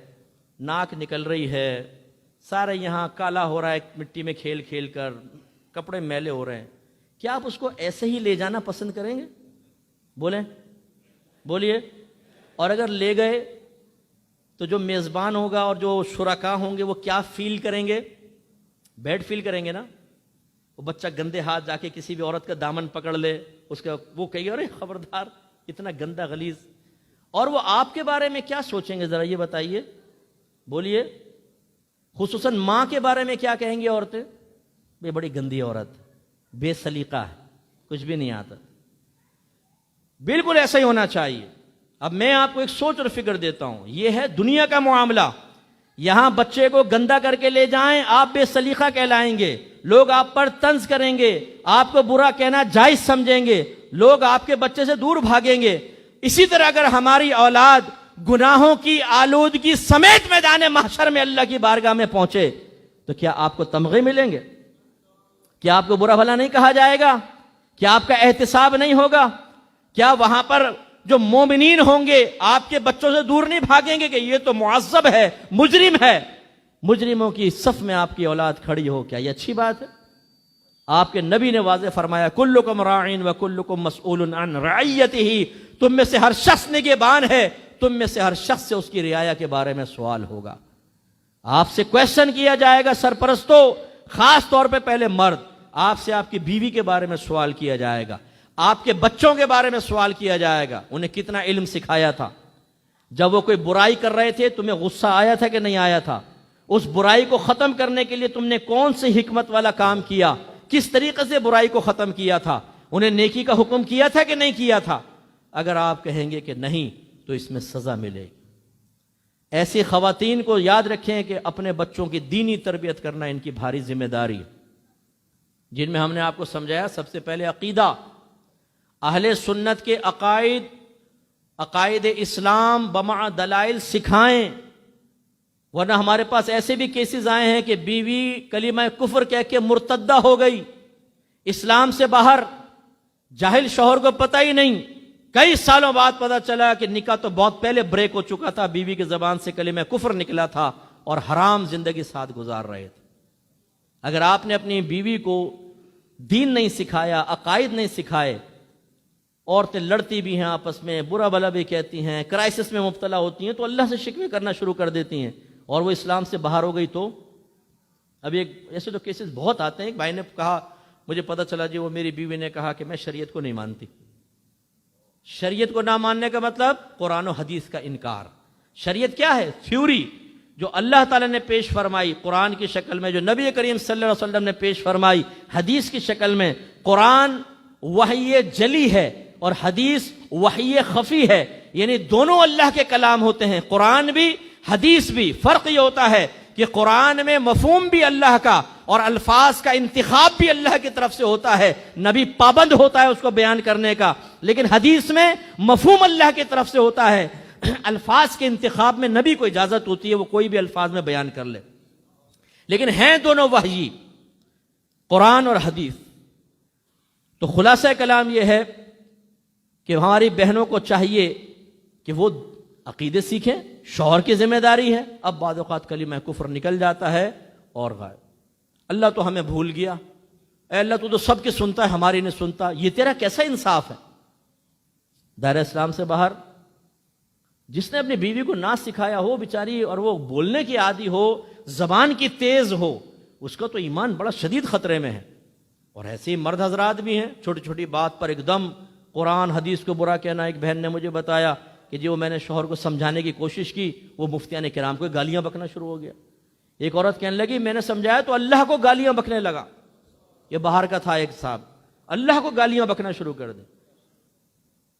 ناک نکل رہی ہے، سارے یہاں کالا ہو رہا ہے مٹی میں کھیل کھیل کر، کپڑے میلے ہو رہے ہیں، کیا آپ اس کو ایسے ہی لے جانا پسند کریں گے؟ بولیں، بولیے. اور اگر لے گئے تو جو میزبان ہوگا اور جو شرکا ہوں گے وہ کیا فیل کریں گے؟ بیڈ فیل کریں گے نا. وہ بچہ گندے ہاتھ جا کے کسی بھی عورت کا دامن پکڑ لے، اس کا وہ کہے ارے خبردار اتنا گندا غلیظ. اور وہ آپ کے بارے میں کیا سوچیں گے ذرا یہ بتائیے، بولیے. خصوصاً ماں کے بارے میں کیا کہیں گے عورتیں؟ بے بڑی گندی عورت، بے سلیقہ ہے. کچھ بھی نہیں آتا. بالکل ایسا ہی ہونا چاہیے. اب میں آپ کو ایک سوچ اور فکر دیتا ہوں. یہ ہے دنیا کا معاملہ. یہاں بچے کو گندا کر کے لے جائیں، آپ بے سلیقہ کہلائیں گے، لوگ آپ پر طنز کریں گے، آپ کو برا کہنا جائز سمجھیں گے، لوگ آپ کے بچے سے دور بھاگیں گے. اسی طرح اگر ہماری اولاد گناہوں کی آلودگی سمیت میدان محشر میں اللہ کی بارگاہ میں پہنچے تو کیا آپ کو تمغے ملیں گے؟ کیا آپ کو برا بھلا نہیں کہا جائے گا؟ کیا آپ کا احتساب نہیں ہوگا؟ کیا وہاں پر جو مومنین ہوں گے آپ کے بچوں سے دور نہیں بھاگیں گے کہ یہ تو معذب ہے، مجرم ہے؟ مجرموں کی صف میں آپ کی اولاد کھڑی ہو، کیا یہ اچھی بات ہے؟ آپ کے نبی نے واضح فرمایا کلکم راعین وکلکم مسئول عن رعیتہ، تم میں سے ہر شخص نگہبان ہے، تم میں سے ہر شخص سے اس کی رعایا کے بارے میں سوال ہوگا. آپ سے کویسچن کیا جائے گا سرپرستوں، خاص طور پہ پہلے مرد. آپ سے آپ کی بیوی کے بارے میں سوال کیا جائے گا، آپ کے بچوں کے بارے میں سوال کیا جائے گا. انہیں کتنا علم سکھایا تھا؟ جب وہ کوئی برائی کر رہے تھے تمہیں غصہ آیا تھا کہ نہیں آیا تھا؟ اس برائی کو ختم کرنے کے لیے تم نے کون سی حکمت والا کام کیا؟ کس طریقے سے برائی کو ختم کیا تھا؟ انہیں نیکی کا حکم کیا تھا کہ نہیں کیا تھا؟ اگر آپ کہیں گے کہ نہیں تو اس میں سزا ملے گی. ایسی خواتین کو یاد رکھیں کہ اپنے بچوں کی دینی تربیت کرنا ان کی بھاری ذمہ داری ہے، جن میں ہم نے آپ کو سمجھایا. سب سے پہلے عقیدہ، اہل سنت کے عقائد اسلام بمع دلائل سکھائیں. ورنہ ہمارے پاس ایسے بھی کیسز آئے ہیں کہ بیوی کلمہ کفر کہہ کے مرتدہ ہو گئی، اسلام سے باہر، جاہل شوہر کو پتہ ہی نہیں، کئی سالوں بعد پتہ چلا کہ نکاح تو بہت پہلے بریک ہو چکا تھا، بیوی کی زبان سے کلمہ کفر نکلا تھا اور حرام زندگی ساتھ گزار رہے تھے. اگر آپ نے اپنی بیوی کو دین نہیں سکھایا، عقائد نہیں سکھائے، عورتیں لڑتی بھی ہیں آپس میں، برا بھلا بھی کہتی ہیں، کرائسس میں مبتلا ہوتی ہیں تو اللہ سے شکوے کرنا شروع کر دیتی ہیں، اور وہ اسلام سے باہر ہو گئی تو ابھی ایسے تو کیسز بہت آتے ہیں. ایک بھائی نے کہا مجھے پتہ چلا جی وہ میری بیوی نے کہا کہ میں شریعت کو نہیں مانتی. شریعت کو نہ ماننے کا مطلب قرآن و حدیث کا انکار. شریعت کیا ہے؟ تھیوری جو اللہ تعالیٰ نے پیش فرمائی قرآن کی شکل میں، جو نبی کریم صلی اللہ علیہ وسلم نے پیش فرمائی حدیث کی شکل میں. قرآن وحی جلی ہے اور حدیث وحی خفی ہے، یعنی دونوں اللہ کے کلام ہوتے ہیں، قرآن بھی حدیث بھی. فرق یہ ہوتا ہے کہ قرآن میں مفہوم بھی اللہ کا اور الفاظ کا انتخاب بھی اللہ کی طرف سے ہوتا ہے، نبی پابند ہوتا ہے اس کو بیان کرنے کا. لیکن حدیث میں مفہوم اللہ کی طرف سے ہوتا ہے، الفاظ کے انتخاب میں نبی کو اجازت ہوتی ہے، وہ کوئی بھی الفاظ میں بیان کر لے. لیکن ہیں دونوں وحی، قرآن اور حدیث. تو خلاصہ کلام یہ ہے کہ ہماری بہنوں کو چاہیے کہ وہ عقیدے سیکھیں، شوہر کی ذمہ داری ہے. اب بعض اوقات کلمہ کفر نکل جاتا ہے اور غائب. اللہ تو ہمیں بھول گیا، اے اللہ تو سب کی سنتا ہے ہماری نہیں سنتا. یہ تیرا کیسا انصاف ہے؟ دائرہ اسلام سے باہر جس نے اپنی بیوی کو نہ سکھایا ہو بیچاری، اور وہ بولنے کی عادی ہو، زبان کی تیز ہو، اس کا تو ایمان بڑا شدید خطرے میں ہے. اور ایسے ہی مرد حضرات بھی ہیں، چھوٹی چھوٹی بات پر ایک دم قرآن حدیث کو برا کہنا. ایک بہن نے مجھے بتایا کہ جی وہ میں نے شوہر کو سمجھانے کی کوشش کی، وہ مفتیان کرام کو گالیاں بکنا شروع ہو گیا. ایک عورت کہنے لگی میں نے سمجھایا تو اللہ کو گالیاں بکنے لگا. یہ باہر کا تھا ایک صاحب، اللہ کو گالیاں بکنا شروع کر دے.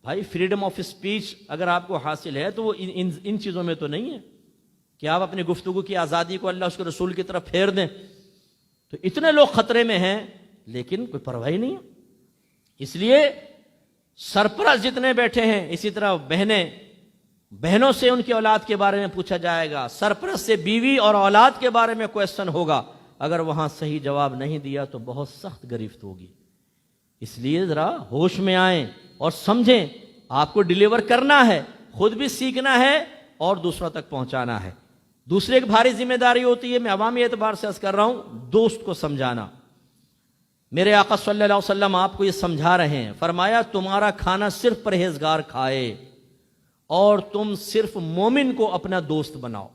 بھائی فریڈم آف اسپیچ اگر آپ کو حاصل ہے تو وہ ان چیزوں میں تو نہیں ہے کہ آپ اپنی گفتگو کی آزادی کو اللہ اس کے رسول کی طرف پھیر دیں. تو اتنے لوگ خطرے میں ہیں لیکن کوئی پرواہ نہیں ہے. اس لیے سرپرست جتنے بیٹھے ہیں، اسی طرح بہنوں سے ان کی اولاد کے بارے میں پوچھا جائے گا، سرپرست سے بیوی اور اولاد کے بارے میں کویسچن ہوگا. اگر وہاں صحیح جواب نہیں دیا تو بہت سخت گرفت ہوگی. اس لیے ذرا ہوش میں آئیں اور سمجھیں آپ کو ڈیلیور کرنا ہے، خود بھی سیکھنا ہے اور دوسروں تک پہنچانا ہے. دوسرے ایک بھاری ذمہ داری ہوتی ہے، میں عوامی اعتبار سے عرض کر رہا ہوں، دوست کو سمجھانا. میرے آقا صلی اللہ علیہ وسلم آپ کو یہ سمجھا رہے ہیں، فرمایا تمہارا کھانا صرف پرہیزگار کھائے اور تم صرف مومن کو اپنا دوست بناؤ.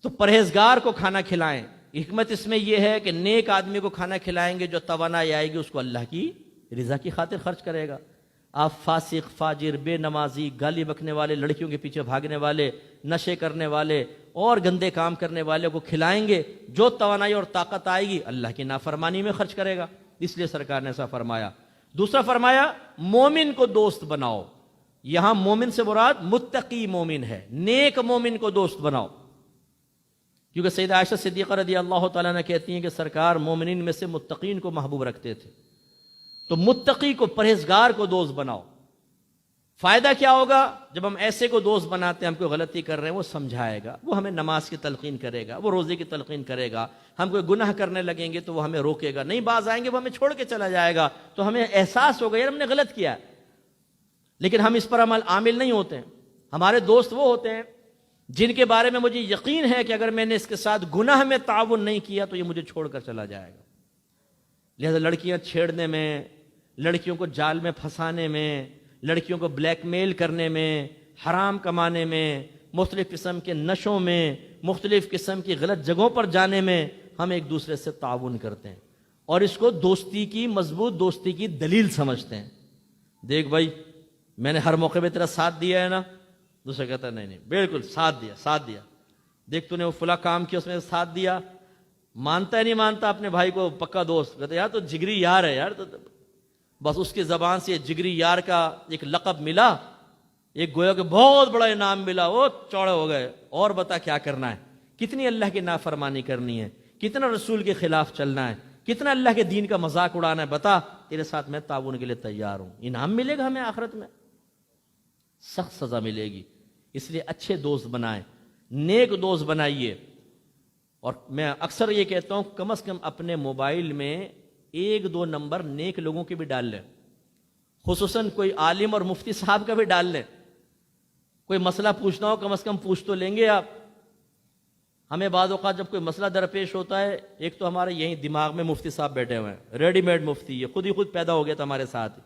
تو پرہیزگار کو کھانا کھلائیں. حکمت اس میں یہ ہے کہ نیک آدمی کو کھانا کھلائیں گے، جو توانائی آئے گی اس کو اللہ کی رضا کی خاطر خرچ کرے گا. آپ فاسق، فاجر، بے نمازی، گالی بکنے والے، لڑکیوں کے پیچھے بھاگنے والے، نشے کرنے والے اور گندے کام کرنے والے کو کھلائیں گے، جو توانائی اور طاقت آئے گی اللہ کی نافرمانی میں خرچ کرے گا. اس لیے سرکار نے ایسا فرمایا. دوسرا فرمایا مومن کو دوست بناؤ. یہاں مومن سے مراد متقی مومن ہے, نیک مومن کو دوست بناؤ. کیونکہ سیدہ عائشہ صدیقہ رضی اللہ تعالیٰ نے کہتی ہیں کہ سرکار مومنین میں سے متقین کو محبوب رکھتے تھے. تو متقی کو, پرہیزگار کو دوست بناؤ. فائدہ کیا ہوگا؟ جب ہم ایسے کو دوست بناتے ہیں, ہم کوئی غلطی کر رہے ہیں وہ سمجھائے گا, وہ ہمیں نماز کی تلقین کرے گا, وہ روزے کی تلقین کرے گا. ہم کوئی گناہ کرنے لگیں گے تو وہ ہمیں روکے گا, نہیں باز آئیں گے وہ ہمیں چھوڑ کے چلا جائے گا, تو ہمیں احساس ہوگا یار ہم نے غلط کیا. لیکن ہم اس پر عامل نہیں ہوتے ہیں. ہمارے دوست وہ ہوتے ہیں جن کے بارے میں مجھے یقین ہے کہ اگر میں نے اس کے ساتھ گناہ میں تعاون نہیں کیا تو یہ مجھے چھوڑ کر چلا جائے گا. لہذا لڑکیاں چھیڑنے میں, لڑکیوں کو جال میں پھنسانے میں, لڑکیوں کو بلیک میل کرنے میں, حرام کمانے میں, مختلف قسم کے نشوں میں, مختلف قسم کی غلط جگہوں پر جانے میں ہم ایک دوسرے سے تعاون کرتے ہیں اور اس کو دوستی کی, مضبوط دوستی کی دلیل سمجھتے ہیں. دیکھ بھائی میں نے ہر موقع پہ تیرا ساتھ دیا ہے نا. دوسرا کہتا ہے نہیں بالکل ساتھ دیا. دیکھ تو نے وہ فلاں کام کیا, اس میں ساتھ دیا. مانتا ہے نہیں مانتا اپنے بھائی کو پکا دوست, کہتے یار تو جگری یار ہے یار. تو بس اس کی زبان سے جگری یار کا ایک لقب ملا, ایک گویا کہ بہت بڑا انعام ملا, وہ چوڑے ہو گئے. اور بتا کیا کرنا ہے, کتنی اللہ کی نافرمانی کرنی ہے, کتنا رسول کے خلاف چلنا ہے, کتنا اللہ کے دین کا مذاق اڑانا ہے, بتا تیرے ساتھ میں تعاون کے لیے تیار ہوں. انعام ملے گا ہمیں آخرت میں, سخت سزا ملے گی. اس لیے اچھے دوست بنائیں, نیک دوست بنائیے. اور میں اکثر یہ کہتا ہوں کم از کم اپنے موبائل میں 1-2 نمبر نیک لوگوں کے بھی ڈال لیں, خصوصاً کوئی عالم اور مفتی صاحب کا بھی ڈال لیں. کوئی مسئلہ پوچھنا ہو کم از کم پوچھ تو لیں گے آپ. ہمیں بعض اوقات جب کوئی مسئلہ درپیش ہوتا ہے, ایک تو ہمارے یہیں دماغ میں مفتی صاحب بیٹھے ہوئے ہیں, ریڈی میڈ مفتی, یہ خود ہی خود پیدا ہو گیا تھا ہمارے ساتھ.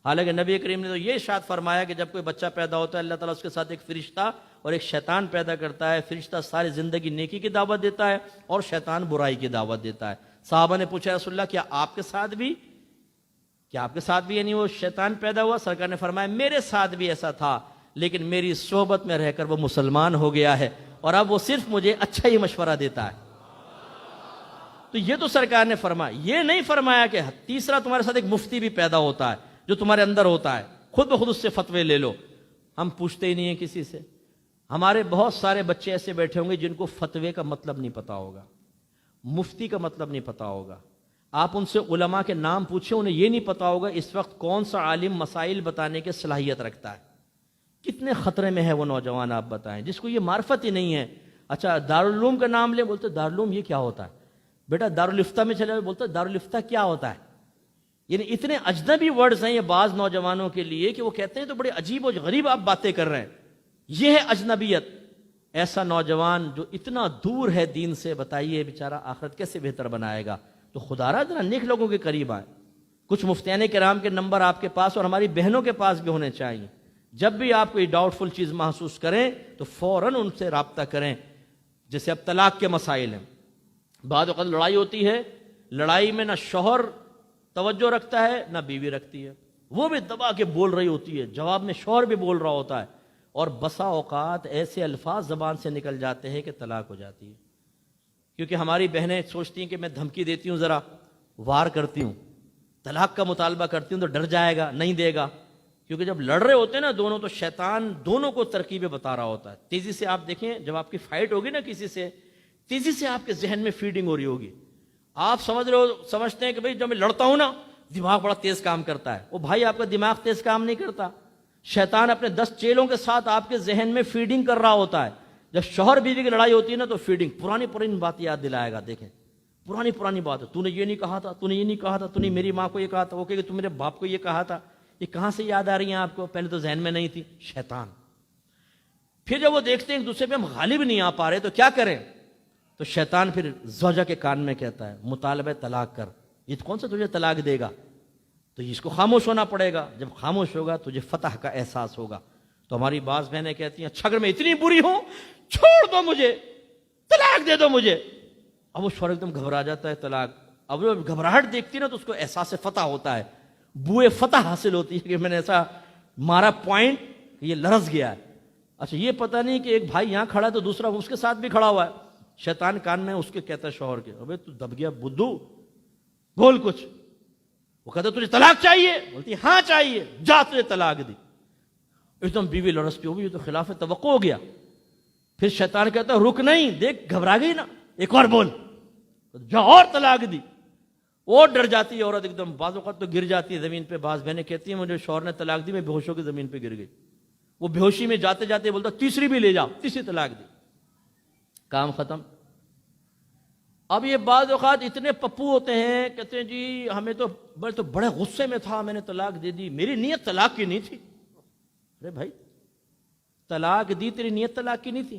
حالانکہ نبی کریم نے تو یہ ارشاد فرمایا کہ جب کوئی بچہ پیدا ہوتا ہے اللہ تعالیٰ اس کے ساتھ ایک فرشتہ اور ایک شیطان پیدا کرتا ہے. فرشتہ ساری زندگی نیکی کی دعوت دیتا ہے اور شیطان برائی کی دعوت دیتا ہے. صحابہ نے پوچھا رسول اللہ کیا آپ کے ساتھ بھی یعنی وہ شیطان پیدا ہوا؟ سرکار نے فرمایا میرے ساتھ بھی ایسا تھا, لیکن میری صحبت میں رہ کر وہ مسلمان ہو گیا ہے اور اب وہ صرف مجھے اچھا ہی مشورہ دیتا ہے. تو یہ تو سرکار نے فرمایا. یہ نہیں فرمایا کہ تیسرا تمہارے ساتھ ایک مفتی بھی پیدا ہوتا ہے جو تمہارے اندر ہوتا ہے, خود بخود اس سے فتوے لے لو. ہم پوچھتے ہی نہیں ہیں کسی سے. ہمارے بہت سارے بچے ایسے بیٹھے ہوں گے جن کو فتوے کا مطلب نہیں پتا ہوگا, مفتی کا مطلب نہیں پتا ہوگا. آپ ان سے علماء کے نام پوچھیں, انہیں یہ نہیں پتا ہوگا اس وقت کون سا عالم مسائل بتانے کی صلاحیت رکھتا ہے. کتنے خطرے میں ہے وہ نوجوان, آپ بتائیں, جس کو یہ معرفت ہی نہیں ہے. اچھا دارالعلوم کا نام لے, بولتے دارالعلوم یہ کیا ہوتا ہے؟ بیٹا دارالفتہ میں چلے, بولتے دارالفتہ کیا ہوتا ہے؟ یعنی اتنے اجنبی ورڈز ہیں یہ بعض نوجوانوں کے لیے کہ وہ کہتے ہیں تو بڑے عجیب و غریب آپ باتیں کر رہے ہیں. یہ ہے اجنبیت. ایسا نوجوان جو اتنا دور ہے دین سے, بتائیے بیچارہ آخرت کیسے بہتر بنائے گا؟ تو خدا را ذرا نیک لوگوں کے قریب آئیں. کچھ مفتیان کرام کے نمبر آپ کے پاس اور ہماری بہنوں کے پاس بھی ہونے چاہیے. جب بھی آپ کوئی ڈاؤٹ فل چیز محسوس کریں تو فوراً ان سے رابطہ کریں. جیسے اب طلاق کے مسائل ہیں, بعض اوقات لڑائی ہوتی ہے, لڑائی میں نہ شوہر توجہ رکھتا ہے نہ بیوی رکھتی ہے, وہ بھی دبا کے بول رہی ہوتی ہے, جواب میں شوہر بھی بول رہا ہوتا ہے, اور بسا اوقات ایسے الفاظ زبان سے نکل جاتے ہیں کہ طلاق ہو جاتی ہے. کیونکہ ہماری بہنیں سوچتی ہیں کہ میں دھمکی دیتی ہوں, ذرا وار کرتی ہوں, طلاق کا مطالبہ کرتی ہوں تو ڈر جائے گا, نہیں دے گا. کیونکہ جب لڑ رہے ہوتے ہیں نا دونوں, تو شیطان دونوں کو ترکیبیں بتا رہا ہوتا ہے. تیزی سے آپ دیکھیں, جب آپ کی فائٹ ہوگی نا کسی سے, تیزی سے آپ کے ذہن میں فیڈنگ ہو رہی ہوگی. آپ سمجھتے ہیں کہ بھئی جب میں لڑتا ہوں نا دماغ بڑا تیز کام کرتا ہے. وہ بھائی آپ کا دماغ تیز کام نہیں کرتا. شیطان اپنے 10 چیلوں کے ساتھ آپ کے ذہن میں فیڈنگ کر رہا ہوتا ہے. جب شوہر بیوی کی لڑائی ہوتی ہے نا تو فیڈنگ, پرانی بات یاد دلائے گا. دیکھیں پرانی بات ہے, تو نے یہ نہیں کہا تھا, تو نے یہ نہیں کہا تھا, تو نے میری ماں کو یہ کہا تھا, وہ کہ تو میرے باپ کو یہ کہا تھا. یہ کہاں سے یاد آ رہی ہیں آپ کو؟ پہلے تو ذہن میں نہیں تھی. شیطان. پھر جب وہ دیکھتے ہیں ایک دوسرے پہ ہم غالب نہیں آ پا رہے تو کیا کریں؟ تو شیطان پھر زوجہ کے کان میں کہتا ہے مطالبہ طلاق کر. یہ کون سا تجھے طلاق دے گا؟ تو اس کو خاموش ہونا پڑے گا. جب خاموش ہوگا تجھے فتح کا احساس ہوگا. تو ہماری بعض بہنیں کہتی ہیں اچھا اگر میں اتنی بری ہوں چھوڑ دو مجھے, طلاق دے دو مجھے. اب وہ شوہر ایک دم گھبرا جاتا ہے طلاق. اب وہ گھبراہٹ دیکھتی نا تو اس کو احساس فتح ہوتا ہے, بوئے فتح حاصل ہوتی ہے کہ میں نے ایسا مارا پوائنٹ کہ یہ لرز گیا ہے. اچھا یہ پتہ نہیں کہ ایک بھائی یہاں کھڑا ہے تو دوسرا اس کے ساتھ بھی کھڑا ہوا ہے. شیطان کان میں اس کے کہتا ہے شوہر کے, ابے تو دب گیا بدھو, بول کچھ. وہ کہتا تجھے طلاق چاہیے؟ بولتی ہاں چاہیے، جا تجھے طلاق دی۔ ایک دم بیوی لڑس پی ہوئی، یہ تو خلاف توقع ہو گیا۔ پھر شیطان کہتا ہے رک نہیں، دیکھ گھبرا گئی نا، ایک اور بول، جا اور طلاق دی۔ اور ڈر جاتی ہے عورت، ایک دم بعض اوقات تو گر جاتی ہے زمین پہ۔ بعض بہنیں کہتی ہیں مجھے شوہر نے طلاق دی، میں بے ہوش ہو کے زمین پہ گر گئی۔ وہ بے ہوشی میں جاتے جاتے بولتا تیسری بھی لے جاؤ، تیسری طلاق دی، کام ختم۔ اب یہ بعض اوقات اتنے پپو ہوتے ہیں، کہتے ہیں جی ہمیں تو بڑے غصے میں تھا، میں نے طلاق دے دی، میری نیت طلاق کی نہیں تھی۔ ارے بھائی طلاق دی، تیری نیت طلاق کی نہیں تھی؟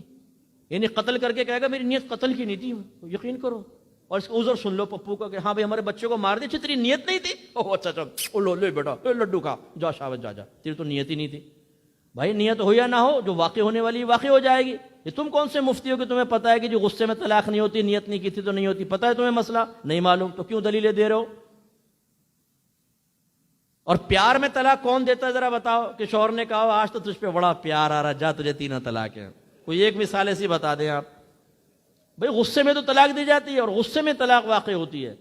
یعنی قتل کر کے کہے گا میری نیت قتل کی نہیں تھی، یقین کرو۔ اور اس کا عذر سن لو پپو کا کہ ہاں بھائی ہمارے بچے کو مار دے، تیری نیت نہیں تھی؟ اوہ اچھا اچھا، لو لے بیٹا لڈو کھا، جا شابت جا، تیری تو نیت ہی نہیں تھی۔ بھائی نیت ہو یا نہ ہو، جو واقع ہونے والی واقع ہو جائے گی۔ یہ تم کون سے مفتی ہو کہ تمہیں پتہ ہے کہ جو غصے میں طلاق نہیں ہوتی، نیت نہیں کی تھی تو نہیں ہوتی؟ پتہ ہے تمہیں مسئلہ نہیں معلوم تو کیوں دلیلیں دے رہے ہو؟ اور پیار میں طلاق کون دیتا ہے ذرا بتاؤ؟ کہ شوہر نے کہا آج تو تجھ پہ بڑا پیار آ رہا، جا تجھے 3 طلاق ہے۔ کوئی ایک مثال ایسی بتا دیں آپ۔ بھئی غصے میں تو طلاق دی جاتی ہے اور غصے میں طلاق واقع ہوتی ہے۔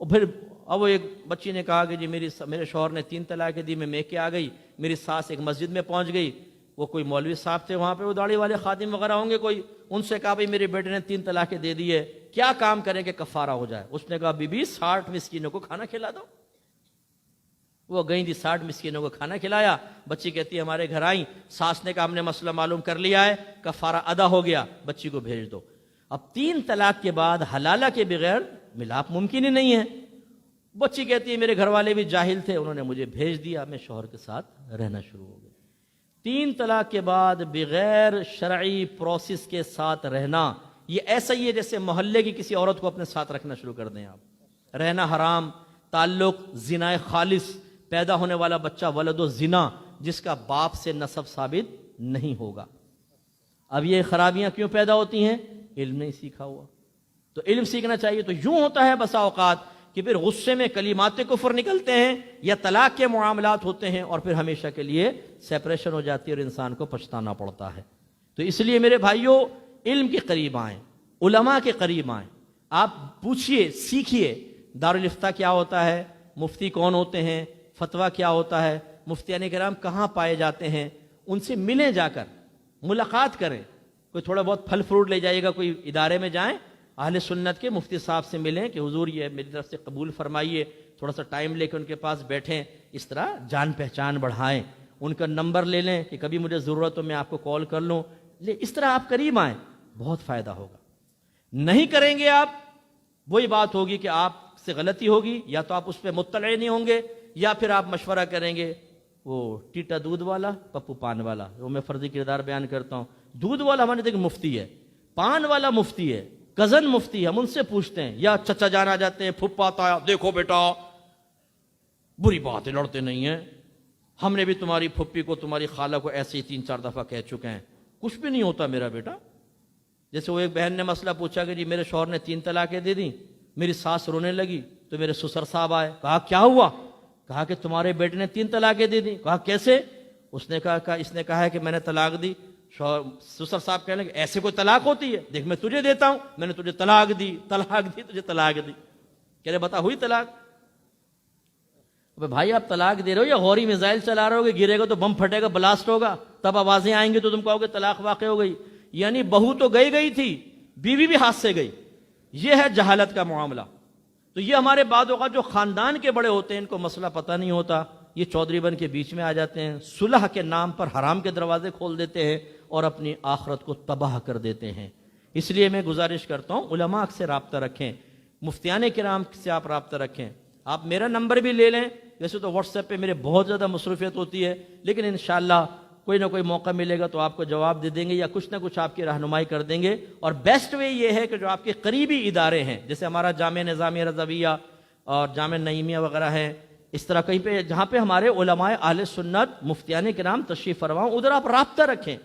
اور پھر اب وہ ایک بچی نے کہا کہ جی میرے شوہر نے 3 طلاقیں دی، میں کے آ گئی، میری ساس ایک مسجد میں پہنچ گئی، وہ کوئی مولوی صاحب تھے وہاں پہ، وہ داڑھی والے خادم وغیرہ ہوں گے کوئی، ان سے کہا بھئی میرے بیٹے نے 3 طلاقیں دے دی ہے، کیا کام کریں کہ کفارہ ہو جائے؟ اس نے کہا بی بی 60 مسکینوں کو کھانا کھلا دو۔ وہ گئیں دی 60 مسکینوں کو کھانا کھلایا۔ بچی کہتی ہے ہمارے گھر آئیں، ساس نے کہا ہم نے مسئلہ معلوم کر لیا ہے، کفارہ ادا ہو گیا، بچی کو بھیج دو۔ اب 3 طلاق کے بعد حلالہ کے بغیر ملاپ ممکن ہی نہیں ہے۔ بچی کہتی ہے میرے گھر والے بھی جاہل تھے، انہوں نے مجھے بھیج دیا، میں شوہر کے ساتھ رہنا شروع ہو گیا۔ 3 طلاق کے بعد بغیر شرعی پروسیس کے ساتھ رہنا، یہ ایسا ہی ہے جیسے محلے کی کسی عورت کو اپنے ساتھ رکھنا شروع کر دیں آپ۔ رہنا حرام، تعلق زنا خالص، پیدا ہونے والا بچہ ولد و زنا، جس کا باپ سے نسب ثابت نہیں ہوگا۔ اب یہ خرابیاں کیوں پیدا ہوتی ہیں؟ علم نہیں سیکھا ہوا۔ تو علم سیکھنا چاہیے۔ تو یوں ہوتا ہے بسا اوقات کہ پھر غصے میں کلمات کفر نکلتے ہیں یا طلاق کے معاملات ہوتے ہیں اور پھر ہمیشہ کے لیے سیپریشن ہو جاتی ہے اور انسان کو پچھتانا پڑتا ہے۔ تو اس لیے میرے بھائیوں علم کے قریب آئیں، علماء کے قریب آئیں، آپ پوچھئے سیکھیے دارالافتاء کیا ہوتا ہے، مفتی کون ہوتے ہیں، فتویٰ کیا ہوتا ہے، مفتیان کرام کہاں پائے جاتے ہیں، ان سے ملیں، جا کر ملاقات کریں۔ کوئی تھوڑا بہت پھل فروٹ لے جائیے گا، کوئی ادارے میں جائیں، اہل سنت کے مفتی صاحب سے ملیں کہ حضور یہ میری طرف سے قبول فرمائیے، تھوڑا سا ٹائم لے کے ان کے پاس بیٹھیں، اس طرح جان پہچان بڑھائیں، ان کا نمبر لے لیں کہ کبھی مجھے ضرورت ہو میں آپ کو کال کر لوں، اس طرح آپ قریب آئیں، بہت فائدہ ہوگا۔ نہیں کریں گے آپ، وہی بات ہوگی کہ آپ سے غلطی ہوگی، یا تو آپ اس پہ مطلع نہیں ہوں گے، یا پھر آپ مشورہ کریں گے وہ ٹیٹا دودھ والا پپو پان والا، وہ میں فرضی کردار بیان کرتا ہوں۔ دودھ والا ہمارے دیکھ مفتی ہے، پان والا مفتی ہے، کزن مفتی ہے، ہم ان سے پوچھتے ہیں، یا چچا جان آ جاتے ہیں، پھپھا آتا، دیکھو بیٹا بری بات ہے، لڑتے نہیں ہیں، ہم نے بھی تمہاری پھپھی کو تمہاری خالہ کو ایسے ہی 3-4 دفعہ کہہ چکے ہیں، کچھ بھی نہیں ہوتا میرا بیٹا۔ جیسے وہ ایک بہن نے مسئلہ پوچھا کہ جی میرے شوہر نے 3 طلاقیں دے دیں، میری ساس رونے لگی تو میرے سسر صاحب آئے، کہا کیا ہوا؟ کہا کہ تمہارے بیٹے نے 3 طلاقیں دے دی۔ کہا کیسے؟ اس نے کہا ہے کہ میں نے طلاق دی۔ سسر صاحب کہنے لگے ایسے کوئی طلاق ہوتی ہے؟ دیکھ میں تجھے دیتا ہوں، میں نے تجھے طلاق دی تجھے طلاق دی۔ کہہ رہے بتا ہوئی طلاق؟ بھائی آپ طلاق دے رہے ہو یا غوری میزائل چلا رہے ہو کہ گرے گا تو بم پھٹے گا، بلاسٹ ہوگا، تب آوازیں آئیں گی تو تم کہو گے طلاق واقع ہو گئی؟ یعنی بہو تو گئی تھی، بیوی بھی ہاتھ سے گئی۔ یہ ہے جہالت کا معاملہ۔ تو یہ ہمارے بعض اوقات جو خاندان کے بڑے ہوتے ہیں ان کو مسئلہ پتہ نہیں ہوتا، یہ چودھری بن کے بیچ میں آ جاتے ہیں، صلح کے نام پر حرام کے دروازے کھول دیتے ہیں اور اپنی آخرت کو تباہ کر دیتے ہیں۔ اس لیے میں گزارش کرتا ہوں علماء سے رابطہ رکھیں، مفتیان کرام سے آپ رابطہ رکھیں۔ آپ میرا نمبر بھی لے لیں، ویسے تو واٹس ایپ پہ میرے بہت زیادہ مصروفیت ہوتی ہے، لیکن انشاءاللہ کوئی نہ کوئی موقع ملے گا تو آپ کو جواب دے دیں گے یا کچھ نہ کچھ آپ کی رہنمائی کر دیں گے۔ اور بیسٹ وے یہ ہے کہ جو آپ کے قریبی ادارے ہیں، جیسے ہمارا جامعہ نظامیہ رضویہ اور جامعہ نعیمیہ وغیرہ ہیں، اس طرح کہیں پہ جہاں پہ ہمارے علماء اہل سنت مفتیان کرام تشریف فرما، ادھر آپ رابطہ رکھیں۔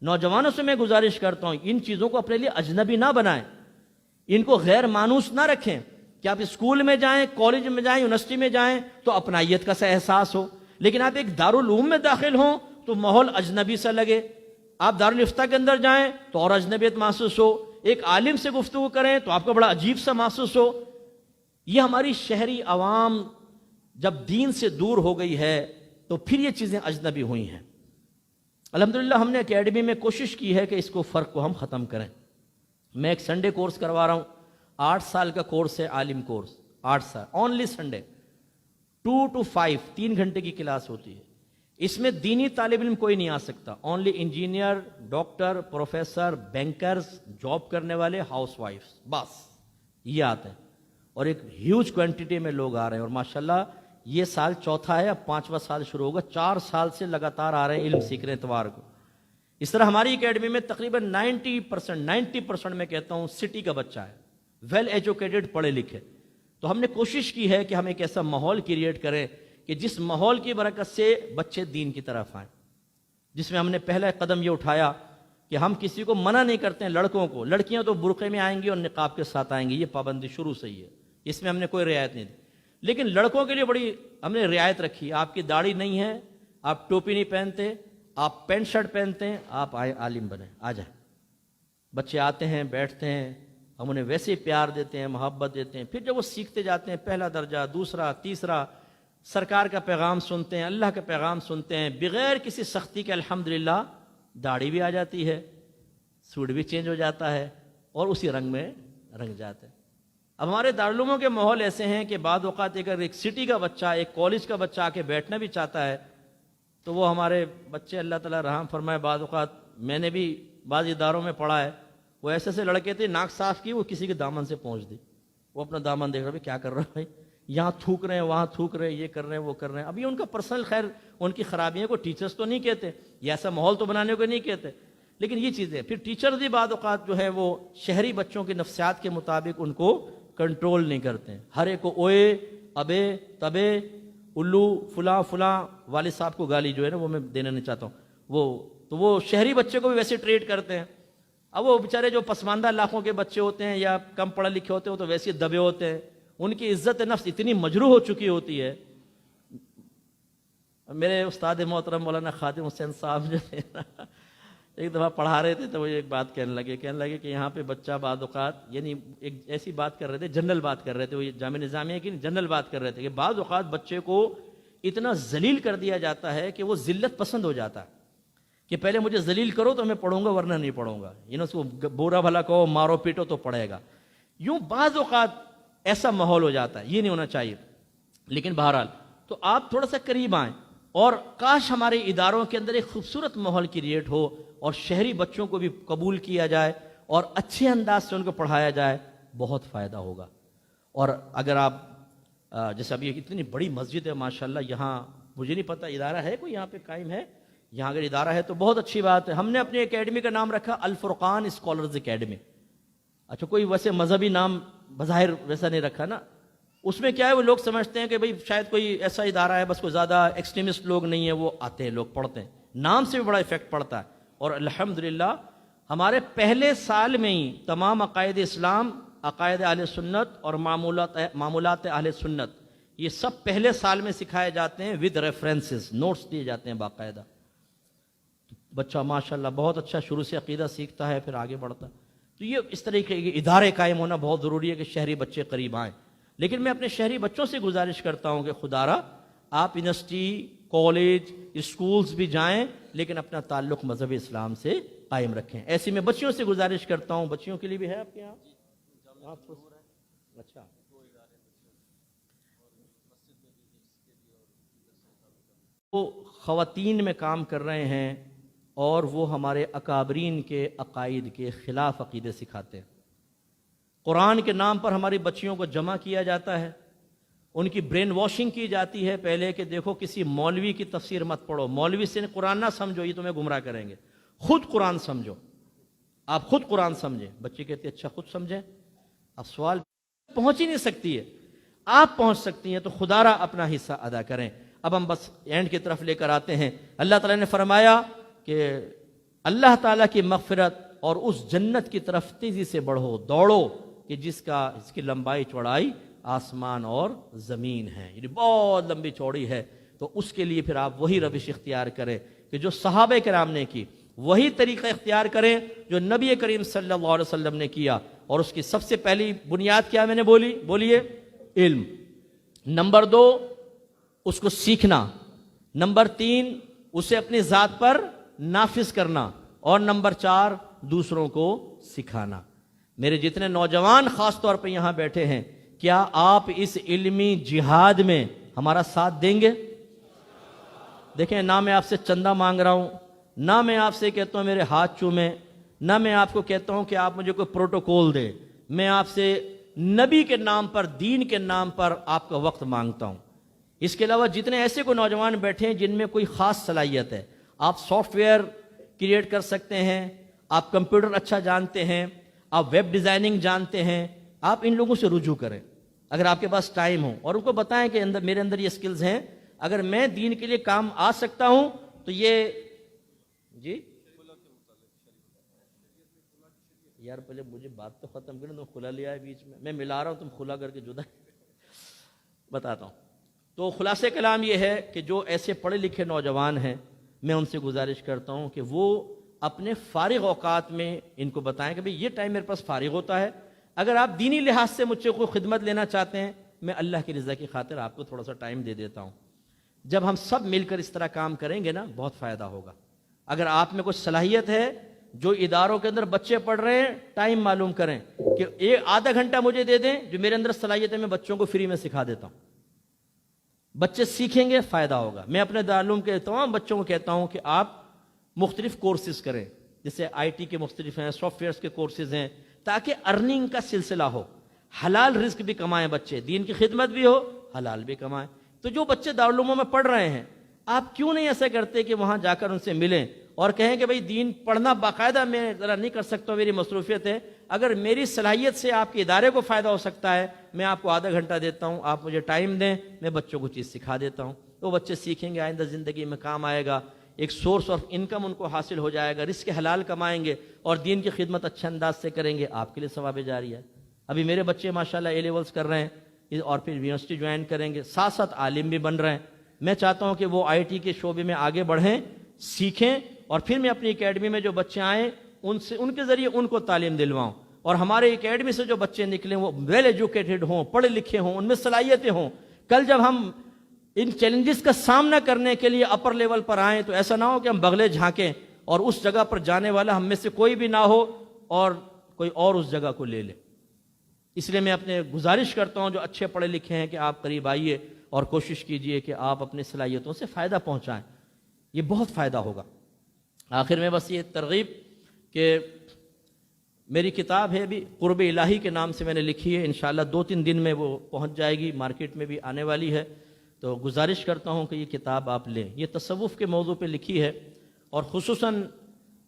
نوجوانوں سے میں گزارش کرتا ہوں ان چیزوں کو اپنے لیے اجنبی نہ بنائیں، ان کو غیر مانوس نہ رکھیں کہ آپ اسکول میں جائیں، کالج میں جائیں، یونیورسٹی میں جائیں تو اپنائیت کا سا احساس ہو، لیکن آپ ایک دارالعلوم میں داخل ہوں تو ماحول اجنبی سا لگے، آپ دارالافتاء کے اندر جائیں تو اور اجنبیت محسوس ہو، ایک عالم سے گفتگو کریں تو آپ کو بڑا عجیب سا محسوس ہو۔ یہ ہماری شہری عوام جب دین سے دور ہو گئی ہے تو پھر یہ چیزیں اجنبی ہوئی ہیں۔ الحمدللہ ہم نے اکیڈمی میں کوشش کی ہے کہ اس کو فرق کو ہم ختم کریں۔ میں ایک سنڈے کورس کروا رہا ہوں، 8 سال کا کورس ہے، عالم کورس، 8 سال، اونلی سنڈے، 2 to 5 3 گھنٹے کی کلاس ہوتی ہے۔ اس میں دینی طالب علم کوئی نہیں آ سکتا، only engineer, doctor, professor, bankers, job کرنے والے، ہاؤس وائفز، بس یہ آتے ہیں، اور ایک ہیوج کوانٹٹی میں لوگ آ رہے ہیں، اور ماشاءاللہ یہ سال چوتھا ہے، اب 5واں سال شروع ہوگا، 4 سال سے لگاتار آ رہے ہیں، علم سیکھ رہے ہیں اتوار کو۔ اس طرح ہماری اکیڈمی میں تقریباً 90% میں کہتا ہوں سٹی کا بچہ ہے، ویل ایجوکیٹڈ، پڑھے لکھے۔ تو ہم نے کوشش کی ہے کہ ہم ایک ایسا ماحول کریٹ کریں کہ جس ماحول کی برکت سے بچے دین کی طرف آئیں، جس میں ہم نے پہلا قدم یہ اٹھایا کہ ہم کسی کو منع نہیں کرتے ہیں، لڑکوں کو، لڑکیاں تو برقعے میں آئیں گی اور نقاب کے ساتھ آئیں گی، یہ پابندی شروع سے ہی ہے، اس میں ہم نے کوئی رعایت نہیں دی، لیکن لڑکوں کے لیے بڑی ہم نے رعایت رکھی، آپ کی داڑھی نہیں ہے، آپ ٹوپی نہیں پہنتے، آپ پینٹ شرٹ پہنتے ہیں، آپ آئے عالم بنیں، آ جائیں۔ بچے آتے ہیں، بیٹھتے ہیں، ہم انہیں ویسے ہی پیار دیتے ہیں، محبت دیتے ہیں، پھر جب وہ سیکھتے جاتے ہیں، پہلا درجہ، دوسرا، تیسرا، سرکار کا پیغام سنتے ہیں، اللہ کا پیغام سنتے ہیں، بغیر کسی سختی کے الحمدللہ داڑھی بھی آ جاتی ہے، سوٹ بھی چینج ہو جاتا ہے، اور اسی رنگ میں رنگ جاتے ہیں۔ اب ہمارے دارالعلوموں کے ماحول ایسے ہیں کہ بعض اوقات اگر ایک سٹی کا بچہ، ایک کالج کا بچہ آ کے بیٹھنا بھی چاہتا ہے تو وہ ہمارے بچے، اللہ تعالیٰ رحم فرمائے، بعض اوقات میں نے بھی بعض اداروں میں پڑھا ہے، وہ ایسے ایسے لڑکے تھے، ناک صاف کی، وہ کسی کے دامن سے پہنچ دی، وہ اپنا دامن دیکھ رہا ہے، کیا کر رہا ہے بھائی، یہاں تھوک رہے ہیں، وہاں تھوک رہے ہیں، یہ کر رہے ہیں، وہ کر رہے ہیں۔ اب یہ ان کا پرسنل، خیر ان کی خرابیاں کو ٹیچرز تو نہیں کہتے، یہ ایسا ماحول تو بنانے کو نہیں کہتے، لیکن یہ چیزیں پھر ٹیچرز بھی بعض اوقات جو ہے وہ شہری بچوں کی نفسیات کے مطابق ان کو کنٹرول نہیں کرتے ہیں، ہر ایک کو اوئے، ابے، تبے، الو، فلاں فلاں، والد صاحب کو گالی جو ہے نا وہ میں دینا نہیں چاہتا ہوں، تو وہ شہری بچے کو بھی ویسے ٹریٹ کرتے ہیں۔ اب وہ بیچارے جو پسماندہ علاقوں کے بچے ہوتے ہیں یا کم پڑھے لکھے ہوتے ہیں تو ویسے دبے ہوتے ہیں، ان کی عزت نفس اتنی مجروح ہو چکی ہوتی ہے۔ میرے استاد محترم مولانا خادم حسین صاحب جو ہے نا، ایک دفعہ پڑھا رہے تھے تو وہ ایک بات کہنے لگے کہ یہاں پہ بچہ بعض اوقات، یعنی ایک ایسی بات کر رہے تھے، جنرل بات کر رہے تھے، وہ جامعہ نظامیہ کی جنرل بات کر رہے تھے کہ بعض اوقات بچے کو اتنا ذلیل کر دیا جاتا ہے کہ وہ ذلت پسند ہو جاتا ہے کہ پہلے مجھے ذلیل کرو تو میں پڑھوں گا ورنہ نہیں پڑھوں گا، اس کو برا بھلا کہو، مارو پیٹو تو پڑھے گا، یوں بعض اوقات ایسا ماحول ہو جاتا ہے، یہ نہیں ہونا چاہیے۔ لیکن بہرحال تو آپ تھوڑا سا قریب آئیں، اور کاش ہمارے اداروں کے اندر ایک خوبصورت ماحول کریٹ ہو اور شہری بچوں کو بھی قبول کیا جائے اور اچھے انداز سے ان کو پڑھایا جائے، بہت فائدہ ہوگا۔ اور اگر آپ جیسے ابھی اتنی بڑی مسجد ہے ماشاءاللہ، یہاں مجھے نہیں پتہ ادارہ ہے کوئی یہاں پہ قائم ہے، یہاں اگر ادارہ ہے تو بہت اچھی بات ہے۔ ہم نے اپنی اکیڈمی کا نام رکھا الفرقان اسکالرز اکیڈمی۔ اچھا، کوئی ویسے مذہبی نام بظاہر ویسا نہیں رکھا نا، اس میں کیا ہے وہ لوگ سمجھتے ہیں کہ بھئی شاید کوئی ایسا ادارہ ہے، بس کوئی زیادہ ایکسٹریمسٹ لوگ نہیں ہیں، وہ آتے ہیں، لوگ پڑھتے ہیں، نام سے بھی بڑا افیکٹ پڑتا ہے۔ اور الحمدللہ ہمارے پہلے سال میں ہی تمام عقائد اسلام، عقائد اہل سنت اور معمولات اہل سنت، یہ سب پہلے سال میں سکھائے جاتے ہیں، ود ریفرنسز، نوٹس دیے جاتے ہیں باقاعدہ۔ بچہ ماشاءاللہ بہت اچھا شروع سے عقیدہ سیکھتا ہے، پھر آگے بڑھتا ہے۔ تو یہ اس طریقے کے ادارے قائم ہونا بہت ضروری ہے کہ شہری بچے قریب آئیں۔ لیکن میں اپنے شہری بچوں سے گزارش کرتا ہوں کہ خدا را آپ یونیورسٹی، کالج، اسکولز بھی جائیں، لیکن اپنا تعلق مذہب اسلام سے قائم رکھیں۔ ایسی میں بچیوں سے گزارش کرتا ہوں، بچیوں کے لیے بھی ہے آپ کے یہاں؟ اچھا، وہ خواتین میں کام کر رہے ہیں اور وہ ہمارے اکابرین کے عقائد کے خلاف عقیدے سکھاتے ہیں۔ قرآن کے نام پر ہماری بچیوں کو جمع کیا جاتا ہے، ان کی برین واشنگ کی جاتی ہے پہلے کہ دیکھو کسی مولوی کی تفسیر مت پڑھو، مولوی سے قرآن نہ سمجھو، یہ تمہیں گمراہ کریں گے، خود قرآن سمجھو، آپ خود قرآن سمجھیں۔ بچے کہتے ہیں اچھا خود سمجھیں، اب سوال پہنچ ہی نہیں سکتی ہے، آپ پہنچ سکتی ہیں، تو خدا را اپنا حصہ ادا کریں۔ اب ہم بس اینڈ کی طرف لے کر آتے ہیں۔ اللہ تعالیٰ نے فرمایا کہ اللہ تعالیٰ کی مغفرت اور اس جنت کی طرف تیزی سے بڑھو، دوڑو کہ جس کی لمبائی چوڑائی آسمان اور زمین ہے، یعنی بہت لمبی چوڑی ہے۔ تو اس کے لیے پھر آپ وہی روش اختیار کریں کہ جو صحابہ کرام نے کی، وہی طریقہ اختیار کریں جو نبی کریم صلی اللہ علیہ وسلم نے کیا۔ اور اس کی سب سے پہلی بنیاد کیا میں نے بولیے علم۔ نمبر 2 اس کو سیکھنا، نمبر 3 اسے اپنی ذات پر نافذ کرنا، اور نمبر 4 دوسروں کو سکھانا۔ میرے جتنے نوجوان خاص طور پہ یہاں بیٹھے ہیں، کیا آپ اس علمی جہاد میں ہمارا ساتھ دیں گے؟ دیکھیں، نہ میں آپ سے چندہ مانگ رہا ہوں، نہ میں آپ سے کہتا ہوں میرے ہاتھ چومیں، نہ میں آپ کو کہتا ہوں کہ آپ مجھے کوئی پروٹوکول دیں، میں آپ سے نبی کے نام پر، دین کے نام پر آپ کا وقت مانگتا ہوں۔ اس کے علاوہ جتنے ایسے کوئی نوجوان بیٹھے ہیں جن میں کوئی خاص صلاحیت ہے، آپ سافٹ ویئر کریٹ کر سکتے ہیں، آپ کمپیوٹر اچھا جانتے ہیں، آپ ویب ڈیزائننگ جانتے ہیں، آپ ان لوگوں سے رجوع کریں اگر آپ کے پاس ٹائم ہو، اور ان کو بتائیں کہ میرے اندر یہ سکلز ہیں، اگر میں دین کے لیے کام آ سکتا ہوں تو یہ جی یار پہلے مجھے بات تو ختم کریں، تم کھلا لیا ہے بیچ میں ملا رہا ہوں، تم کھلا کر کے جدا بتاتا ہوں۔ تو خلاصہ کلام یہ ہے کہ جو ایسے پڑھے لکھے نوجوان ہیں، میں ان سے گزارش کرتا ہوں کہ وہ اپنے فارغ اوقات میں ان کو بتائیں کہ بھئی یہ ٹائم میرے پاس فارغ ہوتا ہے، اگر آپ دینی لحاظ سے مجھ سے کوئی خدمت لینا چاہتے ہیں، میں اللہ کی رضا کی خاطر آپ کو تھوڑا سا ٹائم دے دیتا ہوں۔ جب ہم سب مل کر اس طرح کام کریں گے نا، بہت فائدہ ہوگا۔ اگر آپ میں کوئی صلاحیت ہے، جو اداروں کے اندر بچے پڑھ رہے ہیں، ٹائم معلوم کریں کہ آدھا گھنٹہ مجھے دے دیں، جو میرے اندر صلاحیت ہے میں بچوں کو فری میں سکھا دیتا ہوں۔ بچے سیکھیں گے، فائدہ ہوگا۔ میں اپنے دارالعلوم کے تمام بچوں کو کہتا ہوں کہ آپ مختلف کورسز کریں، جیسے آئی ٹی کے مختلف ہیں، سافٹ ویئرس کے کورسز ہیں، تاکہ ارننگ کا سلسلہ ہو، حلال رزق بھی کمائیں بچے، دین کی خدمت بھی ہو، حلال بھی کمائیں۔ تو جو بچے دارالعلوموں میں پڑھ رہے ہیں، آپ کیوں نہیں ایسا کرتے کہ وہاں جا کر ان سے ملیں اور کہیں کہ بھئی دین پڑھنا باقاعدہ میں ذرا نہیں کر سکتا ہوں، میری مصروفیت ہے، اگر میری صلاحیت سے آپ کے ادارے کو فائدہ ہو سکتا ہے، میں آپ کو آدھا گھنٹہ دیتا ہوں، آپ مجھے ٹائم دیں، میں بچوں کو چیز سکھا دیتا ہوں۔ وہ بچے سیکھیں گے، آئندہ زندگی میں کام آئے گا، ایک سورس آف انکم ان کو حاصل ہو جائے گا، رزق حلال کمائیں گے اور دین کی خدمت اچھے انداز سے کریں گے، آپ کے لیے ثواب جاری ہے۔ ابھی میرے بچے ماشاءاللہ اے لیولز کر رہے ہیں اور پھر یونیورسٹی جوائن کریں گے، ساتھ ساتھ عالم بھی بن رہے ہیں۔ میں چاہتا ہوں کہ وہ آئی ٹی کے شعبے میں آگے بڑھیں، سیکھیں، اور پھر میں اپنی اکیڈمی میں جو بچے آئیں ان کے ذریعے ان کو تعلیم دلواؤں، اور ہمارے اکیڈمی سے جو بچے نکلیں وہ ویل ایجوکیٹڈ ہوں، پڑھے لکھے ہوں، ان میں صلاحیتیں ہوں۔ کل جب ہم ان چیلنجز کا سامنا کرنے کے لیے اپر لیول پر آئیں تو ایسا نہ ہو کہ ہم بغلے جھانکیں اور اس جگہ پر جانے والا ہم میں سے کوئی بھی نہ ہو اور کوئی اور اس جگہ کو لے لے۔ اس لیے میں اپنے گزارش کرتا ہوں جو اچھے پڑھے لکھے ہیں کہ آپ قریب آئیے اور کوشش کیجئے کہ آپ اپنی صلاحیتوں سے فائدہ پہنچائیں، یہ بہت فائدہ ہوگا۔ آخر میں بس یہ ترغیب کہ میری کتاب ہے بھی قرب الہی کے نام سے میں نے لکھی ہے، انشاءاللہ 2-3 دن میں وہ پہنچ جائے گی، مارکیٹ میں بھی آنے والی ہے، تو گزارش کرتا ہوں کہ یہ کتاب آپ لیں۔ یہ تصوف کے موضوع پہ لکھی ہے، اور خصوصاً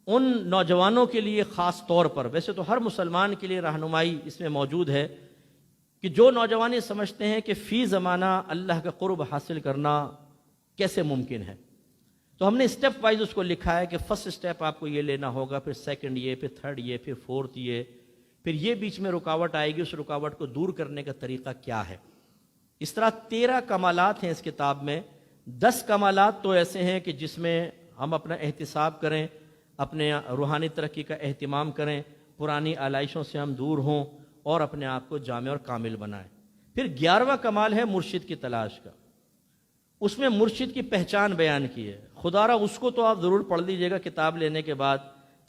ان نوجوانوں کے لیے خاص طور پر، ویسے تو ہر مسلمان کے لیے رہنمائی اس میں موجود ہے، کہ جو نوجوان یہ سمجھتے ہیں کہ فی زمانہ اللہ کا قرب حاصل کرنا کیسے ممکن ہے، تو ہم نے اسٹیپ وائز اس کو لکھا ہے کہ فرسٹ اسٹیپ آپ کو یہ لینا ہوگا، پھر سیکنڈ یہ، پھر تھرڈ یہ، پھر فورتھ یہ، پھر یہ بیچ میں رکاوٹ آئے گی، اس رکاوٹ کو دور کرنے کا طریقہ کیا ہے۔ اس طرح 13 کمالات ہیں اس کتاب میں۔ 10 کمالات تو ایسے ہیں کہ جس میں ہم اپنا احتساب کریں، اپنے روحانی ترقی کا اہتمام کریں، پرانی آلائشوں سے ہم دور ہوں اور اپنے آپ کو جامع اور کامل بنائیں۔ پھر 11واں کمال ہے مرشد کی تلاش کا۔ اس میں مرشد کی پہچان بیان کی ہے۔ خدا را اس کو تو آپ ضرور پڑھ لیجئے گا کتاب لینے کے بعد،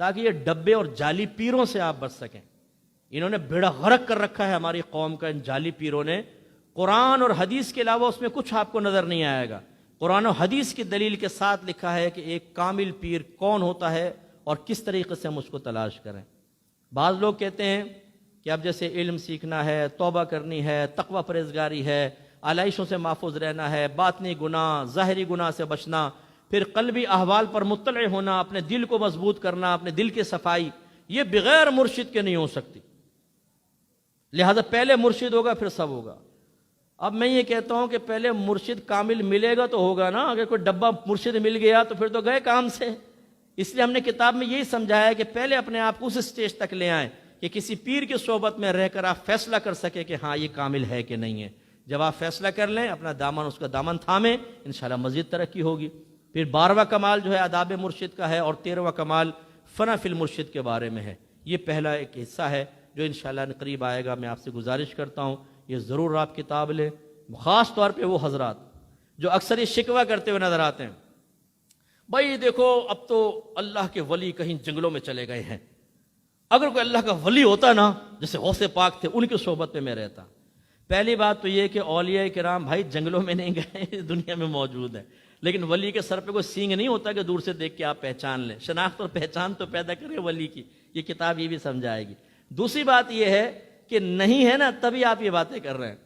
تاکہ یہ ڈبے اور جعلی پیروں سے آپ بچ سکیں۔ انہوں نے بیڑا غرق کر رکھا ہے ہماری قوم کا، ان جعلی پیروں نے۔ قرآن اور حدیث کے علاوہ اس میں کچھ آپ کو نظر نہیں آئے گا۔ قرآن و حدیث کی دلیل کے ساتھ لکھا ہے کہ ایک کامل پیر کون ہوتا ہے اور کس طریقے سے ہم اس کو تلاش کریں۔ بعض لوگ کہتے ہیں کہ اب جیسے علم سیکھنا ہے، توبہ کرنی ہے، تقوی پرہیزگاری ہے، آلائشوں سے محفوظ رہنا ہے، باطنی گناہ، ظاہری گناہ سے بچنا، پھر قلبی احوال پر مطلع ہونا، اپنے دل کو مضبوط کرنا، اپنے دل کی صفائی، یہ بغیر مرشد کے نہیں ہو سکتی۔ لہذا پہلے مرشد ہوگا پھر سب ہوگا۔ اب میں یہ کہتا ہوں کہ پہلے مرشد کامل ملے گا تو ہوگا نا، اگر کوئی ڈبہ مرشد مل گیا تو پھر تو گئے کام سے۔ اس لیے ہم نے کتاب میں یہی سمجھایا کہ پہلے اپنے آپ کو اس سٹیج تک لے آئیں کہ کسی پیر کی صحبت میں رہ کر آپ فیصلہ کر سکیں کہ ہاں یہ کامل ہے کہ نہیں ہے۔ جب آپ فیصلہ کر لیں، اپنا دامن اس کا دامن تھامیں، انشاءاللہ مزید ترقی ہوگی۔ پھر 12واں کمال جو ہے آداب مرشد کا ہے، اور 13واں کمال فنا فی المرشد کے بارے میں ہے۔ یہ پہلا ایک حصہ ہے جو انشاءاللہ قریب آئے گا۔ میں آپ سے گزارش کرتا ہوں یہ ضرور آپ کتاب لیں، خاص طور پہ وہ حضرات جو اکثر یہ شکوہ کرتے ہوئے نظر آتے ہیں، بھائی دیکھو اب تو اللہ کے ولی کہیں جنگلوں میں چلے گئے ہیں، اگر کوئی اللہ کا ولی ہوتا نا جیسے غوث پاک تھے ان کی صحبت میں رہتا۔ پہلی بات تو یہ کہ اولیاء کرام بھائی جنگلوں میں نہیں گئے، دنیا میں موجود ہے، لیکن ولی کے سر پہ کوئی سینگ نہیں ہوتا کہ دور سے دیکھ کے آپ پہچان لیں۔ شناخت اور پہچان تو پیدا کرے ولی کی، یہ کتاب یہ بھی سمجھائے گی۔ دوسری بات یہ ہے کہ نہیں ہے نا تبھی آپ یہ باتیں کر رہے ہیں۔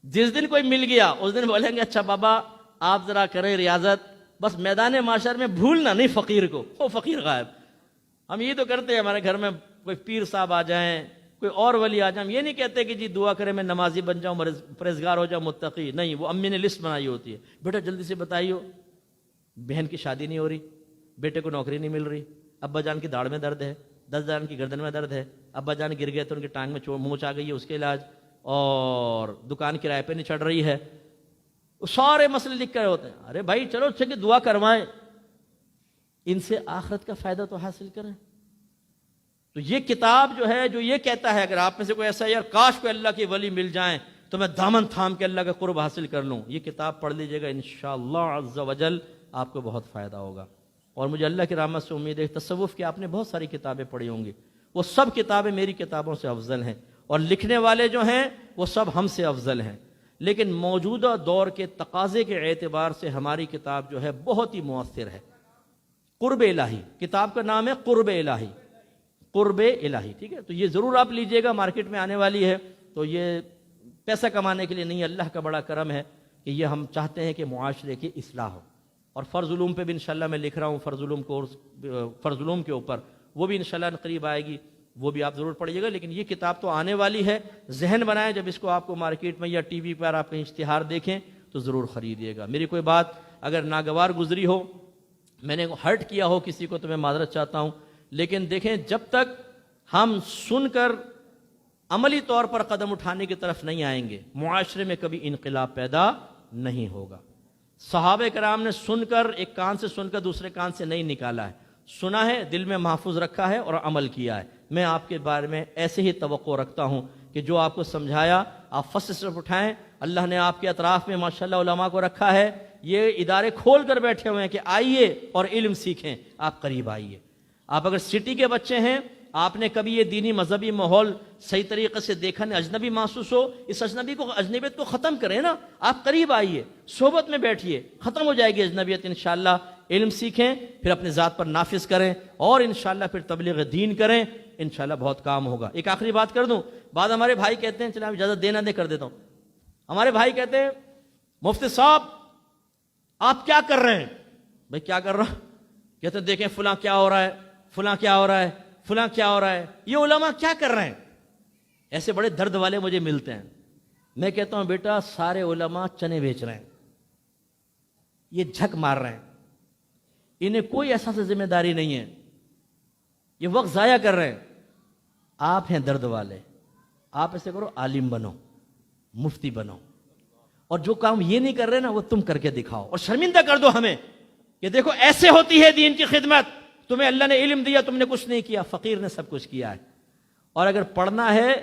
جس دن کوئی مل گیا اس دن بولیں گے اچھا بابا آپ ذرا کریں ریاضت، بس میدان معاشر میں بھولنا نہیں فقیر کو، وہ فقیر غائب۔ ہم یہ تو کرتے ہیں، ہمارے گھر میں کوئی پیر صاحب آ جائیں، کوئی اور ولی آ جائیں، ہم یہ نہیں کہتے کہ جی دعا کرے میں نمازی بن جاؤں، پرہیزگار ہو جاؤں، متقی، نہیں، وہ امی نے لسٹ بنائی ہوتی ہے، بیٹا جلدی سے بتائیے بہن کی شادی نہیں ہو رہی، بیٹے کو نوکری نہیں مل رہی، ابا جان کی داڑھ میں درد ہے، دس جان کی گردن میں درد ہے، ابا جان گر گئے تو ان کی ٹانگ میں مونچھ آ گئی ہے اس کے علاج، اور دکان کرائے پہ نہیں چڑھ رہی ہے، سارے مسئلے لکھ کر ہوتے ہیں۔ ارے بھائی چلو کہ دعا کروائیں، ان سے آخرت کا فائدہ تو حاصل کریں۔ تو یہ کتاب جو ہے جو یہ کہتا ہے اگر آپ میں سے کوئی ایسا ہے یار کاش کوئی اللہ کے ولی مل جائیں تو میں دامن تھام کے اللہ کا قرب حاصل کر لوں، یہ کتاب پڑھ لیجئے گا، انشاءاللہ عز و جل آپ کو بہت فائدہ ہوگا۔ اور مجھے اللہ کی رحمت سے امید ہے تصوف کی آپ نے بہت ساری کتابیں پڑھی ہوں گی، وہ سب کتابیں میری کتابوں سے افضل ہیں، اور لکھنے والے جو ہیں وہ سب ہم سے افضل ہیں، لیکن موجودہ دور کے تقاضے کے اعتبار سے ہماری کتاب جو ہے بہت ہی مؤثر ہے۔ قرب الہی کتاب کا نام ہے، قرب الہی، قرب الہی، ٹھیک ہے؟ تو یہ ضرور آپ لیجئے گا، مارکیٹ میں آنے والی ہے، تو یہ پیسہ کمانے کے لیے نہیں، اللہ کا بڑا کرم ہے کہ یہ ہم چاہتے ہیں کہ معاشرے کی اصلاح ہو۔ اور فرض علوم پہ بھی انشاءاللہ میں لکھ رہا ہوں، فرض علوم کورس، فرض علوم کے اوپر، وہ بھی انشاءاللہ قریب آئے گی، وہ بھی آپ ضرور پڑھیے گا۔ لیکن یہ کتاب تو آنے والی ہے، ذہن بنائیں جب اس کو آپ کو مارکیٹ میں یا ٹی وی پر آپ کہیں اشتہار دیکھیں تو ضرور خریدیے گا۔ میری کوئی بات اگر ناگوار گزری ہو، میں نے ہرٹ کیا ہو کسی کو، تو میں معذرت چاہتا ہوں، لیکن دیکھیں جب تک ہم سن کر عملی طور پر قدم اٹھانے کی طرف نہیں آئیں گے، معاشرے میں کبھی انقلاب پیدا نہیں ہوگا۔ صحابہ کرام نے سن کر، ایک کان سے سن کر دوسرے کان سے نہیں نکالا ہے، سنا ہے، دل میں محفوظ رکھا ہے اور عمل کیا ہے۔ میں آپ کے بارے میں ایسے ہی توقع رکھتا ہوں کہ جو آپ کو سمجھایا آپ فرسٹ اسٹیپ اٹھائیں۔ اللہ نے آپ کے اطراف میں ماشاءاللہ علماء کو رکھا ہے، یہ ادارے کھول کر بیٹھے ہوئے ہیں کہ آئیے اور علم سیکھیں، آپ قریب آئیے۔ آپ اگر سٹی کے بچے ہیں، آپ نے کبھی یہ دینی مذہبی ماحول صحیح طریقے سے دیکھا نہیں، اجنبی محسوس ہو، اس اجنبیت کو ختم کریں نا، آپ قریب آئیے، صحبت میں بیٹھیے، ختم ہو جائے گی اجنبیت انشاءاللہ۔ علم سیکھیں، پھر اپنے ذات پر نافذ کریں، اور انشاءاللہ پھر تبلیغ دین کریں، انشاءاللہ بہت کام ہوگا۔ ایک آخری بات کر دوں، بعد ہمارے بھائی کہتے ہیں، چلیں آپ اجازت دینا دے کر دیتا ہوں، ہمارے بھائی کہتے ہیں مفتی صاحب آپ کیا کر رہے ہیں؟ بھائی کیا کر رہا؟ کہتے ہیں دیکھیں فلاں کیا ہو رہا ہے، فلاں کیا ہو رہا ہے، فلاں کیا ہو رہا ہے، یہ علماء کیا کر رہے ہیں؟ ایسے بڑے درد والے مجھے ملتے ہیں۔ میں کہتا ہوں بیٹا سارے علماء چنے بیچ رہے ہیں، یہ جھک مار رہے ہیں، انہیں کوئی احساس ذمہ داری نہیں ہے، یہ وقت ضائع کر رہے ہیں۔ آپ ہیں درد والے، آپ ایسے کرو عالم بنو، مفتی بنو، اور جو کام یہ نہیں کر رہے نا وہ تم کر کے دکھاؤ، اور شرمندہ کر دو ہمیں کہ دیکھو ایسے ہوتی ہے دین کی خدمت، تمہیں اللہ نے علم دیا تم نے کچھ نہیں کیا، فقیر نے سب کچھ کیا ہے۔ اور اگر پڑھنا ہے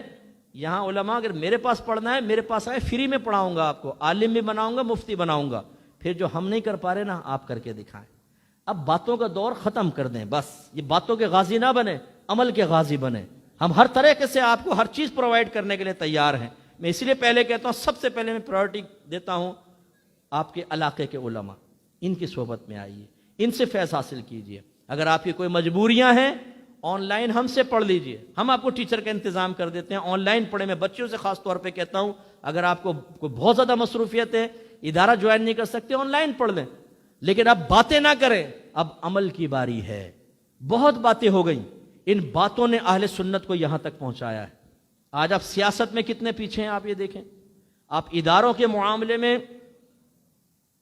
یہاں علماء، اگر میرے پاس پڑھنا ہے میرے پاس آئے، فری میں پڑھاؤں گا آپ کو، عالم بھی بناؤں گا، مفتی بناؤں گا۔ پھر جو ہم نہیں کر پا رہے نا آپ کر کے دکھائیں۔ اب باتوں کا دور ختم کر دیں، بس یہ باتوں کے غازی نہ بنے، عمل کے غازی بنے۔ ہم ہر طریقے سے آپ کو ہر چیز پرووائڈ کرنے کے لیے تیار ہیں۔ میں اسی لیے پہلے کہتا ہوں، سب سے پہلے میں پرائورٹی دیتا ہوں آپ کے علاقے کے علماء، ان کی صحبت میں آئیے، ان سے فیض حاصل کیجئے۔ اگر آپ کی کوئی مجبوریاں ہیں آن لائن ہم سے پڑھ لیجئے، ہم آپ کو ٹیچر کا انتظام کر دیتے ہیں، آن لائن پڑھیں۔ میں بچوں سے خاص طور پہ کہتا ہوں اگر آپ کو کوئی بہت زیادہ مصروفیت ہے، ادارہ جوائن نہیں کر سکتے، آن لائن پڑھ لیں، لیکن اب باتیں نہ کریں، اب عمل کی باری ہے۔ بہت باتیں ہو گئیں، ان باتوں نے اہل سنت کو یہاں تک پہنچایا ہے۔ آج آپ سیاست میں کتنے پیچھے ہیں آپ یہ دیکھیں، آپ اداروں کے معاملے میں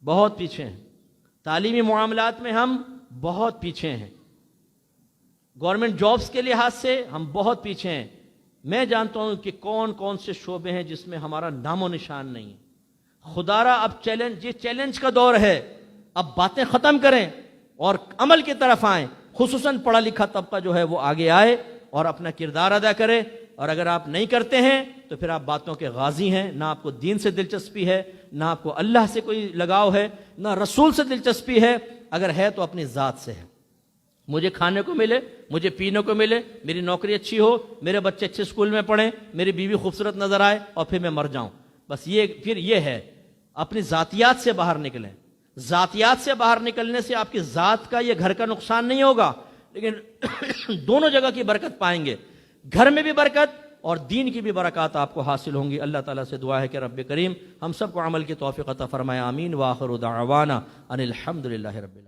بہت پیچھے ہیں، تعلیمی معاملات میں ہم بہت پیچھے ہیں، گورنمنٹ جابز کے لحاظ سے ہم بہت پیچھے ہیں۔ میں جانتا ہوں کہ کون کون سے شعبے ہیں جس میں ہمارا نام و نشان نہیں ہے۔ خدا را اب یہ چیلنج کا دور ہے، اب باتیں ختم کریں اور عمل کی طرف آئیں، خصوصاً پڑھا لکھا طبقہ جو ہے وہ آگے آئے اور اپنا کردار ادا کرے۔ اور اگر آپ نہیں کرتے ہیں تو پھر آپ باتوں کے غازی ہیں، نہ آپ کو دین سے دلچسپی ہے، نہ آپ کو اللہ سے کوئی لگاؤ ہے، نہ رسول سے دلچسپی ہے، اگر ہے تو اپنی ذات سے ہے۔ مجھے کھانے کو ملے، مجھے پینے کو ملے، میری نوکری اچھی ہو، میرے بچے اچھے اسکول میں پڑھیں، میری بیوی خوبصورت نظر آئے اور پھر میں مر جاؤں، بس یہ ہے۔ اپنی ذاتیات سے باہر نکلیں۔ ذاتیات سے باہر نکلنے سے آپ کی ذات کا یہ گھر کا نقصان نہیں ہوگا، لیکن دونوں جگہ کی برکت پائیں گے، گھر میں بھی برکت اور دین کی بھی برکات آپ کو حاصل ہوں گی۔ اللہ تعالیٰ سے دعا ہے کہ رب کریم ہم سب کو عمل کی توفیق عطا فرمائے، آمین۔ وآخر دعوانا ان الحمد للہ رب العالمین۔